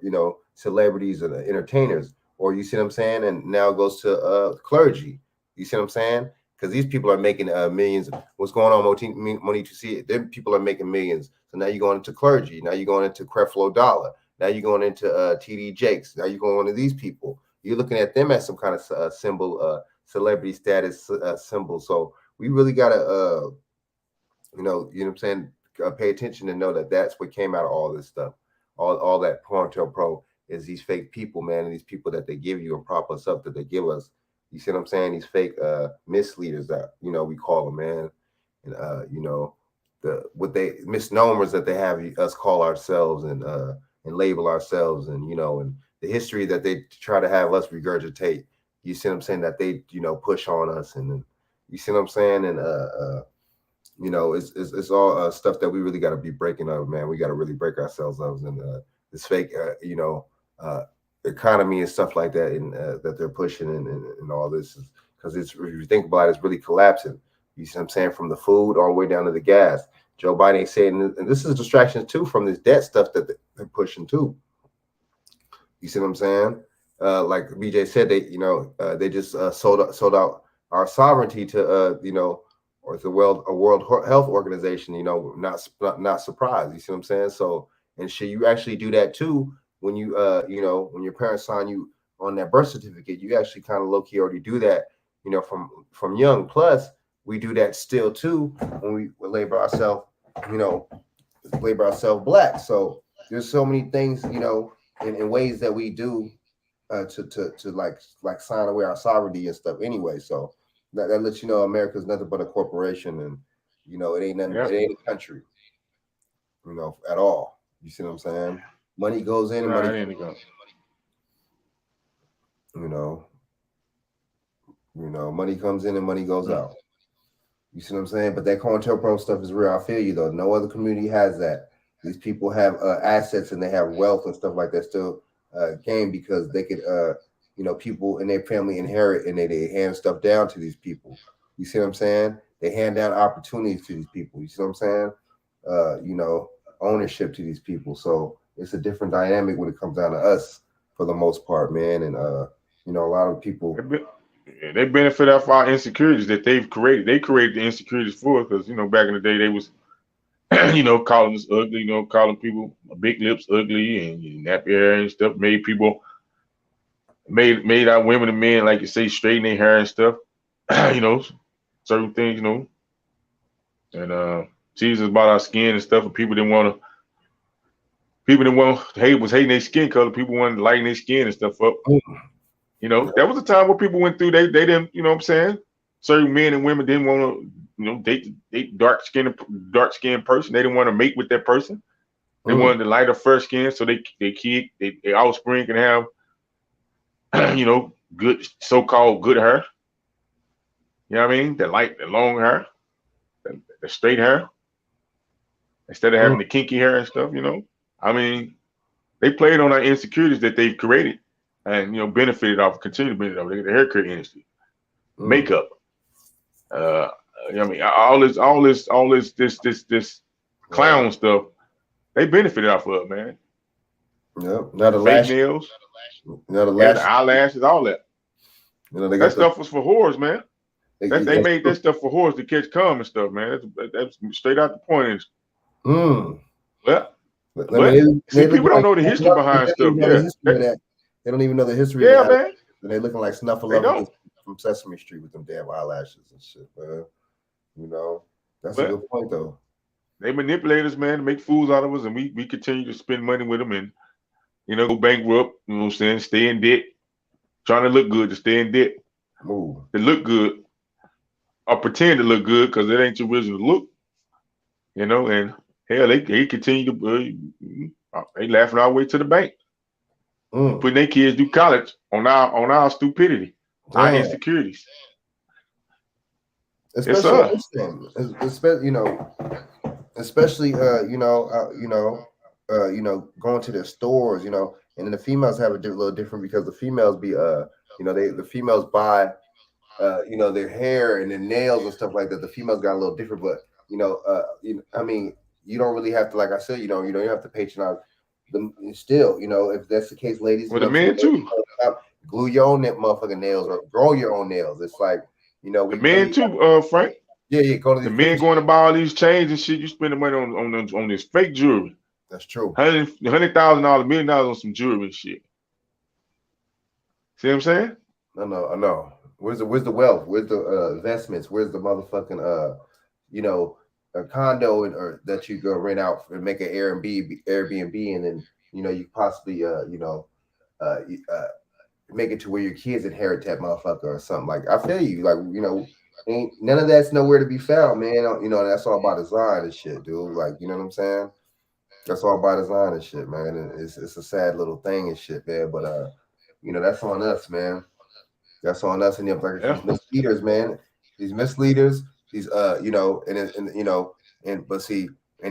celebrities and entertainers, or you see what I'm saying? And now it goes to clergy. You see what I'm saying? Because these people are making millions. What's going on, Monique? To see it, them people are making millions. So now you're going into clergy. Now you're going into Creflo Dollar. Now you're going into TD Jakes. Now you're going into these people. You're looking at them as some kind of symbol, celebrity status symbol. So we really gotta, you know what I'm saying, pay attention and know that that's what came out of all this stuff. All that COINTELPRO is these fake people, man, and these people that they give you and prop us up that they give us. You see what I'm saying? These fake misleaders that we call them, man, and what they misnomers that they have us call ourselves and label ourselves, and and the history that they try to have us regurgitate. You see what I'm saying? That they push on us, and you see what I'm saying? And it's all stuff that we really got to be breaking up, man. We got to really break ourselves up, and this fake economy and stuff like that, and that they're pushing and all this is because it's, if you think about it, it's really collapsing. You see what I'm saying? From the food all the way down to the gas. Joe Biden ain't saying, and this is distractions too from this debt stuff that they're pushing too. You see what I'm saying? Like BJ said, they just sold out our sovereignty to or the World Health Organization. Not surprised. You see what I'm saying? So and should you actually do that too when you when your parents sign you on that birth certificate? You actually kind of low key already do that. From young. Plus, we do that still too when we label ourselves, black. So there's so many things, in ways that we do to like sign away our sovereignty and stuff anyway. So that lets you know America's nothing but a corporation, and it ain't nothing, it ain't a country, at all. You see what I'm saying? Money goes in and Right, money, in it goes. you know, money comes in and money goes out. You see what I'm saying? But that COINTELPRO stuff is real. I feel you though. No other community has that. These people have assets and they have wealth and stuff like that still gain because they could, people in their family inherit and they hand stuff down to these people. You see what I'm saying? They hand down opportunities to these people. You see what I'm saying? Ownership to these people. So it's a different dynamic when it comes down to us for the most part, man. And a lot of people they benefit off our insecurities that they've created. They created the insecurities for us because back in the day they was calling us ugly, calling people big lips ugly and nappy hair and stuff. Made our women and men, like you say, straighten their hair and stuff. Certain things, and Jesus about our skin and stuff, and people didn't want was hating their skin color. People wanted to lighten their skin and stuff up. That was a time where people went through. They didn't, what I'm saying? Certain men and women didn't want to, date dark skinned person. They didn't want to mate with that person. They wanted the lighter fair skin so their offspring can have, good so-called good hair. You know what I mean? The long hair, the straight hair, instead of having the kinky hair and stuff. I mean, they played on our insecurities that they've created. And benefited off, continue to benefit off the haircut industry, makeup. I mean, all this clown stuff. They benefited off of it, man. Yep. Now the fake nails, the eyelashes, all that. That stuff was for whores, man. They made that stuff for whores to catch cum and stuff, man. That's straight out the point. Yeah. See, people don't know the history behind stuff. They don't even know the history. Yeah, man. And they looking like Snuffleupagus from Sesame Street with them damn eyelashes and shit, man. That's a good point though. They manipulate us, man, to make fools out of us, and we continue to spend money with them and go bankrupt. You know what I'm saying? Stay in debt, trying to look good to stay in debt. To look good or pretend to look good because it ain't your original look. And hell, they continue to they laughing our way to the bank. Putting their kids through college on our stupidity, our insecurities. Especially going to their stores, and then the females have a little different because the females be the females buy their hair and their nails and stuff like that. The females got a little different, but I mean, you don't really have to, like I said, you don't have to patronize them still, if that's the case, ladies. Well, the men too. Glue your own motherfucking nails or grow your own nails. It's like, the men too, Frank. Yeah. Go to the men going to buy all these chains and shit. You spending money on this fake jewelry. That's true. $100,000, $1 million on some jewelry and shit. See what I'm saying? No. Where's the wealth? Where's the investments? Where's the motherfucking a condo or that you go rent out and make an Airbnb, and then you possibly make it to where your kids inherit that motherfucker or something. Like, I feel you, like, ain't none of that's nowhere to be found, man. That's all by design and shit, dude. Like, you know what I'm saying? That's all by design and shit, man. And it's a sad little thing and shit, man. But that's on us, man. That's on us and them, like, these misleaders, man. These misleaders. These and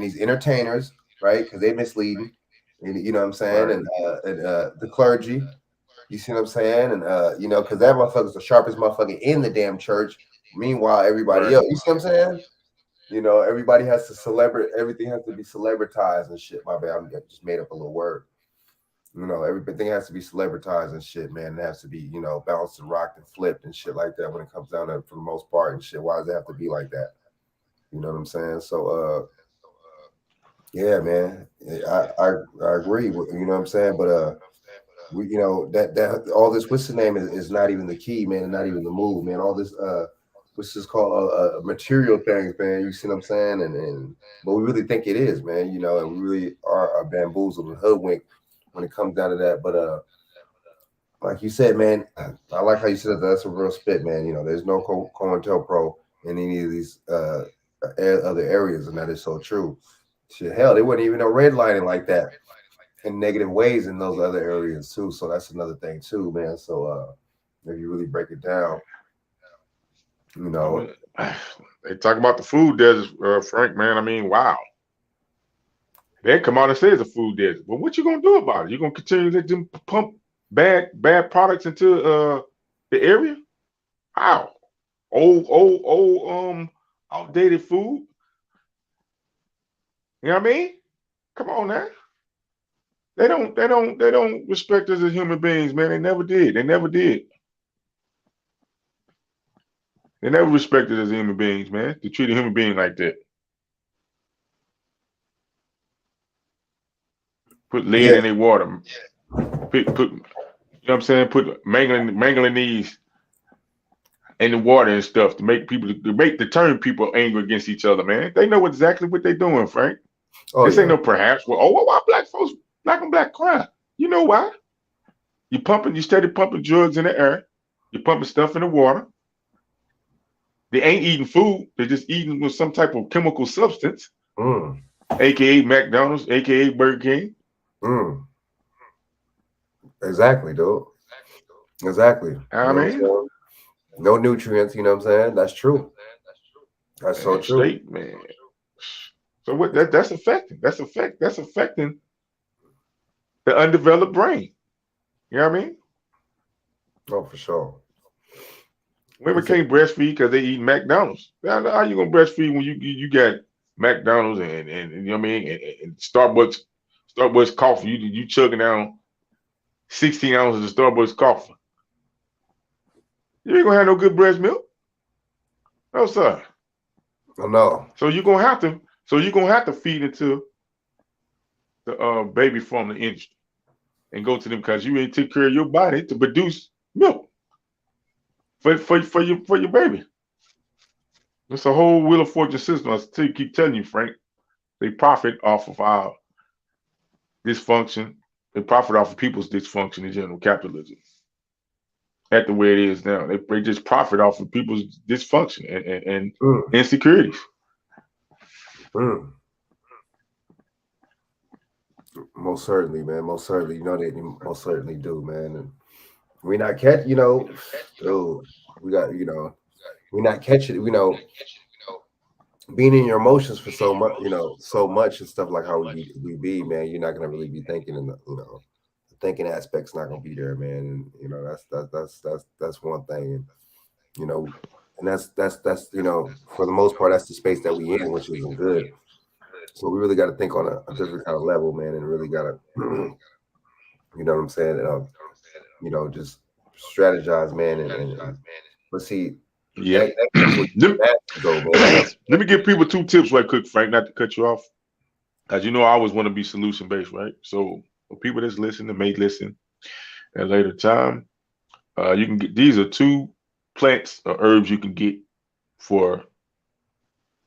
these entertainers, right? Because they misleading, and you know what I'm saying, and the clergy, you see what I'm saying, and because that motherfucker's the sharpest motherfucker in the damn church. Meanwhile, everybody else, you see what I'm saying? Everybody has to everything has to be celebritized and shit. My bad, I just made up a little word. Everything has to be celebritized and shit, man. It has to be, bounced and rocked and flipped and shit like that when it comes down to it for the most part and shit. Why does it have to be like that? You know what I'm saying? So, yeah, man, I agree with, you know what I'm saying? But, we, that all this, what's the name is not even the key, man, and not even the move, man. All this, what's this called, material things, man. You see what I'm saying? But we really think it is, man, and we really are bamboozled and hoodwinked when it comes down to that. But like you said, man, I like how you said that. That's a real spit, man. There's no COINTELPRO in any of these other areas, and that is so true. Shit, hell, there wasn't even no redlining like that in negative ways in those other areas too. So that's another thing too, man. So if you really break it down, you know, they talk about the food desert, Frank, man. I mean, wow. They come out and say it's a food desert. But what you gonna do about it? You gonna continue to let them pump bad products into the area? How? Old, outdated food. You know what I mean? Come on now. They don't respect us as human beings, man. They never did. They never did. They never respected us as human beings, man. To treat a human being like that. Put lead in their water. Put, you know what I'm saying? Put mangling these in the water and stuff to make people to turn people angry against each other, man. They know exactly what they're doing, Frank. This ain't no perhaps. Well, why black folks, black and black crime? You know why? You steady pumping drugs in the air. You're pumping stuff in the water. They ain't eating food. They're just eating with some type of chemical substance, aka McDonald's, aka Burger King. Exactly, dude. Exactly. I mean, no nutrients. You know what I'm saying? That's true. That's so true, straight, man. So what? That's affecting. That's affecting the undeveloped brain. You know what I mean? Oh, for sure. Women can't breastfeed because they eat McDonald's. How you gonna breastfeed when you got McDonald's and you know what I mean and Starbucks coffee? You chugging down 16 ounces of Starbucks coffee. You ain't gonna have no good breast milk. No, sir. Oh, no. So you're gonna have to feed into the baby formula industry and go to them because you ain't take care of your body to produce milk for your baby. It's a whole Wheel of Fortune system. I keep telling you, Frank. They profit off of our dysfunction. They profit off of people's dysfunction in general, capitalism. That's the way it is now. They just profit off of people's dysfunction and insecurities. Most certainly, man. Most certainly. You know they most certainly do, man. And we not catch, you know, dude, we got, you know, we not catching, you know, being in your emotions for so much, you know, so much and stuff like how we be, man. You're not gonna really be thinking in the, you know, the thinking aspect's not gonna be there, man. And you know, that's one thing. And, you know, and that's you know, for the most part, that's the space that we in, which isn't good. So we really got to think on a different kind of level, man, and really got to, you know what I'm saying? You know, just strategize, man, and let's see. Yeah. Let me give people 2 tips right quick, Frank, not to cut you off. As you know, I always want to be solution based, right? So for people that's listening, may listen at a later time, you can get, these are 2 plants or herbs you can get for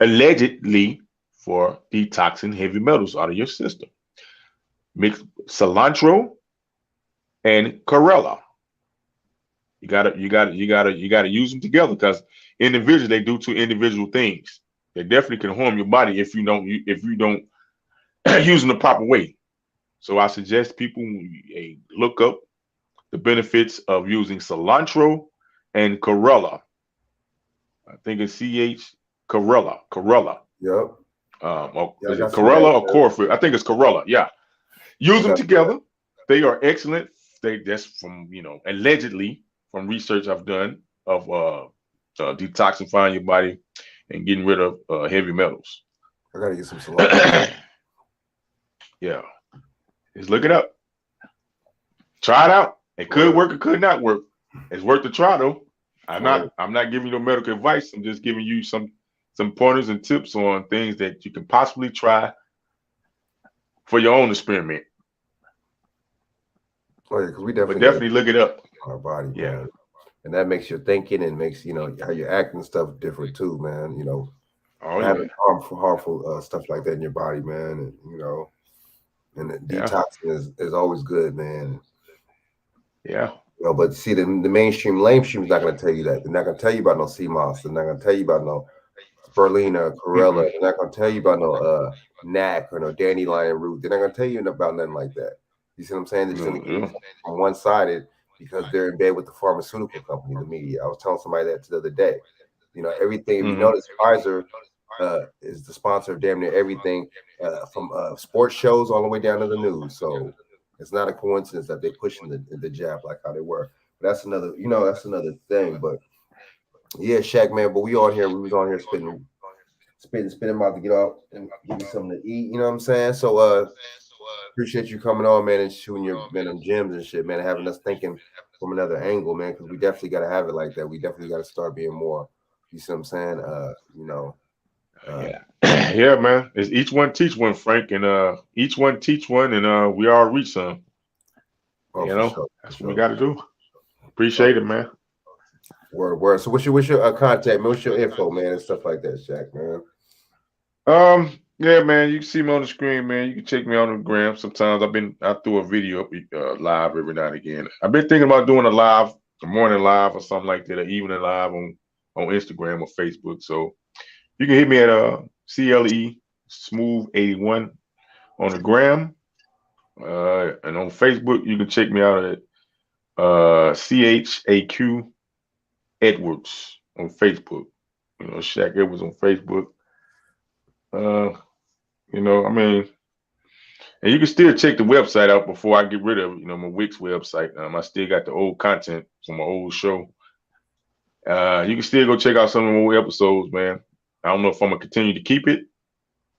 allegedly for detoxing heavy metals out of your system. Mix cilantro and chlorella. You gotta use them together because individually they do 2 individual things. They definitely can harm your body if you don't use them the proper way. So I suggest people look up the benefits of using cilantro and chlorella. I think it's chlorella. Yep. Is it chlorella or chlorophyll? I think it's chlorella. Yeah. Use them together. They are excellent. That's from, you know, allegedly from research I've done of detoxifying your body and getting rid of heavy metals. I gotta get some cilantro. Yeah. Just look it up. Try it out. It could work, it could not work. It's worth a try though. I'm not giving you no medical advice. I'm just giving you some pointers and tips on things that you can possibly try for your own experiment. Oh yeah, because we definitely look it up. Our body, yeah, man. And that makes your thinking and makes, you know, how you're acting stuff different too, man. You know, having harmful stuff like that in your body, man, and you know, and the detoxing is always good, man. Yeah. You know, but see, the mainstream lamestream's not going to tell you that. They're not going to tell you about no sea moss. They're not going to tell you about no spirulina, chlorella. They're not going to tell you about no NAC or no dandelion root. They're not going to tell you about nothing like that. You see what I'm saying? They're just gonna keep on one-sided because they're in bed with the pharmaceutical company, the media. I was telling somebody that the other day. You know, everything. If you notice, Pfizer is the sponsor of damn near everything, from sports shows all the way down to the news. So it's not a coincidence that they're pushing the jab like how they were. But that's another, that's another thing. But yeah, Shaq, man. But we was on here spitting about to get off and give you something to eat. You know what I'm saying? So appreciate you coming on, man, and shooting your them gems and shit, man, and having us thinking from another angle, man, because we definitely got to have it like that. We definitely got to start being more. You see what I'm saying? Yeah, man. It's each one teach one, Frank, and each one teach one, and we all reach some. That's what we got to do. Appreciate it, man. Word. So what's your contact, man? What's your info, man, and stuff like that, Shaq, man? Yeah, man. You can see me on the screen, man. You can check me on the gram. Sometimes I throw a video up live every now and again. I've been thinking about doing a morning live or something like that, or evening live on Instagram or Facebook. So you can hit me at CLE Smooth 81 on the gram, and on Facebook you can check me out at CHAQ Edwards on Facebook. Shaq Edwards on Facebook. And you can still check the website out before I get rid of my Wix website. I still got the old content from my old show. You can still go check out some of the more episodes, man. I don't know if I'm gonna continue to keep it.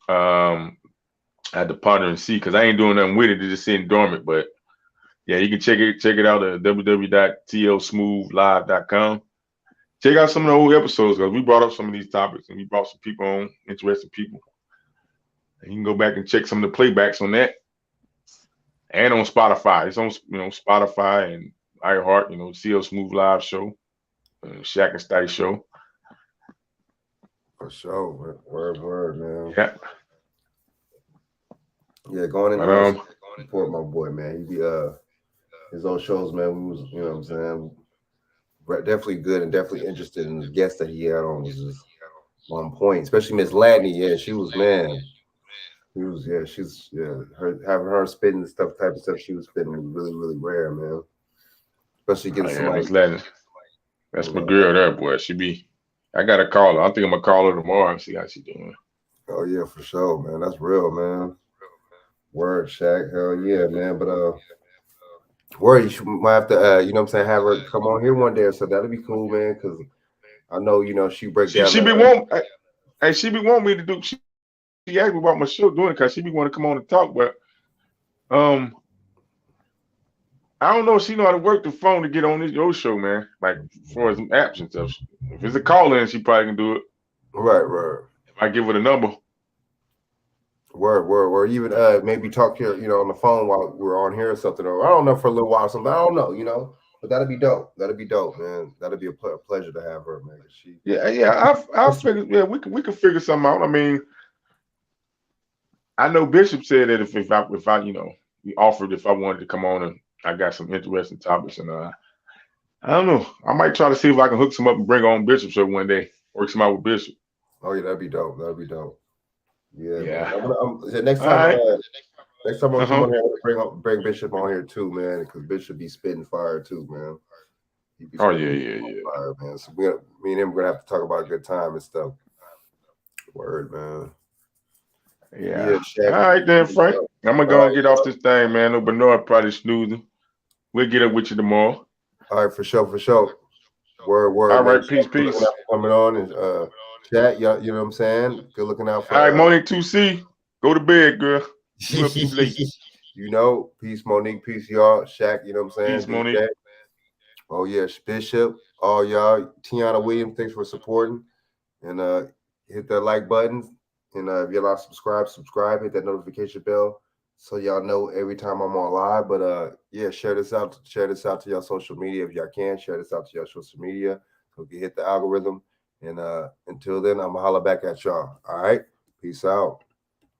I had to ponder and see because I ain't doing nothing with it. It's just sitting dormant. But yeah, you can check it out at www.tlsmoothlive.com. Check out some of the old episodes because we brought up some of these topics and we brought some people on, interesting people. And you can go back and check some of the playbacks on that. And on Spotify. It's on Spotify and iHeart, CL Smooth Live show, Shaq and Stay show. For sure. Word, man. Yeah. Yeah, going in there, support my boy, man. He be his old shows, man. We was, what I'm saying, definitely good and definitely interested in the guests that he had on was just on point. Especially Miss Ladney, yeah, she was, man. Having her spitting the type of stuff she was spitting was really, really rare, man. Especially getting somebody. That's my girl there, boy. I gotta call her. I think I'm gonna call her tomorrow and see how she doing. Oh yeah, for sure, man. That's real, man. Word, Shaq. Hell yeah, man. But word, you might have to have her come on here one day, so that'll be cool, man. Because I know, she breaks down. She be wanting me to do. She asked me about my show doing it because she be wanting to come on and talk, but I don't know if she know how to work the phone to get on your show, man. Like for some apps and stuff. If it's a call in, she probably can do it. Right. If I give her the number. Word. Even maybe talk here, on the phone while we're on here or something. Or I don't know, for a little while or something. I don't know, But that'd be dope. That'd be dope, man. That'd be a pleasure to have her, man. I figured, yeah, we can figure something out. I mean, I know Bishop said that if I he offered if I wanted to come on and I got some interesting topics, and I don't know. I might try to see if I can hook some up and bring on Bishop show one day. Work some out with Bishop. Oh yeah, that'd be dope. Yeah. Man. Next time I'm coming here, bring Bishop on here too, man, because Bishop be spitting fire too, man. Yeah. Fire, man. So me and him are gonna have to talk about a good time and stuff. Word, man. Yeah. All right then, Frank. I'm gonna go and get off this thing, man. No, Bernard probably snoozing. We'll get up with you tomorrow. All right, for sure. Word. All right, man. peace. Coming on and chat, you know what I'm saying? Good looking out for. All right, Monique 2C, go to bed, girl. Peace, Monique. Peace, y'all. Shaq, you know what I'm saying? Peace, Monique. Shaq. Oh yeah, Bishop. All y'all. Tiana Williams, thanks for supporting. And hit that like button. And if you're not subscribe, hit that notification bell so y'all know every time I'm on live. But share this out to your social media if y'all can. Share this out to your social media so we can hit the algorithm. And until then, I'm gonna holler back at y'all. All right, peace out.